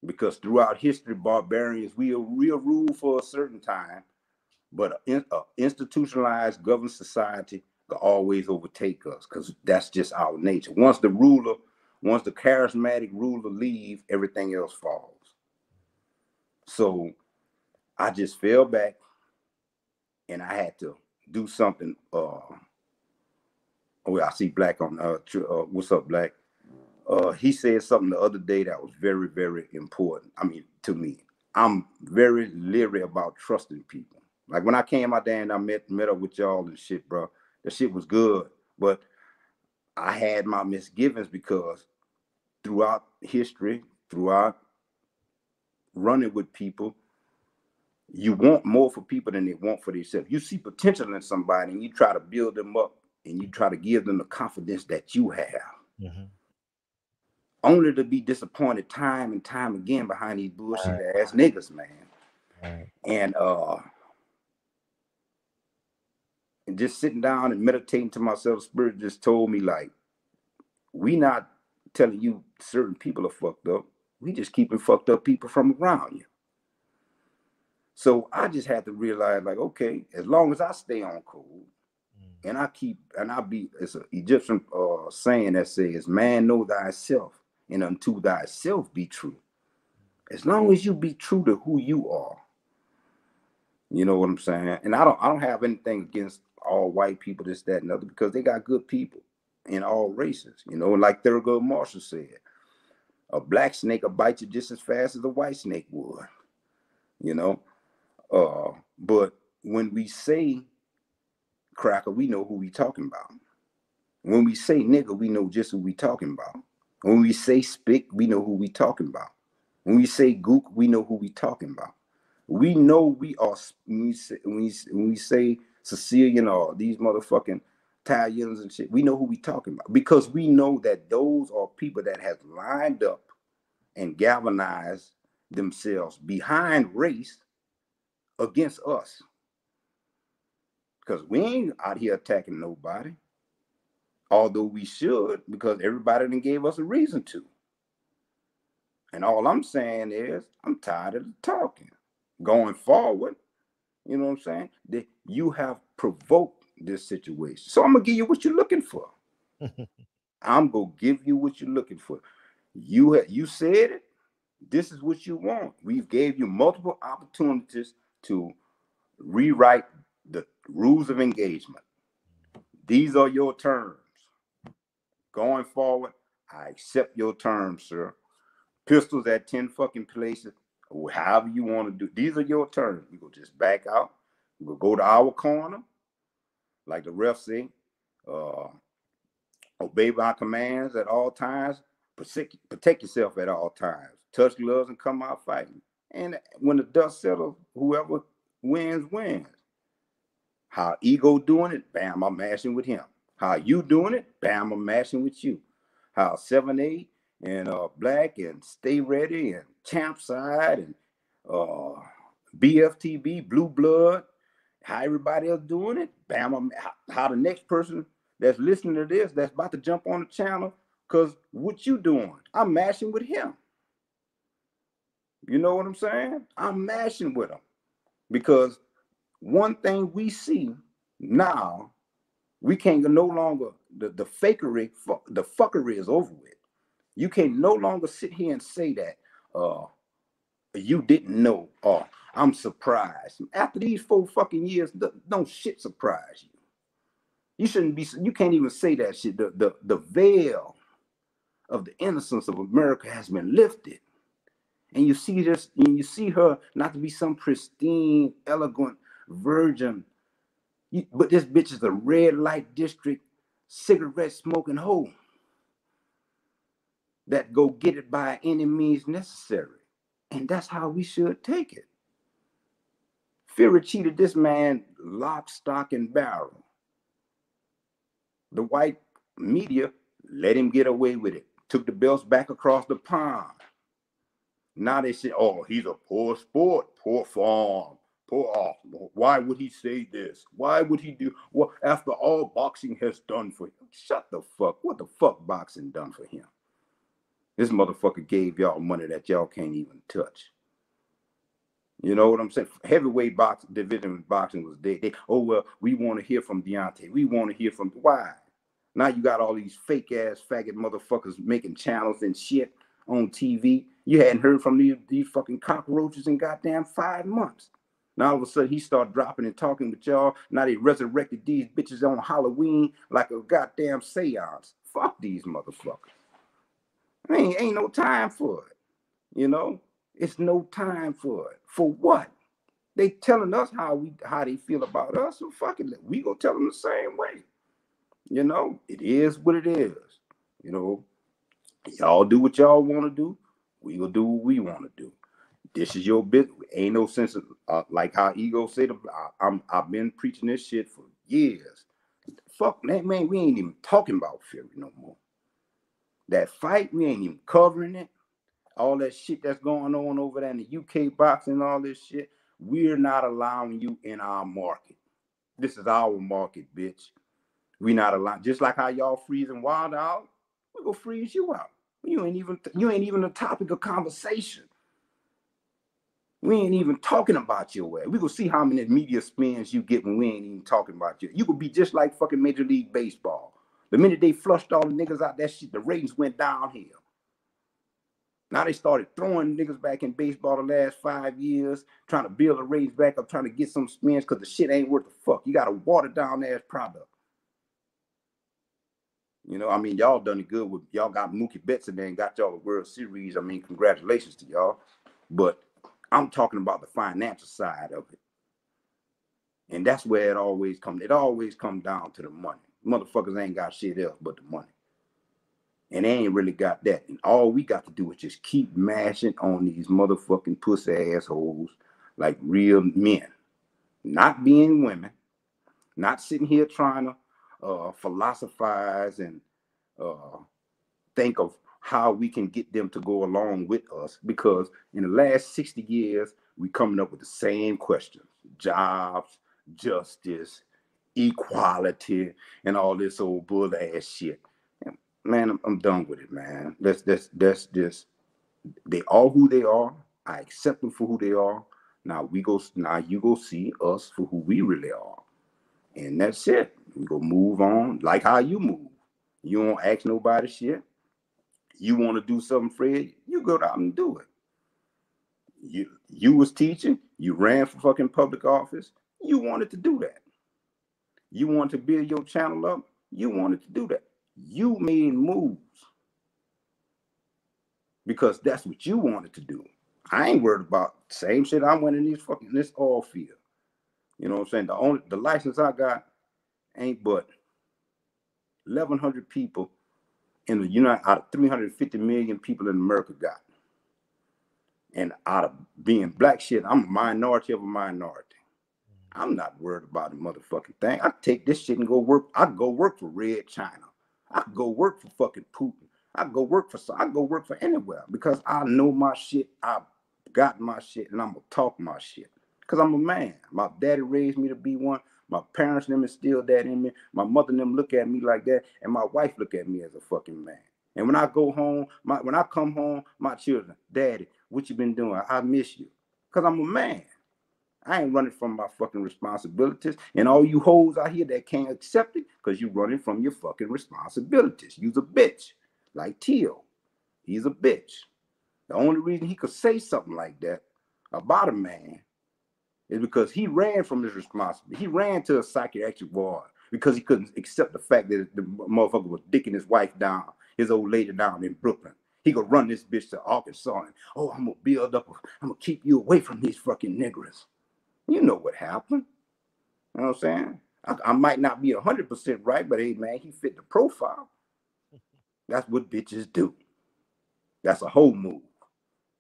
Because throughout history, barbarians, we'll rule for a certain time, but an institutionalized governed society will always overtake us because that's just our nature. Once the charismatic ruler leaves, everything else falls. So I just fell back and I had to do something. I see Black on, what's up, Black? He said something the other day that was very, very important. I mean, to me, I'm very leery about trusting people. Like when I came out there and I met up with y'all and shit, bro, the shit was good. But I had my misgivings because throughout history, throughout running with people, you want more for people than they want for themselves. You see potential in somebody and you try to build them up and you try to give them the confidence that you have. Mm-hmm. Only to be disappointed time and time again behind these bullshit ass niggas, man. Right. And just sitting down and meditating to myself, Spirit just told me, like, we not telling you certain people are fucked up. We just keeping fucked up people from around you. So I just had to realize, like, okay, as long as I stay on code and it's an Egyptian saying that says, man, know thyself and unto thyself be true. As long as you be true to who you are, you know what I'm saying? And I don't have anything against all white people, this, that, and other, because they got good people in all races, you know, like Thurgood Marshall said, a black snake will bite you just as fast as a white snake would, you know. But when we say cracker, we know who we talking about. When we say nigga, we know just who we talking about. When we say spick, we know who we talking about. When we say gook, we know who we talking about. We know we are, when we say Sicilian or these motherfucking Italians and shit, we know who we talking about, because we know that those are people that have lined up and galvanized themselves behind race against us. Because we ain't out here attacking nobody, although we should, because everybody done gave us a reason to. And all I'm saying is, I'm tired of the talking. Going forward, you know what I'm saying? That you have provoked this situation. So I'm gonna give you what you're looking for. I'm gonna give you what you're looking for. You said it. This is what you want. We've gave you multiple opportunities to rewrite the rules of engagement. These are your terms. Going forward, I accept your terms, sir. Pistols at 10 fucking places, or however you want to do. These are your terms. We go just back out. We will go to our corner, like the ref say, obey my commands at all times. Protect yourself at all times. Touch gloves and come out fighting. And when the dust settles, whoever wins, wins. How Ego doing it, bam, I'm mashing with him. How you doing it, bam, I'm mashing with you. How 7-8 and Black and Stay Ready and Champside and BFTB, Blue Blood, how everybody else doing it, bam, how the next person that's listening to this, that's about to jump on the channel, because what you doing, I'm mashing with him. You know what I'm saying? I'm mashing with him. Because one thing we see now, we can't no longer, the fakery, the fuckery is over with. You can no longer sit here and say that you didn't know, or I'm surprised. After these 4 fucking years, don't shit surprise you. You shouldn't be, you can't even say that shit. The veil of the innocence of America has been lifted. And you see this, and you see her not to be some pristine, elegant virgin, but this bitch is a red light district cigarette smoking hoe that go get it by any means necessary. And that's how we should take it. Fury cheated this man lock, stock, and barrel. The white media let him get away with it. Took the belts back across the pond. Now they say, oh, he's a poor sport, poor form, poor. Why would he say this? Why would he do? Well, after all boxing has done for him. Shut the fuck. What the fuck boxing done for him? This motherfucker gave y'all money that y'all can't even touch. You know what I'm saying? Heavyweight division boxing was dead. Oh, well, we want to hear from Deontay. We want to hear from, why? Now you got all these fake ass faggot motherfuckers making channels and shit on TV. You hadn't heard from these fucking cockroaches in goddamn 5 months. Now all of a sudden he started dropping and talking with y'all. Now they resurrected these bitches on Halloween like a goddamn seance. Fuck these motherfuckers. Ain't no time for it. You know, it's no time for it. For what? They telling us how they feel about us, so fuck it. We gonna tell them the same way. You know, it is what it is. You know, y'all do what y'all want to do. We gonna do what we want to do. This is your business. Ain't no sense of, like how Ego said, I've been preaching this shit for years. Fuck that, man. We ain't even talking about Fury no more. That fight, we ain't even covering it. All that shit that's going on over there in the UK boxing and all this shit, we're not allowing you in our market. This is our market, bitch. We not allowed. Just like how y'all freezing Wilder out, we gonna freeze you out. You ain't even a topic of conversation. We ain't even talking about your way. We gonna see how many media spins you get when we ain't even talking about you. You could be just like fucking Major League Baseball. The minute they flushed all the niggas out, that shit, the ratings went downhill. Now they started throwing niggas back in baseball the last 5 years, trying to build the ratings back up, trying to get some spins because the shit ain't worth the fuck. You got a watered down ass product. You know, I mean, y'all done it good with, y'all got Mookie Betts in there and got y'all the World Series. I mean, congratulations to y'all. But I'm talking about the financial side of it. And that's where it always comes. It always comes down to the money. Motherfuckers ain't got shit else but the money. And they ain't really got that. And all we got to do is just keep mashing on these motherfucking pussy assholes like real men. Not being women. Not sitting here trying to philosophize and think of how we can get them to go along with us. Because in the last 60 years, we coming up with the same questions. Jobs, justice, equality, and all this old bull ass shit. Man, I'm done with it, man. That's just, they are who they are. I accept them for who they are. Now you go see us for who we really are. And that's it. We go move on like how you move. You don't ask nobody shit. You want to do something, Fred, you go out and do it. You was teaching, you ran for fucking public office, you wanted to do that. You wanted to build your channel up, you wanted to do that. You made moves because that's what you wanted to do. I ain't worried about the same shit I went in this oil field. You know what I'm saying? The license I got ain't but 1,100 people in the United out of 350 million people in America got. And out of being black shit, I'm a minority of a minority. I'm not worried about the motherfucking thing. I take this shit and go work. I go work for Red China. I go work for fucking Putin. I go work for anywhere because I know my shit. I got my shit and I'm gonna talk my shit. Because I'm a man. My daddy raised me to be one. My parents them instilled that in me. My mother and them look at me like that. And my wife look at me as a fucking man. And when I go home, when I come home, my children, Daddy, what you been doing? I miss you. Because I'm a man. I ain't running from my fucking responsibilities. And all you hoes out here that can't accept it because you running from your fucking responsibilities. You's a bitch. Like Teal. He's a bitch. The only reason he could say something like that about a man is because he ran from his responsibility. He ran to a psychiatric ward because he couldn't accept the fact that the motherfucker was dicking his wife down, his old lady down in Brooklyn. He could run this bitch to Arkansas and, oh, I'm going to build up, I'm going to keep you away from these fucking niggers. You know what happened. You know what I'm saying? I might not be 100% right, but hey, man, he fit the profile. That's what bitches do. That's a whole move.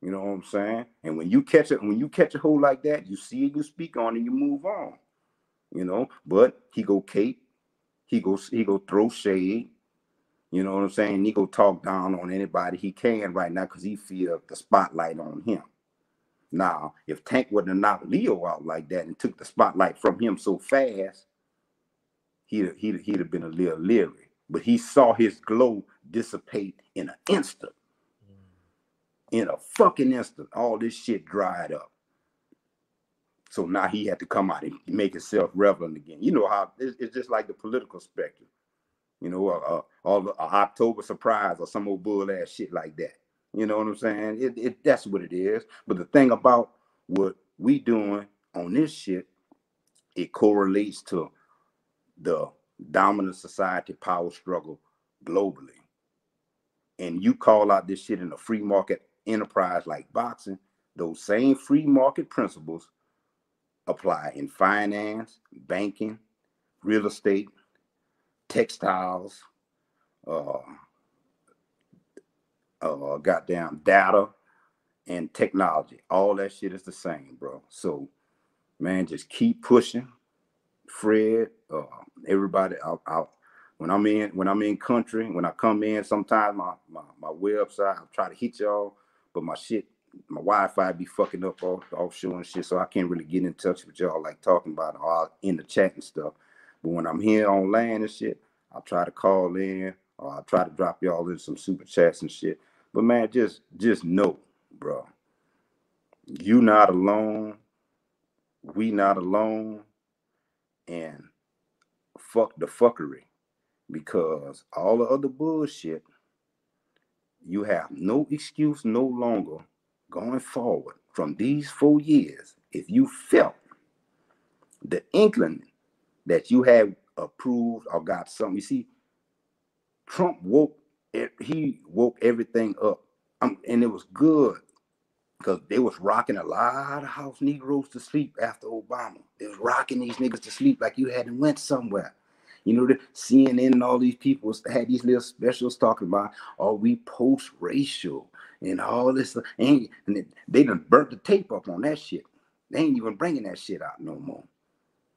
You know what I'm saying? And when you catch a hole like that, you see it, you speak on it, you move on. You know, but he go cape, he go throw shade. You know what I'm saying? He go talk down on anybody he can right now because he feel the spotlight on him. Now, if Tank wouldn't have knocked Leo out like that and took the spotlight from him so fast, he'd have been a little leery. But he saw his glow dissipate in an instant. In a fucking instant, all this shit dried up. So now he had to come out and make himself relevant again. You know how it's just like the political spectrum. You know, all the October surprise or some old bull ass shit like that. You know what I'm saying? That's what it is. But the thing about what we doing on this shit, it correlates to the dominant society power struggle globally. And you call out this shit in a free market enterprise like boxing, those same free market principles apply in finance, banking, real estate, textiles, goddamn data and technology. All that shit is the same, bro. So, man, just keep pushing. Fred, everybody out. When I'm in country, when I come in, sometimes my website, I'll try to hit y'all, but my Wi-Fi be fucking up offshore and shit, so I can't really get in touch with y'all like talking about it or in the chat and stuff. But when I'm here on land and shit, I'll try to call in or I'll try to drop y'all in some super chats and shit. But man, just know, bro, you not alone. We not alone. And fuck the fuckery. Because all the other bullshit, you have no excuse no longer going forward from these 4 years. If you felt the inkling that you had approved or got something, you see, Trump woke everything up. And it was good because they was rocking a lot of house Negroes to sleep after Obama. They was rocking these niggas to sleep like you hadn't went somewhere. You know, the CNN and all these people had these little specials talking about, we post-racial and all this. And they done burnt the tape up on that shit. They ain't even bringing that shit out no more.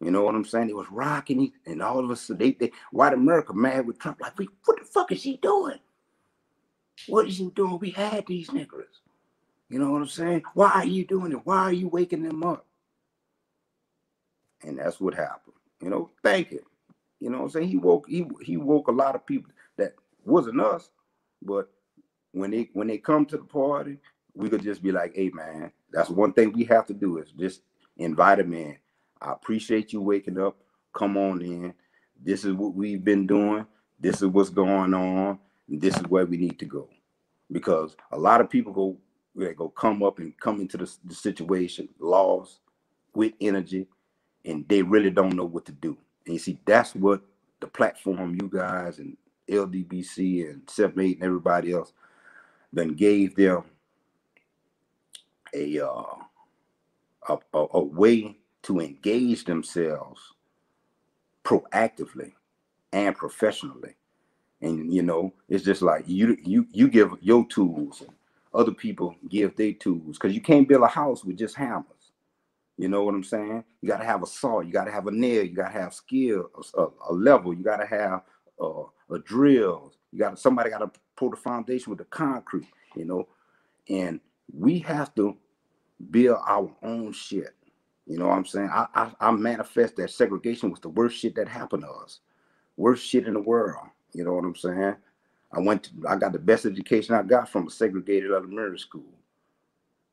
You know what I'm saying? It was rocking, and all of a sudden, white America mad with Trump. Like, what the fuck is he doing? What is he doing? We had these niggas. You know what I'm saying? Why are you doing it? Why are you waking them up? And that's what happened. You know, thank you. You know what I'm saying? He woke a lot of people that wasn't us, but when they come to the party, we could just be like, hey man, that's one thing we have to do is just invite them in. I appreciate you waking up. Come on in. This is what we've been doing. This is what's going on. And this is where we need to go. Because a lot of people go come up and come into the situation lost with energy, and they really don't know what to do. And you see, that's what the platform you guys and LDBC and 7-8 and everybody else then gave them a way to engage themselves proactively and professionally. And you know, it's just like you give your tools and other people give their tools, because you can't build a house with just hammers. You know what I'm saying? You got to have a saw, you got to have a nail, you got to have skill, a level, you got to have a drill. Somebody got to pour the foundation with the concrete. You know, and we have to build our own shit. You know what I'm saying? I manifest that segregation was the worst shit that happened to us. Worst shit in the world. You know what I'm saying? I got the best education I got from a segregated elementary school.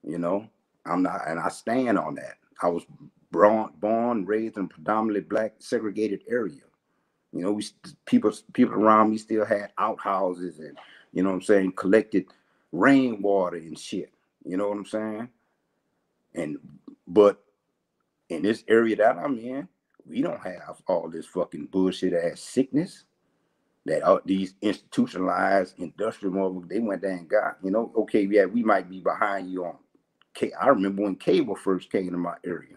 You know, and I stand on that. I was born, raised in a predominantly black segregated area. You know, people around me still had outhouses and, you know what I'm saying, collected rainwater and shit. You know what I'm saying? But in this area that I'm in, we don't have all this fucking bullshit ass sickness that these institutionalized industrial motherfuckers, they went there and got. You know, okay, yeah, we might be behind you on I remember when cable first came to my area,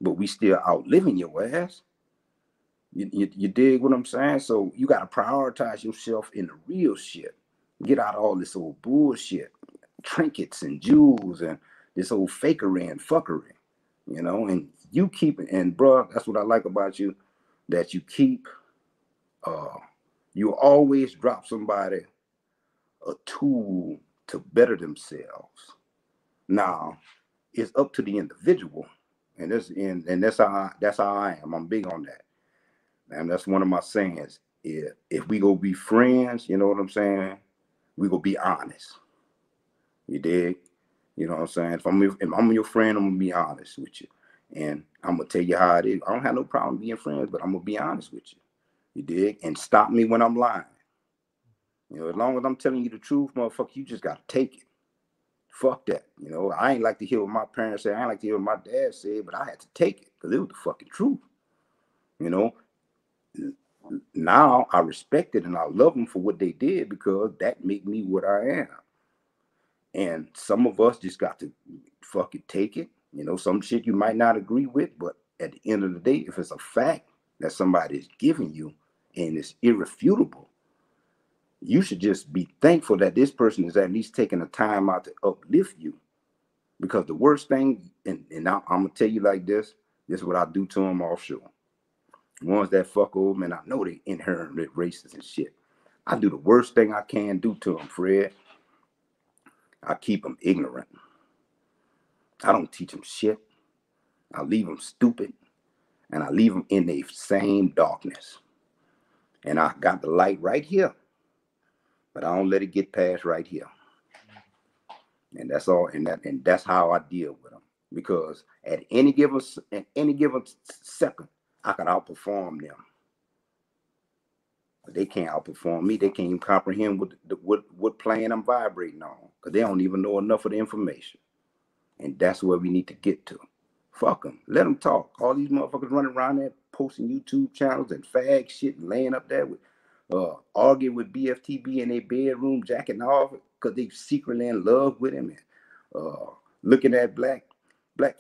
but we still outliving your ass. You dig what I'm saying? So you got to prioritize yourself in the real shit. Get out of all this old bullshit, trinkets and jewels and this old fakery and fuckery, you know, and you keep it. And bro, that's what I like about you, that you keep, you always drop somebody a tool to better themselves. Now, it's up to the individual, and that's how I am. I'm big on that, and that's one of my sayings. If we go be friends, you know what I'm saying, we go be honest. You dig? You know what I'm saying? If I'm your friend, I'm gonna be honest with you, and I'm gonna tell you how it is. I don't have no problem being friends, but I'm gonna be honest with you. You dig? And stop me when I'm lying. You know, as long as I'm telling you the truth, motherfucker, you just gotta take it. Fuck that. You know, I ain't like to hear what my parents say. I ain't like to hear what my dad said, but I had to take it because it was the fucking truth. You know, now I respect it and I love them for what they did, because that made me what I am. And some of us just got to fucking take it. You know, some shit you might not agree with, but at the end of the day, if it's a fact that somebody is giving you and it's irrefutable, you should just be thankful that this person is at least taking the time out to uplift you. Because the worst thing, and I'm going to tell you like this is what I do to them offshore. Ones that fuck over, man, I know they inherently racist and shit. I do the worst thing I can do to them, Fred. I keep them ignorant. I don't teach them shit. I leave them stupid, and I leave them in the same darkness. And I got the light right here, but I don't let it get past right here. And that's all. And that's how I deal with them. Because at any given second, I can outperform them. But they can't outperform me. They can't even comprehend what plane I'm vibrating on, because they don't even know enough of the information. And that's where we need to get to. Fuck them. Let them talk. All these motherfuckers running around there posting YouTube channels and fag shit and laying up there with arguing with BFTB in their bedroom, jacking off because they secretly in love with him, and looking at Black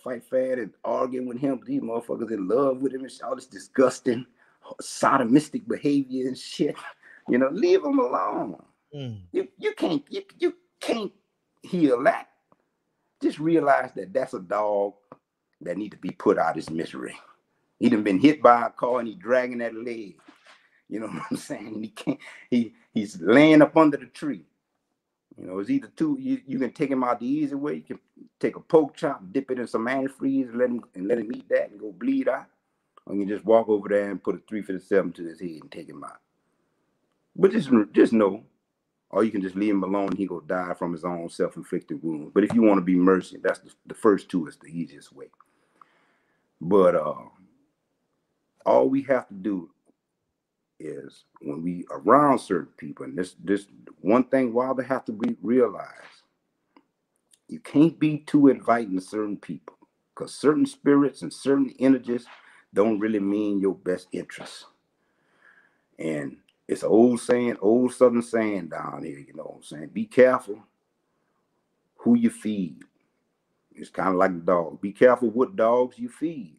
Fight Fad and arguing with him. These motherfuckers in love with him and all this disgusting sodomistic behavior and shit. You know, leave them alone. You can't heal that. Just realize that that's a dog that need to be put out of his misery. He done been hit by a car and he dragging that leg. You know what I'm saying? He can't. He's laying up under the tree. You know, it's either two. You can take him out the easy way. You can take a pork chop, dip it in some antifreeze, and let him eat that and go bleed out. Or you can just walk over there and put a 357 to his head and take him out. But just know, or you can just leave him alone and he go die from his own self-inflicted wounds. But if you want to be mercy, that's the first two is the easiest way. But all we have to do is when we around certain people, and this one thing Wilder have to realize, you can't be too inviting to certain people, because certain spirits and certain energies don't really mean your best interests. And it's an old saying, old Southern saying down here, you know what I'm saying? Be careful who you feed. It's kind of like a dog. Be careful what dogs you feed,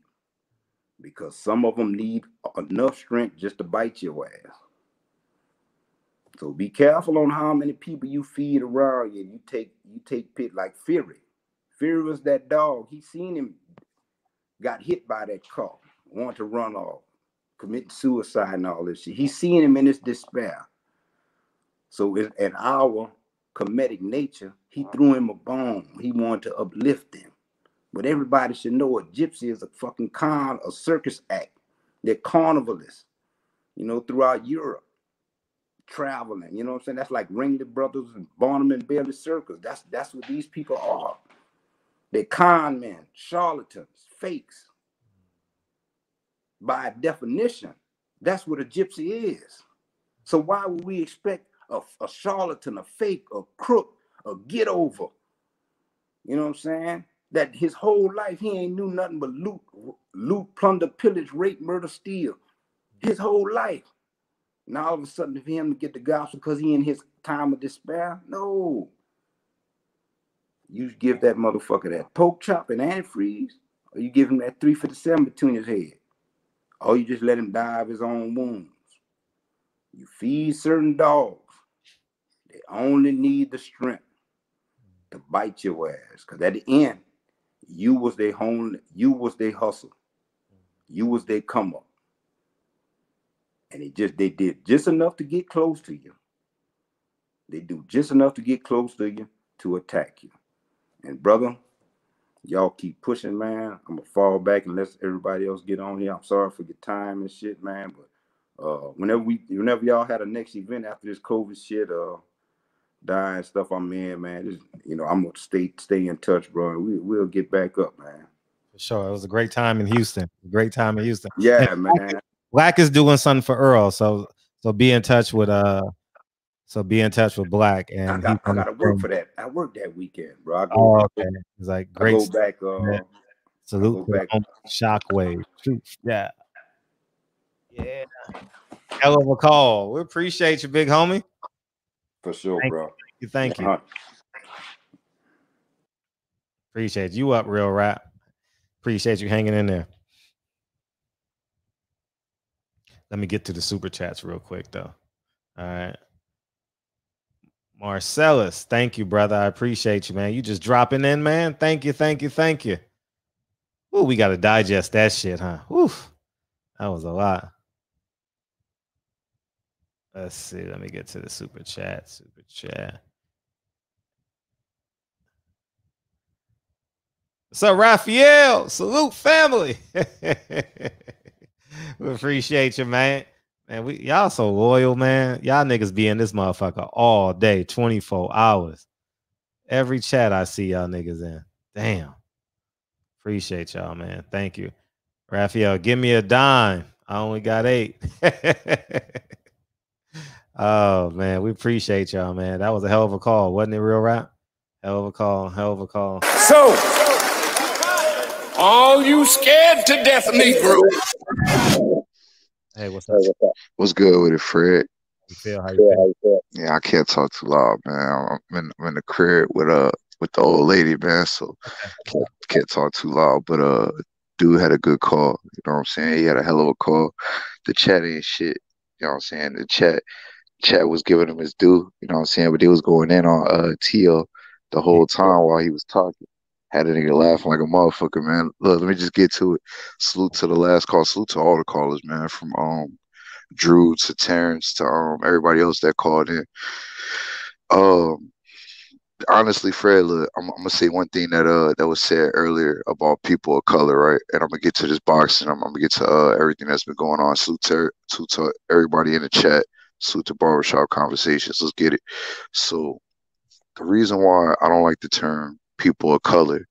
because some of them need enough strength just to bite your ass. So be careful on how many people you feed around you. You take pit like Fury. Fury was that dog. He seen him got hit by that car, wanted to run off, committing suicide and all this shit. He seen him in his despair. So in our comedic nature, he threw him a bone. He wanted to uplift him. But everybody should know a gypsy is a fucking a circus act. They're carnivalists, you know, throughout Europe, traveling. You know what I'm saying? That's like Ringling Brothers and Barnum and Bailey Circus. That's what these people are. They're con men, charlatans, fakes. By definition, that's what a gypsy is. So why would we expect a charlatan, a fake, a crook, a get over? You know what I'm saying? That his whole life he ain't knew nothing but loot, plunder, pillage, rape, murder, steal. His whole life. Now all of a sudden for him to get the gospel because he in his time of despair? No. You give that motherfucker that pork chop and antifreeze, or you give him that 357 between his head, or you just let him die of his own wounds. You feed certain dogs, they only need the strength to bite your ass, because at the end, you was their home, you was their hustle, you was their come up. And they did just enough to get close to you. They do just enough to get close to you to attack you. And brother, y'all keep pushing, man. I'm gonna fall back and let everybody else get on here. I'm sorry for your time and shit, man. But whenever y'all had a next event after this COVID shit, dying stuff I'm in, man. Just, you know, I'm gonna stay in touch, bro. We'll get back up, man. For sure. It was a great time in Houston. Great time in Houston. Yeah, man. Black is doing something for Earl, so be in touch with Black. And I gotta work for that. I work that weekend, bro. Okay. It's like great. I go back. Salute to Shockwave. Yeah. Yeah. Hell of a call. We appreciate you, big homie. For sure, bro. Thank you. Appreciate you up, Real Rap. Appreciate you hanging in there. Let me get to the super chats real quick, though. All right. Marcellus, thank you, brother. I appreciate you, man. You just dropping in, man. Thank you. Ooh, we got to digest that shit, huh? Oof. That was a lot. Let's see. Let me get to the super chat. What's up, Raphael? Salute, family. We appreciate you, man. Man, y'all so loyal, man. Y'all niggas be in this motherfucker all day, 24 hours. Every chat I see y'all niggas in. Damn. Appreciate y'all, man. Thank you. Raphael, give me a dime. I only got 8. Oh, man. We appreciate y'all, man. That was a hell of a call. Wasn't it, Real Rap? Hell of a call. So, all you scared to death Negro. Hey, what's up? What's good with it, Fred? How you feel? Yeah, I can't talk too loud, man. I'm in the crib with the old lady, man. So can't talk too loud. But dude had a good call. You know what I'm saying? He had a hell of a call. The chat ain't shit. You know what I'm saying? The chat was giving him his due. You know what I'm saying? But they was going in on Tio the whole time while he was talking. Had a nigga laughing like a motherfucker, man. Look, let me just get to it. Salute to the last call. Salute to all the callers, man. From Drew to Terrence to everybody else that called in. Honestly, Fred, look, I'm gonna say one thing that was said earlier about people of color, right? And I'm gonna get to this boxing. I'm gonna get to everything that's been going on. Salute to everybody in the chat. Salute to Barbershop Conversations. Let's get it. So the reason why I don't like the term people of color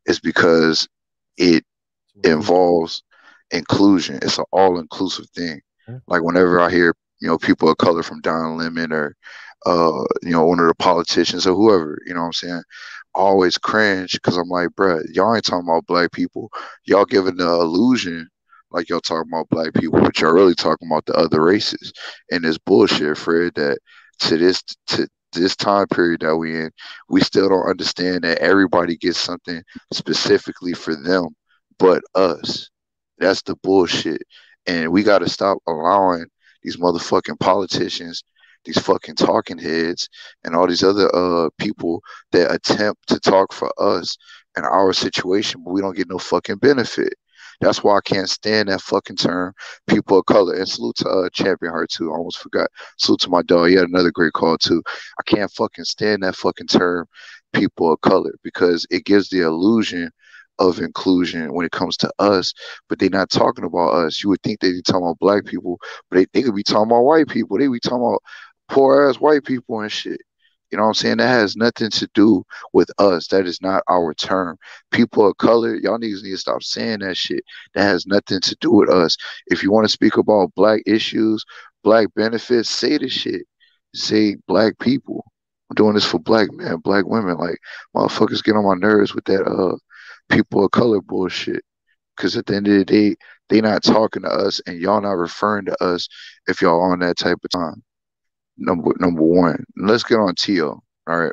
is because it involves inclusion. It's an all-inclusive thing. Like whenever I hear, people of color from Don Lemon or one of the politicians or whoever, you know what I'm saying, I always cringe because I'm like, bruh, y'all ain't talking about black people. Y'all giving the illusion like y'all talking about black people, but y'all really talking about the other races. And this bullshit, Fred, that to this time period that we in, we still don't understand that everybody gets something specifically for them but us. That's the bullshit. And we got to stop allowing these motherfucking politicians, these fucking talking heads, and all these other people that attempt to talk for us and our situation, but we don't get no fucking benefit. That's why I can't stand that fucking term, people of color. And salute to Champion Heart too. I almost forgot. Salute to my dog. He had another great call too. I can't fucking stand that fucking term, people of color, because it gives the illusion of inclusion when it comes to us, but they're not talking about us. You would think they'd be talking about black people, but they could be talking about white people. They be talking about poor ass white people and shit. You know what I'm saying? That has nothing to do with us. That is not our term. People of color, y'all niggas need to stop saying that shit. That has nothing to do with us. If you want to speak about black issues, black benefits, say the shit. Say black people. I'm doing this for black men, black women. Like, motherfuckers get on my nerves with that people of color bullshit. Because at the end of the day, they not talking to us and y'all not referring to us if y'all on that type of time. Number one. Let's get on Tio. All right.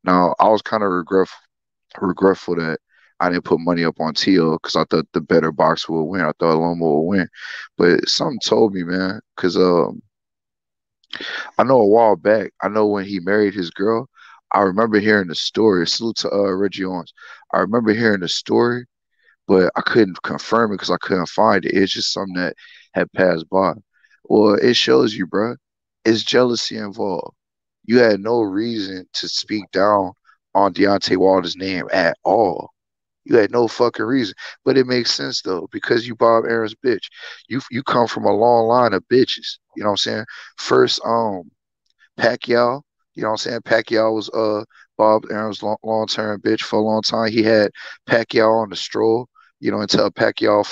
Now, I was kind of regretful that I didn't put money up on Tio because I thought the better boxer would win. I thought Lomo would win. But something told me, man, because I know a while back, I know when he married his girl, I remember hearing the story. Salute to Reggie Owens. I remember hearing the story, but I couldn't confirm it because I couldn't find it. It's just something that had passed by. Well, it shows you, bro. It's jealousy involved. You had no reason to speak down on Deontay Wilder's name at all. You had no fucking reason. But it makes sense, though, because you Bob Arum's bitch. You come from a long line of bitches. You know what I'm saying? First, Pacquiao. You know what I'm saying? Pacquiao was Bob Arum's long-term bitch for a long time. He had Pacquiao on the stroll, until Pacquiao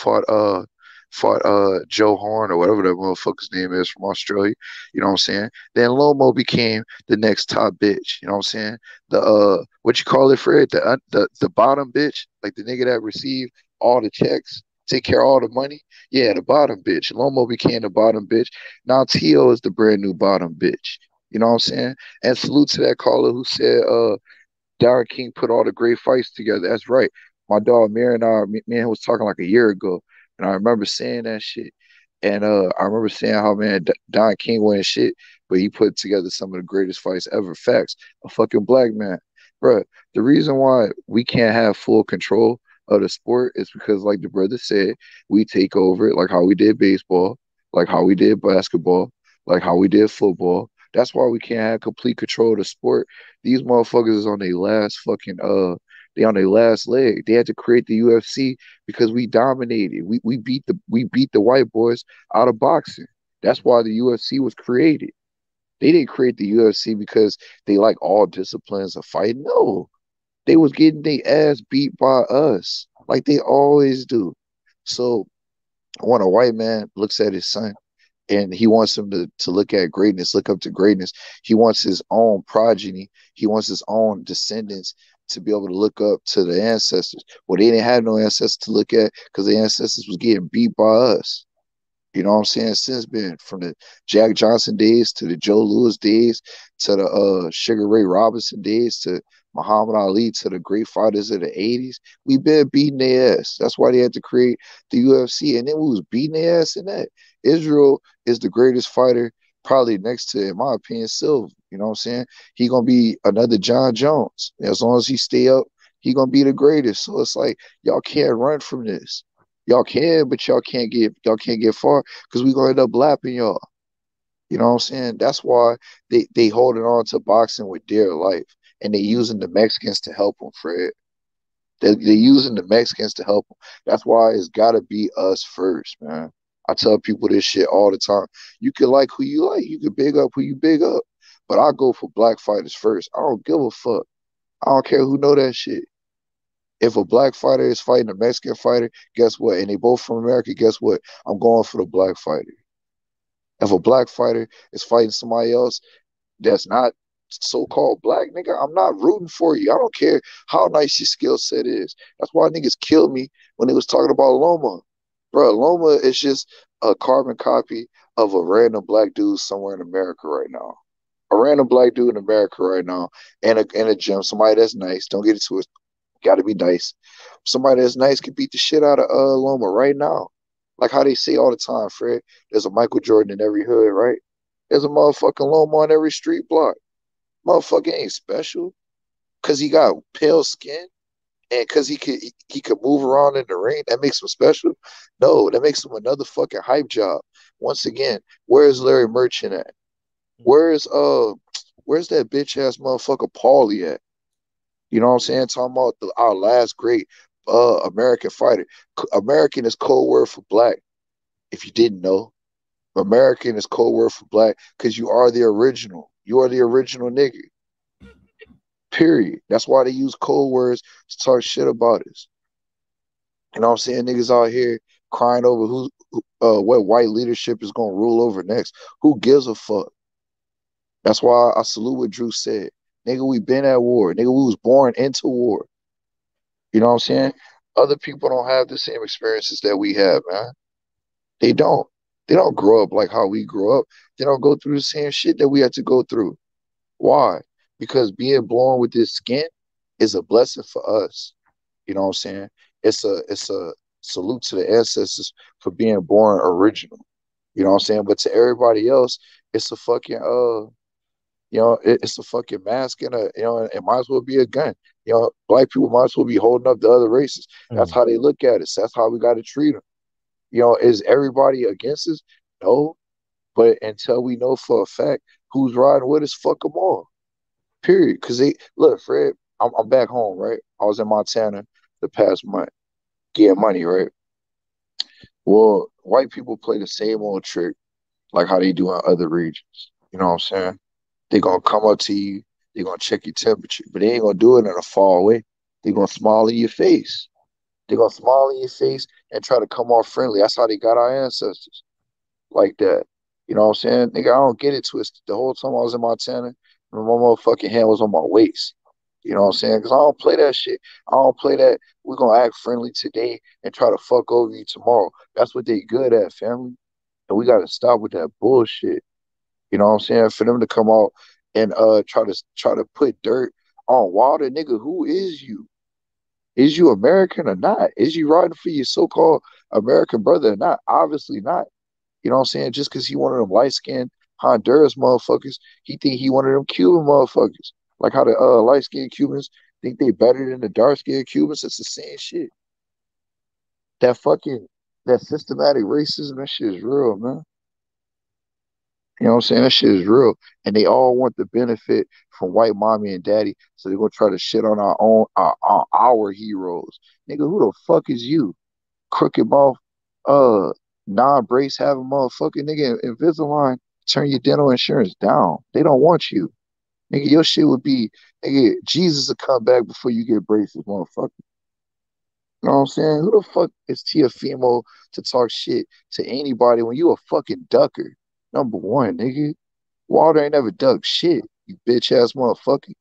fought Joe Horn or whatever that motherfucker's name is from Australia. You know what I'm saying? Then Lomo became the next top bitch. You know what I'm saying? The what you call it, Fred? The bottom bitch, like the nigga that received all the checks, take care of all the money. Yeah, the bottom bitch. Lomo became the bottom bitch. Now Tio is the brand new bottom bitch. You know what I'm saying? And salute to that caller who said Darren King put all the great fights together. That's right. My dog me and him was talking like a year ago. And I remember saying that shit. And I remember saying how, man, Don King wasn't shit, but he put together some of the greatest fights ever. Facts. A fucking black man. Bruh, the reason why we can't have full control of the sport is because, like the brother said, we take over it like how we did baseball, like how we did basketball, like how we did football. That's why we can't have complete control of the sport. These motherfuckers is on their last fucking they on their last leg. They had to create the UFC because we dominated. We beat the white boys out of boxing. That's why the UFC was created. They didn't create the UFC because they like all disciplines of fighting. No. They was getting their ass beat by us like they always do. So when a white man looks at his son and he wants him to look at greatness, look up to greatness, he wants his own progeny, he wants his own descendants to be able to look up to the ancestors. Well, they didn't have no ancestors to look at because the ancestors was getting beat by us. You know what I'm saying? Since been from the Jack Johnson days to the Joe Louis days to the Sugar Ray Robinson days to Muhammad Ali to the great fighters of the 80s, we been beating their ass. That's why they had to create the UFC. And then we was beating their ass in that. Israel is the greatest fighter, probably next to, in my opinion, Silva. You know what I'm saying? He gonna be another John Jones. As long as he stay up, he gonna be the greatest. So it's like y'all can't run from this. Y'all can, but y'all can't get far because we gonna end up lapping y'all. You know what I'm saying? That's why they holding on to boxing with dear life, and they using the Mexicans to help them, Fred. They using the Mexicans to help them. That's why it's gotta be us first, man. I tell people this shit all the time. You can like who you like. You can big up who you big up. But I go for black fighters first. I don't give a fuck. I don't care who know that shit. If a black fighter is fighting a Mexican fighter, guess what? And they both from America, guess what? I'm going for the black fighter. If a black fighter is fighting somebody else that's not so-called black, nigga, I'm not rooting for you. I don't care how nice your skill set is. That's why niggas killed me when they was talking about Loma. Bro, Loma is just a carbon copy of a random black dude somewhere in America right now. A random black dude in America right now in a gym, somebody that's nice. Don't get it twisted. Gotta be nice. Somebody that's nice can beat the shit out of Loma right now. Like how they say all the time, Fred, there's a Michael Jordan in every hood, right? There's a motherfucking Loma on every street block. Motherfucker ain't special because he got pale skin and because he could move around in the ring. That makes him special? No, that makes him another fucking hype job. Once again, where's Larry Merchant at? Where's that bitch ass motherfucker Paulie at? You know what I'm saying? Talking about our last great American fighter. American is code word for black. If you didn't know, American is code word for black because you are the original. You are the original nigga. Period. That's why they use code words to talk shit about us. You know what I'm saying? Niggas out here crying over what white leadership is gonna rule over next. Who gives a fuck? That's why I salute what Drew said. Nigga, we been at war. Nigga, we was born into war. You know what I'm saying? Other people don't have the same experiences that we have, man. They don't. They don't grow up like how we grew up. They don't go through the same shit that we had to go through. Why? Because being born with this skin is a blessing for us. You know what I'm saying? It's a salute to the ancestors for being born original. You know what I'm saying? But to everybody else, it's a fucking it's a fucking mask and it might as well be a gun. Black people might as well be holding up the other races. That's how they look at us. That's how we got to treat them. Is everybody against us? No. But until we know for a fact who's riding with us, fuck them all. Period. Because look, Fred, I'm back home, right? I was in Montana the past month getting money, right? Well, white people play the same old trick like how they do in other regions. You know what I'm saying? They're going to come up to you. They're going to check your temperature. But they ain't going to do it in a far way. They're going to smile in your face. They're going to smile in your face and try to come off friendly. That's how they got our ancestors. Like that. You know what I'm saying? Nigga, I don't get it twisted. The whole time I was in Montana, my motherfucking hand was on my waist. You know what I'm saying? Because I don't play that shit. I don't play that we're going to act friendly today and try to fuck over you tomorrow. That's what they good at, family. And we got to stop with that bullshit. You know what I'm saying? For them to come out and try to put dirt on Wilder, nigga, who is you? Is you American or not? Is you riding for your so-called American brother or not? Obviously not. You know what I'm saying? Just because he one of them light-skinned Honduras motherfuckers, he think he one of them Cuban motherfuckers. Like how the light-skinned Cubans think they better than the dark-skinned Cubans. It's the same shit. That systematic racism, that shit is real, man. You know what I'm saying? That shit is real. And they all want the benefit from white mommy and daddy. So they're going to try to shit on our heroes. Nigga, who the fuck is you? Crooked mouth, non-brace having motherfucking nigga Invisalign, turn your dental insurance down. They don't want you. Nigga, your shit would be, nigga, Jesus will come back before you get braces, motherfucker. You know what I'm saying? Who the fuck is Teofimo to talk shit to anybody when you a fucking ducker? Number one, nigga. Wilder ain't never ducked shit, you bitch ass motherfucker.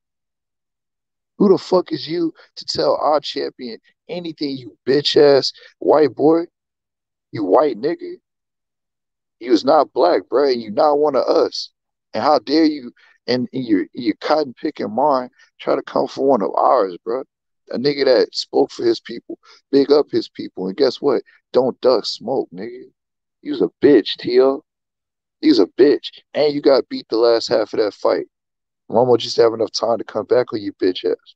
Who the fuck is you to tell our champion anything, you bitch ass white boy? You white nigga. You is not black, bro. You not one of us. And how dare you and in your cotton picking mind, try to come for one of ours, bro. A nigga that spoke for his people, big up his people, and guess what? Don't duck smoke, nigga. You was a bitch, T.O. You was a bitch, and you got beat the last half of that fight. Momo just have enough time to come back on you, bitch ass.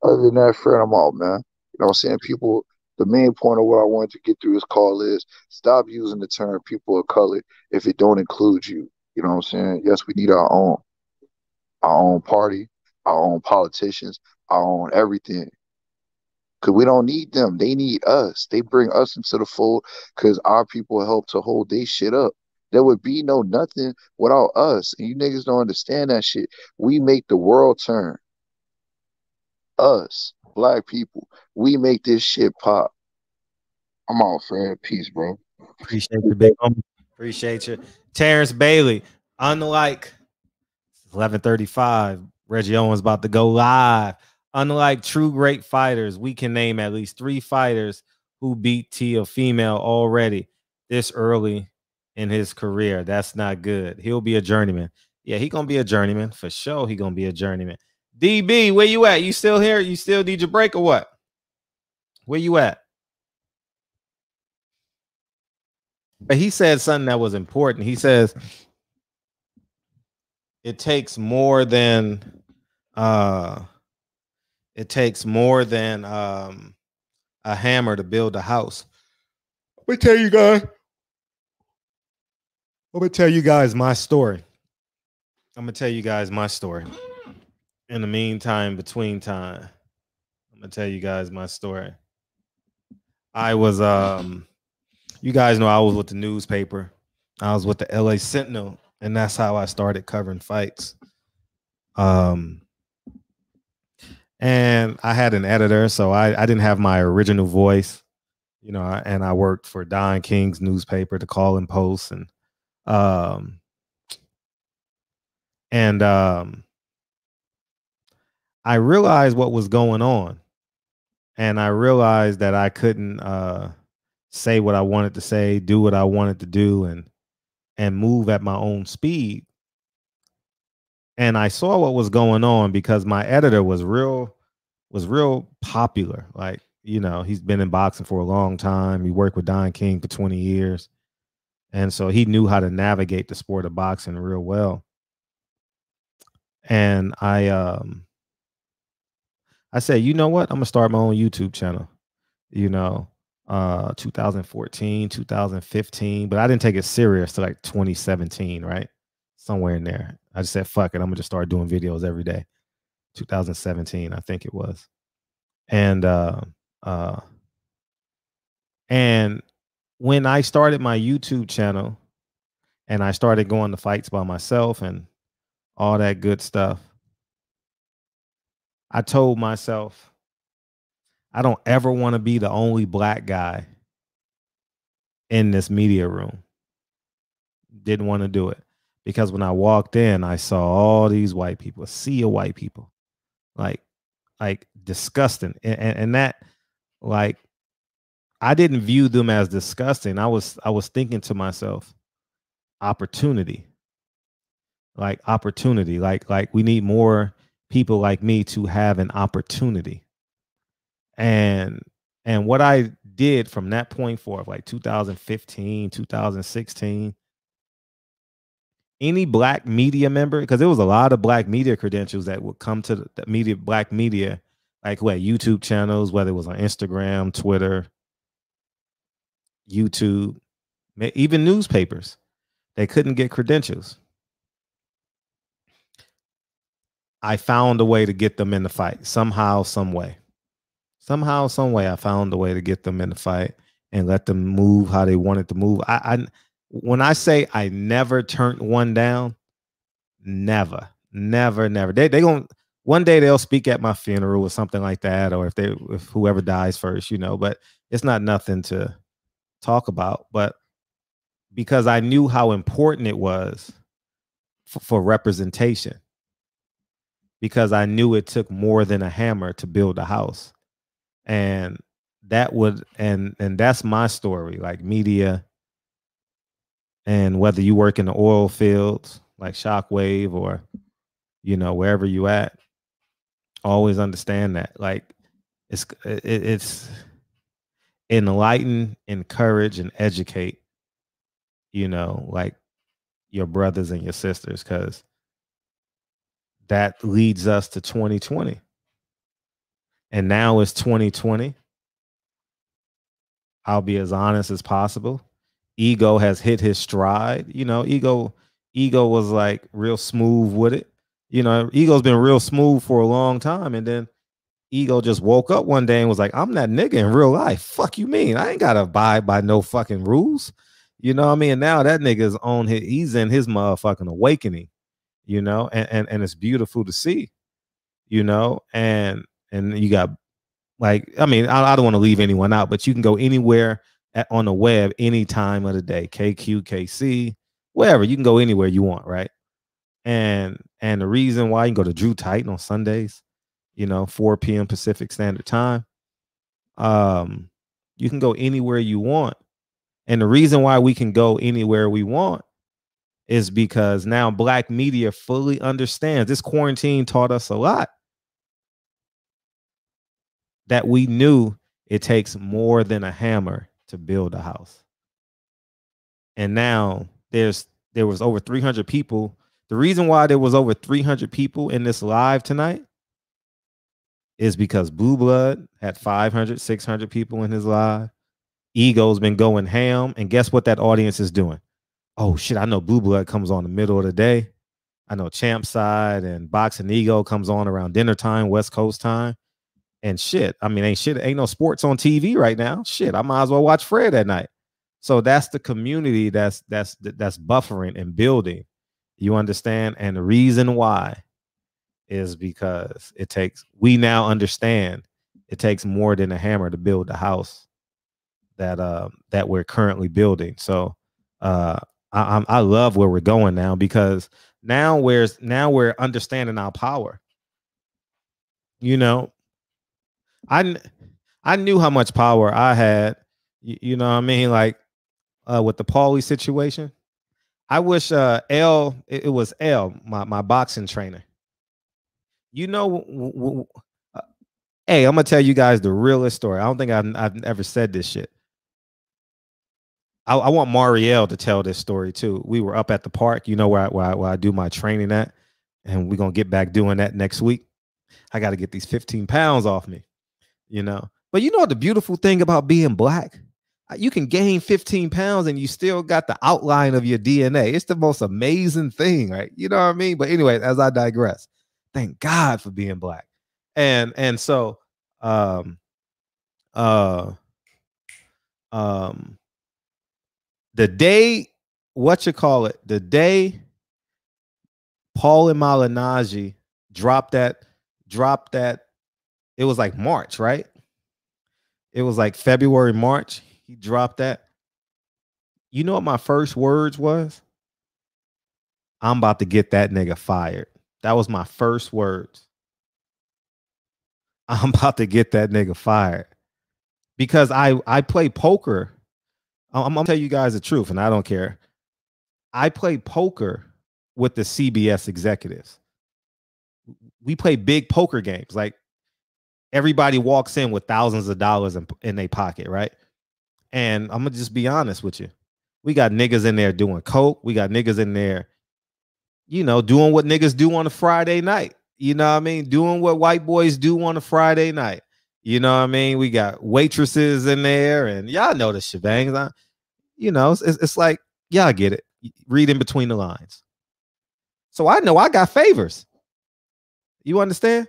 Other than that, friend, I'm out, man. You know what I'm saying? People, the main point of what I wanted to get through this call is stop using the term people of color if it don't include you. You know what I'm saying? Yes, we need our own party, our own politicians, our own everything. Because we don't need them. They need us. They bring us into the fold because our people help to hold their shit up. There would be no nothing without us. And you niggas don't understand that shit. We make the world turn. Us, black people, we make this shit pop. I'm out, Fred. Peace, bro. Appreciate you, big homie. Appreciate you. Terrence Bailey, unlike 11:35, Reggie Owens about to go live. Unlike true great fighters, we can name at least 3 fighters who beat Teofimo already this early in his career. That's not good. He'll be a journeyman. Yeah, he gonna be a journeyman for sure. He gonna be a journeyman. DB, where you at? You still here? You still need your break or what? Where you at? But he said something that was important. He says it takes more than a hammer to build a house. I'm gonna tell you guys my story. In the meantime, between time, I'm gonna tell you guys my story. I was you guys know I was with the newspaper. I was with the LA Sentinel, and that's how I started covering fights. And I had an editor, so I didn't have my original voice, you know, and I worked for Don King's newspaper, the Call-in Post, and I realized what was going on, and I realized that I couldn't say what I wanted to say, do what I wanted to do, and move at my own speed. And I saw what was going on because my editor was real popular. Like, you know, he's been in boxing for a long time. He worked with Don King for 20 years. And so he knew how to navigate the sport of boxing real well. And I said, you know what? I'm gonna start my own YouTube channel. You know, 2014, 2015, but I didn't take it serious till like 2017, right? Somewhere in there. I just said, fuck it, I'm gonna just start doing videos every day. 2017, I think it was. And when I started my YouTube channel and I started going to fights by myself and all that good stuff, I told myself, I don't ever want to be the only black guy in this media room. Didn't want to do it. Because when I walked in, I saw all these white people, a sea of white people, like disgusting. And that, like, I didn't view them as disgusting. I was thinking to myself, opportunity. Like opportunity. Like we need more people like me to have an opportunity. And what I did from that point forward, like 2015, 2016, any black media member, because there was a lot of black media credentials that would come to the media, black media, like what, YouTube channels, whether it was on Instagram, Twitter, YouTube, even newspapers, they couldn't get credentials. I found a way to get them in the fight somehow, some way. Somehow, some way, I found a way to get them in the fight and let them move how they wanted to move. When I say I never turned one down, never. They gonna, one day they'll speak at my funeral or something like that, or if whoever dies first, you know. But it's not nothing to talk about. But because I knew how important it was for representation, because I knew it took more than a hammer to build a house. And that would, and that's my story, like media. And whether you work in the oil fields like Shockwave or you know, wherever you at, always understand that. Like it's enlighten, encourage, and educate, you know, like your brothers and your sisters, because that leads us to 2020. And now it's 2020. I'll be as honest as possible. Ego has hit his stride. You know, ego was like real smooth with it. You know, ego's been real smooth for a long time. And then ego just woke up one day and was like, I'm that nigga in real life. Fuck you mean? I ain't got to abide by no fucking rules. You know what I mean? And now that nigga's on he's in his motherfucking awakening, you know, and it's beautiful to see, you know, and you got, like, I mean, I don't want to leave anyone out, but you can go anywhere on the web any time of the day, KQ, KC, wherever. You can go anywhere you want, right? And the reason why, you can go to Drew Titan on Sundays, you know, 4 p.m. Pacific Standard Time. You can go anywhere you want. And the reason why we can go anywhere we want is because now Black media fully understands. This quarantine taught us a lot. That we knew it takes more than a hammer to build a house. And now there was over 300 people. The reason why there was over 300 people in this live tonight is because Blue Blood had 500, 600 people in his live. Ego's been going ham. And guess what that audience is doing? Oh, shit, I know Blue Blood comes on the middle of the day. I know Champ Side and Boxing Ego comes on around dinner time, West Coast time. And shit, I mean, ain't no sports on TV right now. Shit, I might as well watch Fred at night. So that's the community that's buffering and building. You understand? And the reason why is because we now understand it takes more than a hammer to build the house that we're currently building. So I love where we're going now, because now we're understanding our power. You know, I knew how much power I had, you know what I mean? Like with the Paulie situation. I wish it was L, my boxing trainer. You know, hey, I'm gonna tell you guys the realest story. I don't think I've ever said this shit. I want Marielle to tell this story too. We were up at the park, you know, where I do my training at, and we're gonna get back doing that next week. I got to get these 15 pounds off me. You know, but you know what the beautiful thing about being Black? You can gain 15 pounds and you still got the outline of your DNA. It's the most amazing thing, right? You know what I mean? But anyway, as I digress, thank God for being Black. And so the day, the day Paulie Malignaggi dropped that, it was like March, right? It was like February, March. He dropped that. You know what my first words was? I'm about to get that nigga fired. That was my first words. I'm about to get that nigga fired. Because I play poker. I'm gonna tell you guys the truth, and I don't care. I play poker with the CBS executives. We play big poker games. Like, everybody walks in with thousands of dollars in their pocket, right? And I'm gonna just be honest with you. We got niggas in there doing coke. We got niggas in there, you know, doing what niggas do on a Friday night. You know what I mean? Doing what white boys do on a Friday night. You know what I mean? We got waitresses in there, and y'all know the shebangs. You know, it's like, y'all get it. Read in between the lines. So I know I got favors. You understand?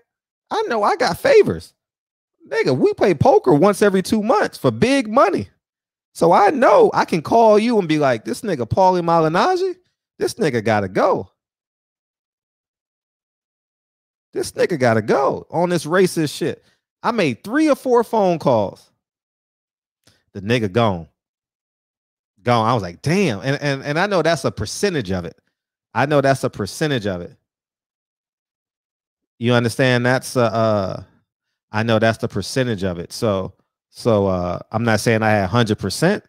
I know I got favors. Nigga, we play poker once every 2 months for big money. So I know I can call you and be like, this nigga Paulie Malignaggi, this nigga gotta go. This nigga gotta go on this racist shit. I made 3 or 4 phone calls. The nigga gone. Gone. I was like, damn. And I know that's a percentage of it. I know that's a percentage of it. You understand? That's I know that's the percentage of it. So I'm not saying I had 100%,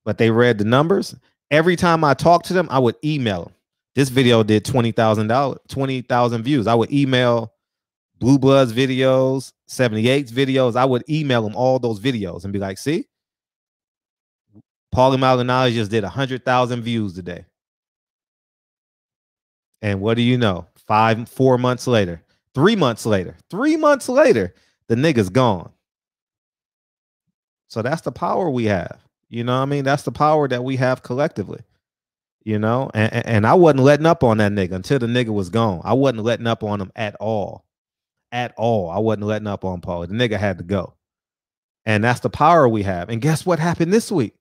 but they read the numbers. Every time I talked to them, I would email them. This video did 20,000 views. I would email Blue Bloods videos, 78's videos. I would email them all those videos and be like, see, Paulie Malignaggi just did 100,000 views today. And what do you know? 4 months later, 3 months later, the nigga's gone. So that's the power we have. You know what I mean? That's the power that we have collectively. You know, and I wasn't letting up on that nigga until the nigga was gone. I wasn't letting up on him at all. At all. I wasn't letting up on Paulie. The nigga had to go. And that's the power we have. And guess what happened this week?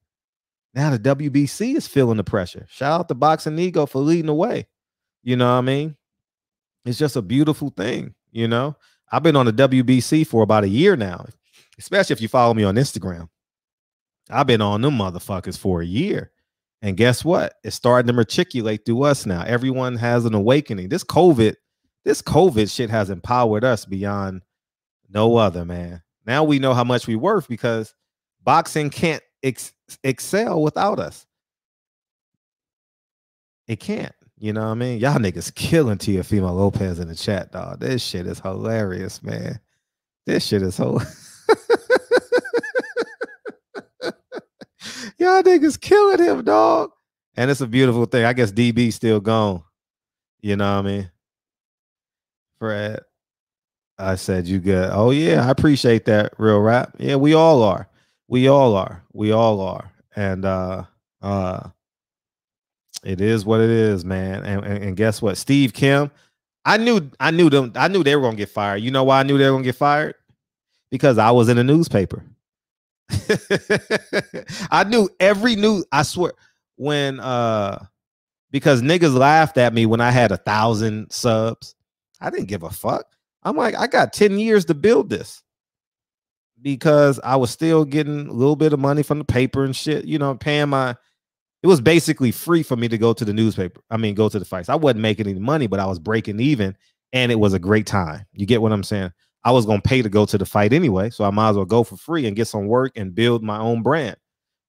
Now the WBC is feeling the pressure. Shout out to Boxing Ego for leading the way. You know what I mean? It's just a beautiful thing. You know, I've been on the WBC for about a year now, especially if you follow me on Instagram. I've been on them motherfuckers for a year. And guess what? It's starting to matriculate through us now. Everyone has an awakening. This COVID shit has empowered us beyond no other, man. Now we know how much we worth because boxing can't excel without us. It can't. You know what I mean? Y'all niggas killing Teofimo Lopez in the chat, dog. This shit is hilarious, man. This shit is hilarious. Y'all niggas killing him, dog. And it's a beautiful thing. I guess DB still gone. You know what I mean? Fred, I said you good. Oh, yeah, I appreciate that, Real Rap. Yeah, we all are. We all are. We all are. And it is what it is, man. And guess what? Steve Kim, I knew they were gonna get fired. You know why I knew they were gonna get fired? Because I was in the newspaper. I knew every news. I swear, when because niggas laughed at me when I had 1,000 subs. I didn't give a fuck. I'm like, I got 10 years to build this because I was still getting a little bit of money from the paper and shit. You know, paying my. It was basically free for me to go to the newspaper. I mean, go to the fights. I wasn't making any money, but I was breaking even, and it was a great time. You get what I'm saying? I was going to pay to go to the fight anyway, so I might as well go for free and get some work and build my own brand.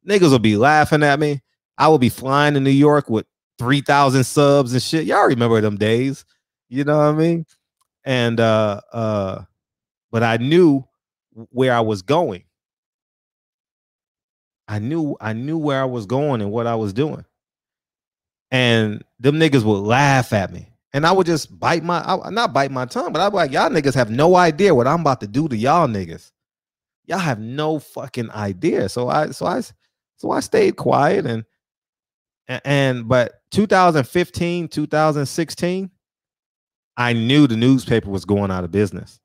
Niggas will be laughing at me. I will be flying to New York with 3,000 subs and shit. Y'all remember them days. You know what I mean? And but I knew where I was going. I knew where I was going and what I was doing. And them niggas would laugh at me. And I would just not bite my tongue, but I'd be like, y'all niggas have no idea what I'm about to do to y'all niggas. Y'all have no fucking idea. So I stayed quiet but 2015, 2016, I knew the newspaper was going out of business.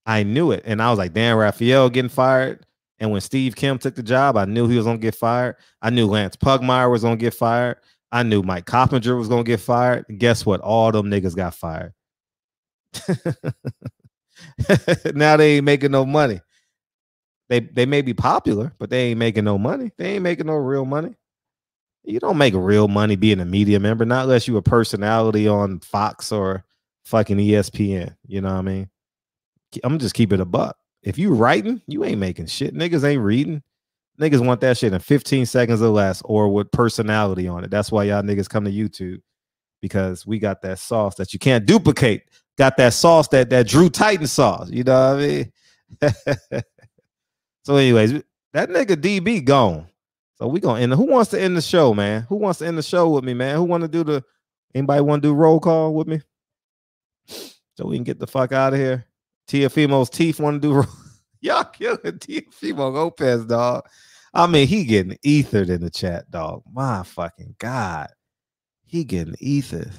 I knew it. And I was like, damn, Raphael getting fired. And when Steve Kim took the job, I knew he was going to get fired. I knew Lance Pugmire was going to get fired. I knew Mike Coppinger was going to get fired. And guess what? All them niggas got fired. Now they ain't making no money. They may be popular, but they ain't making no money. They ain't making no real money. You don't make real money being a media member, not unless you a personality on Fox or fucking ESPN. You know what I mean? I'm just keep it a buck. If you writing, you ain't making shit. Niggas ain't reading. Niggas want that shit in 15 seconds or less or with personality on it. That's why y'all niggas come to YouTube, because we got that sauce that you can't duplicate. Got that sauce, that Drew Titan sauce. You know what I mean? So anyways, that nigga DB gone. So we gonna end. Who wants to end the show, man? Who wants to end the show with me, man? Who want to do anybody want to do roll call with me? So we can get the fuck out of here. Teofimo's teeth want to do. Y'all killing Teofimo Lopez, dog. I mean, he getting ethered in the chat, dog. My fucking God. He getting ethered.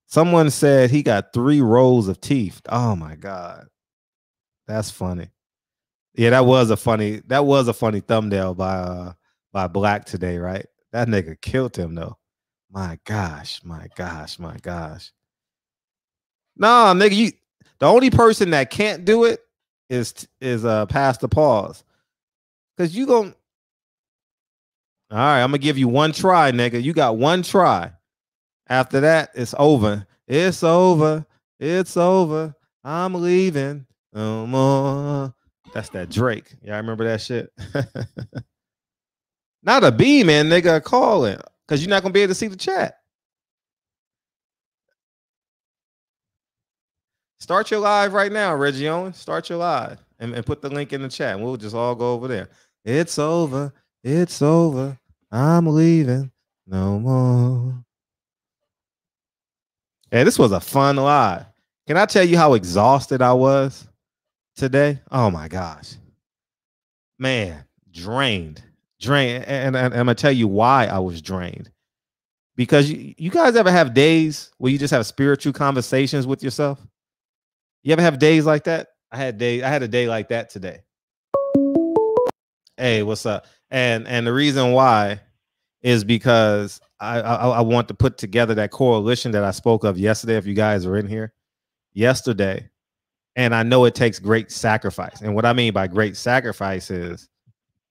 Someone said he got 3 rows of teeth. Oh my God. That's funny. Yeah, that was a funny thumbnail by Black today, right? That nigga killed him though. My gosh, my gosh, my gosh. Nah, nigga, the only person that can't do it is Pastor Pause. Cause you gon' all right, I'm gonna give you one try, nigga. You got one try. After that, it's over. It's over. It's over. I'm leaving. No more. That's that Drake. Y'all remember that shit? Not a B, man, nigga. Call it. because you're not gonna be able to see the chat. Start your live right now, Reggie Owen. Start your live and put the link in the chat. And we'll just all go over there. It's over. It's over. I'm leaving. No more. Hey, this was a fun live. Can I tell you how exhausted I was today? Oh my gosh. Man, drained. And I'm gonna tell you why I was drained. Because you guys ever have days where you just have spiritual conversations with yourself? You ever have days like that? I had a day like that today. Hey, what's up? And the reason why is because I want to put together that coalition that I spoke of yesterday. If you guys are in here yesterday, and I know it takes great sacrifice. And what I mean by great sacrifice is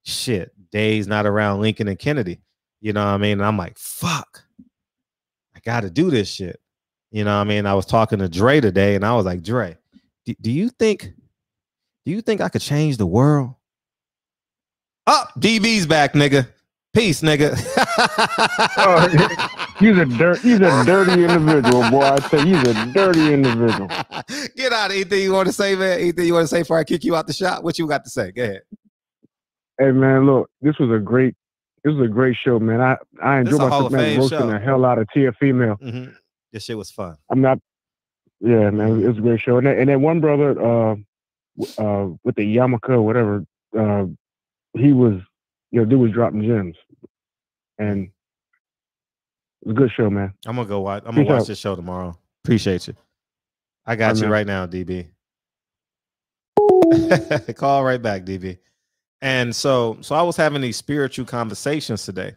shit, days not around Lincoln and Kennedy. You know what I mean? And I'm like, fuck, I got to do this shit. You know what I mean? I was talking to Dre today, and I was like, Dre, do you think I could change the world? Oh, DB's back, nigga. Peace, nigga. He's a dirty individual, boy. I tell you, he's a dirty individual. Get out of anything you want to say, man. Anything you want to say before I kick you out the shop? What you got to say? Go ahead. Hey, man, look, this was a great show, man. I enjoyed myself, man, roasting the hell out of Tia Female. Mm-hmm. This shit was fun. Yeah, man, it was a great show. And then one brother with the yarmulke or whatever, he was, dude was dropping gems. And it was a good show, man. I'm gonna go watch. I'm gonna watch this show tomorrow. Appreciate you. I got you right now, DB. Call right back, DB. And so I was having these spiritual conversations today.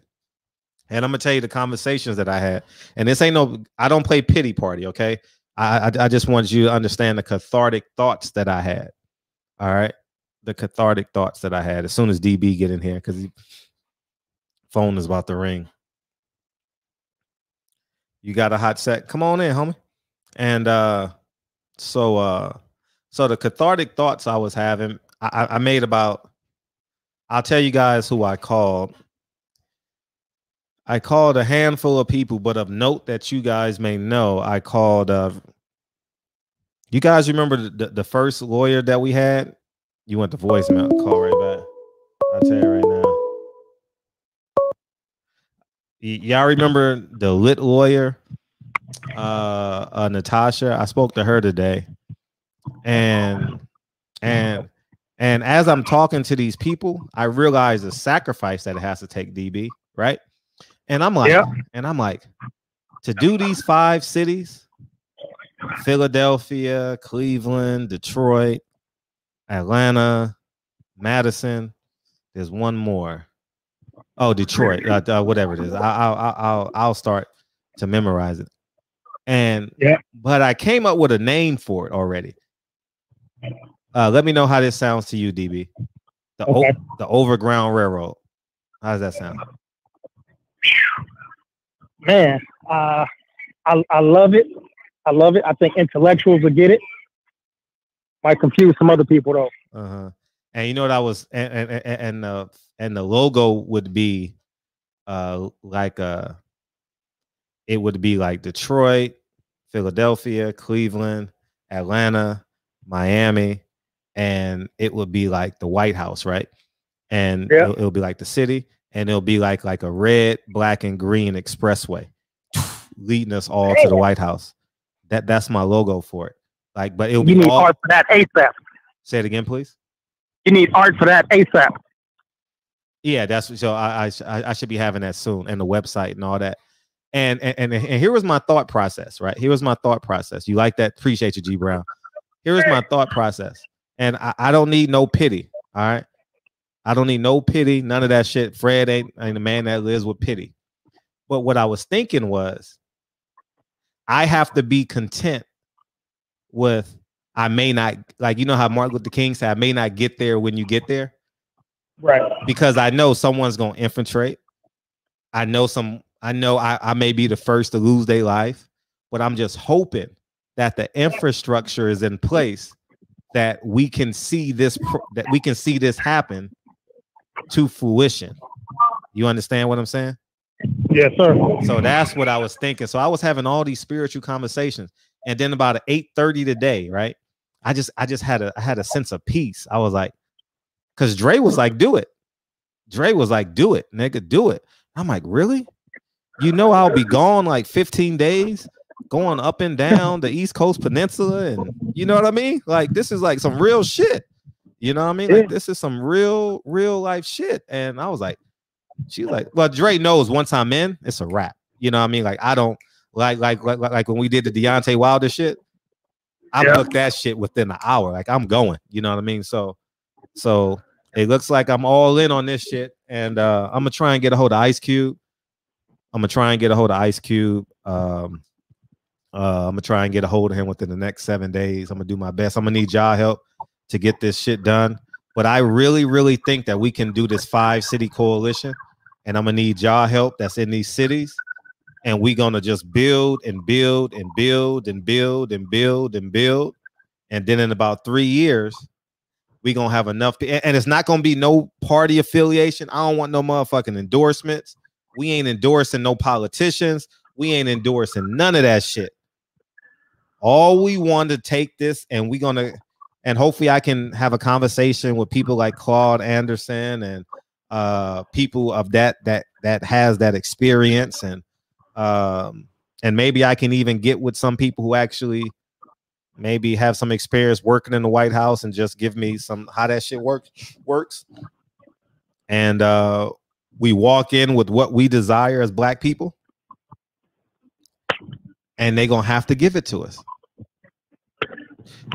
And I'm gonna tell you the conversations that I had. And this ain't I don't play pity party, okay? I just want you to understand the cathartic thoughts that I had. All right. The cathartic thoughts that I had as soon as DB get in here, because his phone is about to ring. You got a hot set? Come on in, homie. And so the cathartic thoughts I was having, I made about, I'll tell you guys who I called. I called a handful of people, but of note that you guys may know, I called. You guys remember the first lawyer that we had? You went to voicemail. Call right back. I'll tell you right now. Y'all remember the lit lawyer, Natasha? I spoke to her today, and as I'm talking to these people, I realize the sacrifice that it has to take, DB, right? And I'm like, to do these 5 cities, Philadelphia, Cleveland, Detroit, Atlanta, Madison. There's one more. Oh, Detroit, whatever it is. I'll start to memorize it. But I came up with a name for it already. Let me know how this sounds to you, DB. The Overground Railroad. How does that sound? Man, I love it. I love it. I think intellectuals will get it. Might confuse some other people though. And you know what I was, and the logo would be it would be like Detroit, Philadelphia, Cleveland, Atlanta, Miami, and it would be like the White House, right? And it'll be like the city, and it'll be like a red, black, and green expressway leading us all to the White House. That's my logo for it. Like, but it'll be need art for that ASAP. Say it again, please. You need art for that ASAP. Yeah, that's so. I should be having that soon, and the website and all that. And here was my thought process, right? Here was my thought process. You like that? Appreciate you, G Brown. Here is my thought process, and I don't need no pity. All right, I don't need no pity. None of that shit. Fred ain't a man that lives with pity. But what I was thinking was, I have to be content with, I may not, like, you know how Martin Luther King said, I may not get there when you get there. Right. Because I know someone's going to infiltrate. I know I may be the first to lose their life, but I'm just hoping that the infrastructure is in place that we can see this, happen to fruition. You understand what I'm saying? Yes, sir. So that's what I was thinking. So I was having all these spiritual conversations, and then about at 8:30 today, right? I just had a sense of peace. I was like, because Dre was like, do it. Dre was like, do it, nigga, do it. I'm like, really? You know, I'll be gone like 15 days, going up and down the East Coast Peninsula, and you know what I mean? Like, this is like some real shit. You know what I mean? Like, this is some real life shit. And I was like, she's like, well, Dre knows once I'm in, it's a wrap. You know what I mean? Like, I don't like when we did the Deontay Wilder shit. I booked that shit within an hour. Like, I'm going. You know what I mean? So it looks like I'm all in on this shit, and I'm gonna try and get a hold of Ice Cube. I'm gonna try and get a hold of him within the next 7 days. I'm gonna do my best. I'm gonna need y'all help to get this shit done. But I really think that we can do this 5-city coalition, and I'm gonna need y'all help that's in these cities, and we're gonna just build and build and build and build and build and build, and then in about 3 years, we're gonna have enough, and it's not gonna be no party affiliation. I don't want no motherfucking endorsements. We ain't endorsing no politicians. We ain't endorsing none of that shit. All we want to take this, and we're gonna, and hopefully I can have a conversation with people like Claude Anderson and people of that has that experience, and maybe I can even get with some people who actually maybe have some experience working in the White House and just give me some how that shit works. And we walk in with what we desire as Black people, and they're gonna have to give it to us.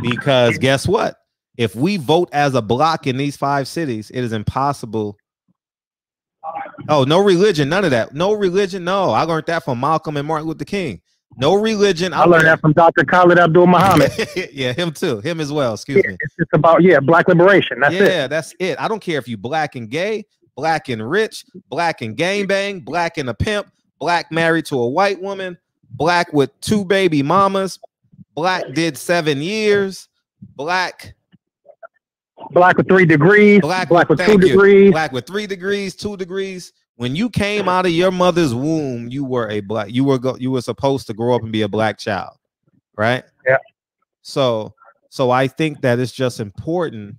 Because guess what? If we vote as a block in these 5 cities, it is impossible. Oh, no religion, none of that. No religion, no. I learned that from Malcolm and Martin Luther King. No religion. I learned that from Dr. Khalid Abdul Muhammad. Yeah, him too. Him as well. Excuse me. It's just about Black liberation. That's it. Yeah, that's it. I don't care if you Black and gay, Black and rich, Black and gangbang, Black and a pimp, Black married to a white woman, Black with 2 baby mamas, Black did 7 years, Black with 3 degrees, Black with 2 degrees, Black with 3 degrees, 2 degrees. When you came out of your mother's womb, you were a Black. You were supposed to grow up and be a Black child, right? Yeah. So I think that it's just important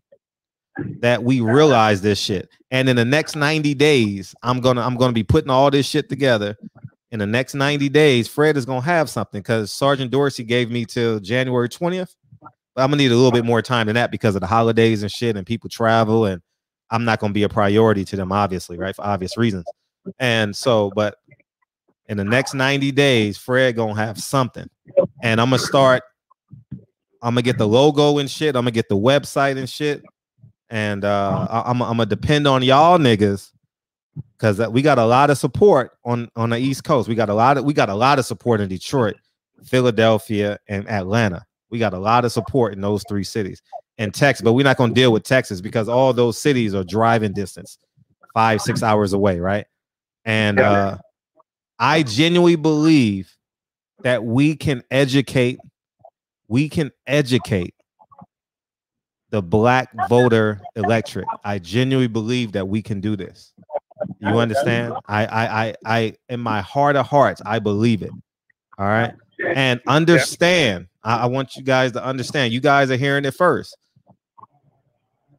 that we realize this shit. And in the next 90 days, I'm gonna be putting all this shit together. In the next 90 days, Fred is gonna have something, because Sergeant Dorsey gave me till January 20th. But I'm gonna need a little bit more time than that because of the holidays and shit, and people travel, and I'm not gonna be a priority to them, obviously, right? For obvious reasons. And so, but in the next 90 days, Fred gonna have something, and I'm gonna get the logo and shit. I'm gonna get the website and shit, and I'm gonna depend on y'all niggas, because we got a lot of support on the East Coast. We got a lot of support in Detroit, Philadelphia, and Atlanta. We got a lot of support in those 3 cities, and Texas. But we're not gonna deal with Texas because all those cities are driving distance, 5-6 hours away, right? And I genuinely believe that we can educate the Black voter electorate. I genuinely believe that we can do this. You understand? I in my heart of hearts, I believe it. All right. And understand, I want you guys to understand, you guys are hearing it first.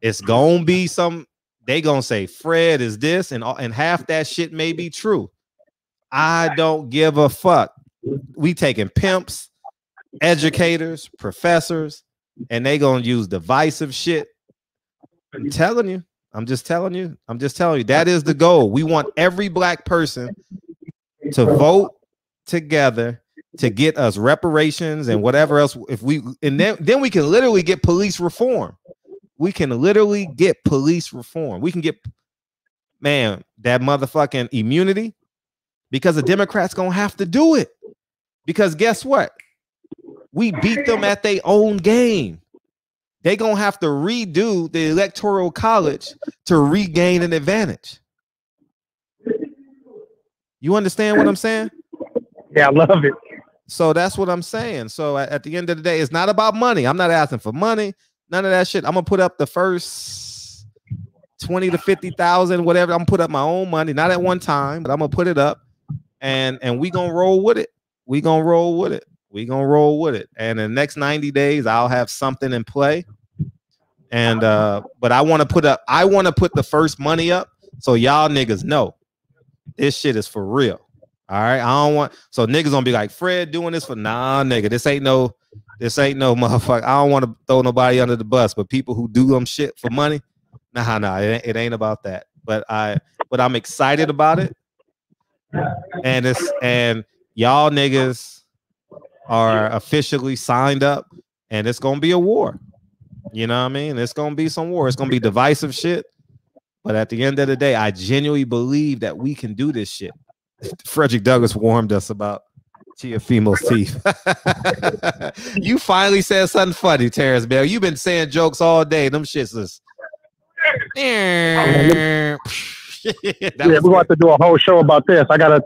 It's gonna be they gonna say Fred is this, and half that shit may be true. I don't give a fuck. We taking pimps, educators, professors, and they gonna use divisive shit. I'm telling you. I'm just telling you. That is the goal. We want every Black person to vote together to get us reparations and whatever else. Then we can literally get police reform. We can literally get police reform. We can get, man, that motherfucking immunity, because the Democrats gonna have to do it. Because guess what? We beat them at their own game. They gonna have to redo the Electoral College to regain an advantage. You understand what I'm saying? Yeah, I love it. So that's what I'm saying. So at the end of the day, it's not about money. I'm not asking for money. None of that shit. I'm gonna put up the first 20 to 50,000, whatever. I'm gonna put up my own money, not at one time, but I'm gonna put it up. and we gonna roll with it. We gonna roll with it. We gonna roll with it. And in the next 90 days, I'll have something in play. And but I want to put the first money up so y'all niggas know this shit is for real. All right. I don't want so niggas gonna be like Fred doing this for nigga. This ain't no motherfucker. I don't want to throw nobody under the bus, but people who do them shit for money, it ain't about that. But I'm excited about it. And y'all niggas are officially signed up, and it's gonna be a war. You know what I mean? It's gonna be some war. It's gonna be divisive shit. But at the end of the day, I genuinely believe that we can do this shit. Frederick Douglass warned us about Teofimo's teeth. You finally said something funny, Terrence Bell. You've been saying jokes all day. Them shits is. Yeah, we're going to have to do a whole show about this. I gotta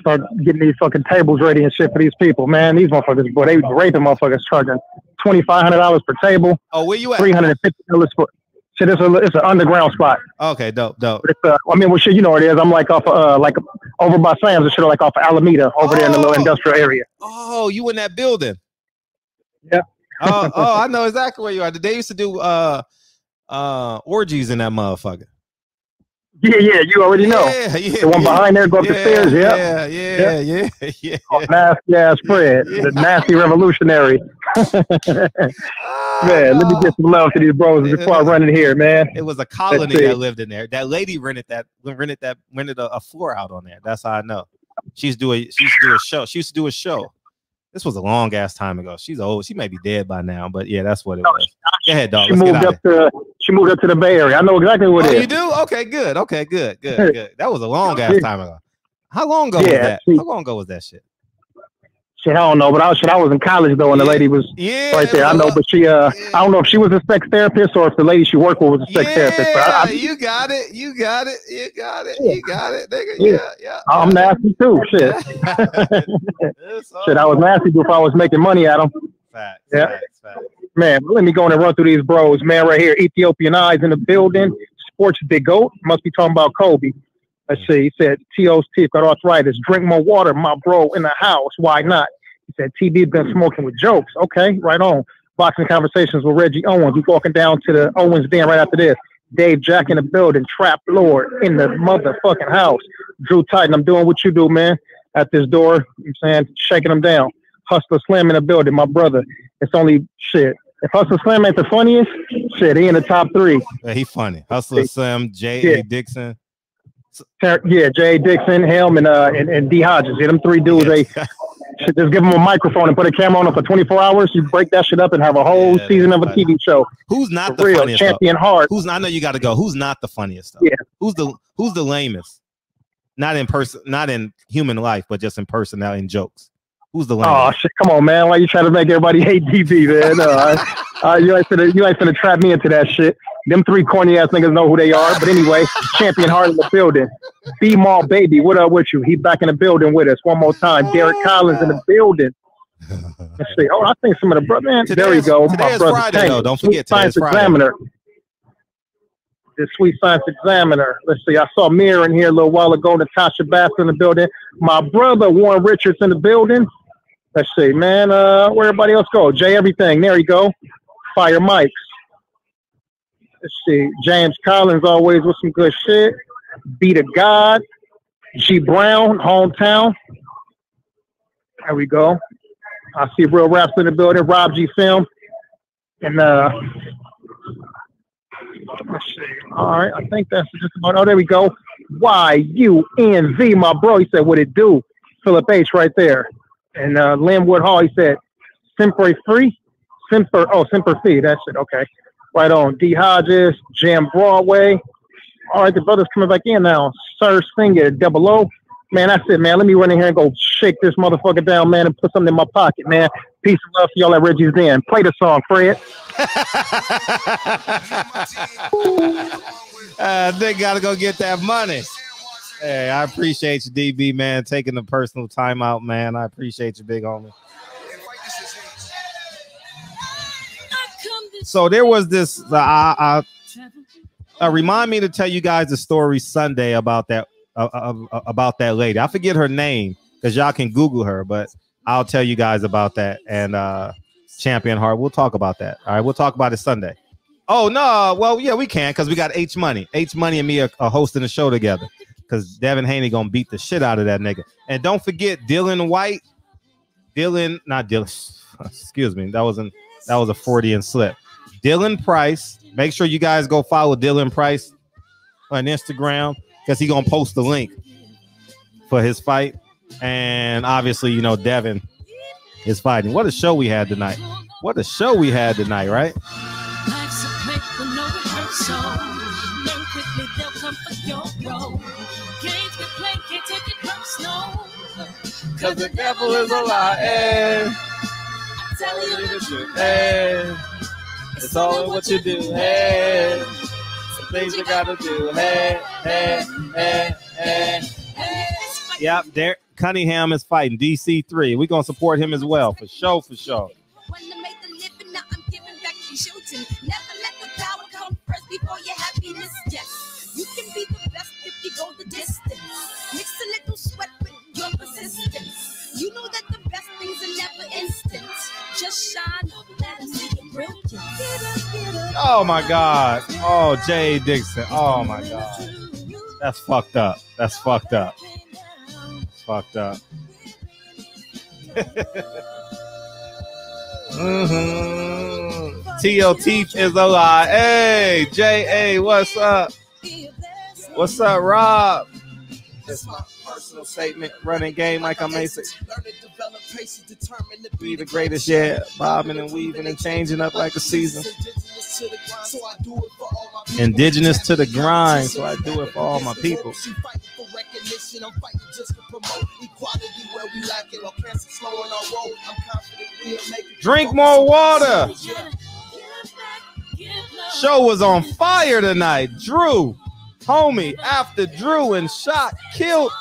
start getting these fucking tables ready and shit for these people, man. These motherfuckers, boy, they raping motherfuckers, charging $2,500 per table. Oh, where you at? $350 for shit. It's an underground spot. Okay, dope. It's, I mean, well, shit, you know what it is. I'm like off, like over by Sam's and shit, like off of Alameda, over there in the little industrial area. Oh, you in that building? Yeah. oh, I know exactly where you are. They used to do orgies in that motherfucker. Yeah, you already know. The one behind there, go up the stairs. Yeah. Oh, nasty ass Fred, the nasty revolutionary. Man, let me get some love to these bros before I run in here, man. It was a colony that lived in there. That lady rented a floor out on there. That's how I know. She used to do a show. This was a long ass time ago. She's old. She may be dead by now, but yeah, that's what it was. Go ahead, dog. She moved up to the Bay Area. I know exactly what it is. You do? Okay, good. That was a long ass time ago. How long ago was that? How long ago was that shit? Shit, I don't know, but I was in college though, and the lady was right there. I know, but she, I don't know if she was a sex therapist or if the lady she worked with was a sex therapist. But you got it, nigga. Yeah. I'm nasty too. Shit. Shit, I was nasty before I was making money at them. Facts. Man, let me go in and run through these bros, man. Right here, Ethiopian Eyes in the building. Sports Big Goat must be talking about Kobe. Let's see. He said, T.O.'s teeth got arthritis. Drink more water, my bro, in the house. Why not? He said, TB's been smoking with jokes. Okay, right on. Boxing conversations with Reggie Owens. We're walking down to the Owens Den right after this. Dave Jack in the building. Trap Lord in the motherfucking house. Drew Titan, I'm doing what you do, man. At this door, I'm saying, shaking them down. Hustler Slim in the building, my brother. It's only shit. If Hustler Slim ain't the funniest, shit, he in the top 3. Yeah, he funny. Hustler Slim, J.A. Dixon. Yeah, Jay Dixon, Helm, and D Hodges. Yeah, them 3 dudes. They should just give them a microphone and put a camera on them for 24 hours. You break that shit up and have a whole season of a TV show. Who's not for the real, funniest? Champion Hart. I know you got to go. Who's not the funniest? Though? Yeah. Who's the lamest? Not in person, not in human life, but just in person now in jokes. Who's the lamest? Oh shit! Come on, man. Why you trying to make everybody hate DB, man? You ain't finna trap me into that shit. Them 3 corny ass niggas know who they are. But anyway, Champion Hart in the building. B-Mall baby, what up with you? He back in the building with us one more time. Derek Collins in the building. Let's see. Oh, I think some of the brothers. Man, there we go. Today's Friday, though. Don't forget Science Examiner. The Sweet Science Examiner. Let's see. I saw Mir in here a little while ago. Natasha Bass in the building. My brother Warren Richards in the building. Let's see, man. Where everybody else go? Jay Everything. There you go. Fire Mics. Let's see. James Collins always with some good shit. Be the God. G Brown, Hometown. There we go. I see Real Raps in the building. Rob G Film. And let's see. All right. I think that's just about. Oh, there we go. YUNV, my bro. He said, what it do? Philip H right there. And Linwood Hall, he said, Semper Free? Semper Fee. That's it. Okay. Right on. D Hodges, Jam Broadway. All right, the brother's coming back in now. Sir Singer, Double O. Man, that's it, man. Let me run in here and go shake this motherfucker down, man, and put something in my pocket, man. Peace and love for y'all at Reggie's Den. Play the song, Fred. They gotta go get that money. Hey, I appreciate you, DB, man, taking the personal time out, man. I appreciate you, big homie. So there was this. Remind me to tell you guys the story Sunday about that about that lady. I forget her name because y'all can Google her, but I'll tell you guys about that. And Champion Heart, we'll talk about that. All right, we'll talk about it Sunday. Oh no, well yeah, we can because we got H Money. H Money and me are hosting the show together because Devin Haney gonna beat the shit out of that nigga. And don't forget Dylan White. Not Dylan. Excuse me, that was a Freudian slip. Dylan Price. Make sure you guys go follow Dylan Price on Instagram because he gonna post the link for his fight. And obviously, you know, Devin is fighting. What a show we had tonight. Right? Cause the devil is a lie. Tell you the truth. Hey, it's all in what you do. Hey, some things you gotta do. Hey. Yep, Derek Cunningham is fighting DC3. We're gonna support him as well, for sure. Never let the power come first before your happiness. Yes, you can be the best if you go the distance. Mix a little sweat with your persistence. You know that the best things are never instant. Just shine, let them see your brilliance. Oh my God. Oh, Jay Dixon. Oh my God. That's fucked up. T.O. Teeth is a lie. Hey, J.A., what's up? What's up, Rob? That's my personal statement. Running game like I'm Mason. Learn to develop patience, determined to Be the greatest, yeah. Bobbing and weaving and changing up like a season. Indigenous to the grind, so I do it for all my people. I'm fighting just to promote equality where we lack it. Or cancer slowing our road. I'm confident we'll make it. Drink more water. Show was on fire tonight. Drew, homie, after Drew and Shot killed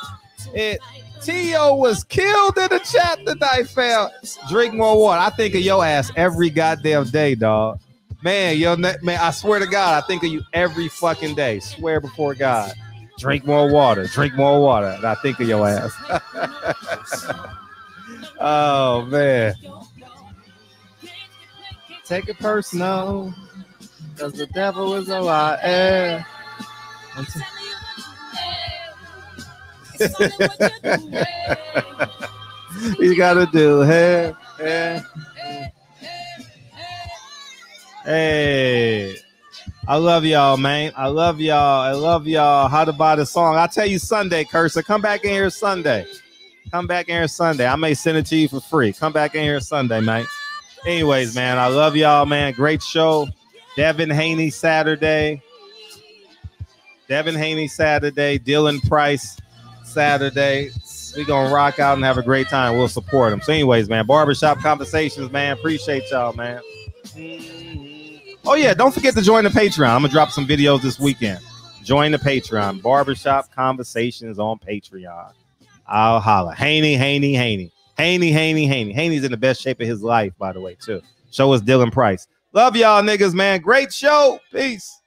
it. T.O. was killed in the chat tonight, fam. Drink more water. I think of your ass every goddamn day, dog. Man, I swear to God, I think of you every fucking day. Swear before God. Drink more water. And I think of your ass. Oh, man. Take it personal. Because the devil is a lie. You gotta do. Hey. I love y'all, man. I love y'all. How to buy the song? I'll tell you Sunday, Cursor. Come back in here Sunday. I may send it to you for free. Come back in here Sunday, man. Anyways, man, I love y'all, man. Great show. Devin Haney Saturday. Dylan Price Saturday. We gonna rock out and have a great time. We'll support them. So anyways, man, Barbershop Conversations, man. Appreciate y'all, man. Oh, yeah, don't forget to join the Patreon. I'm going to drop some videos this weekend. Join the Patreon. Barbershop Conversations on Patreon. I'll holla. Haney. Haney's in the best shape of his life, by the way, too. Show us Dylan Price. Love y'all niggas, man. Great show. Peace.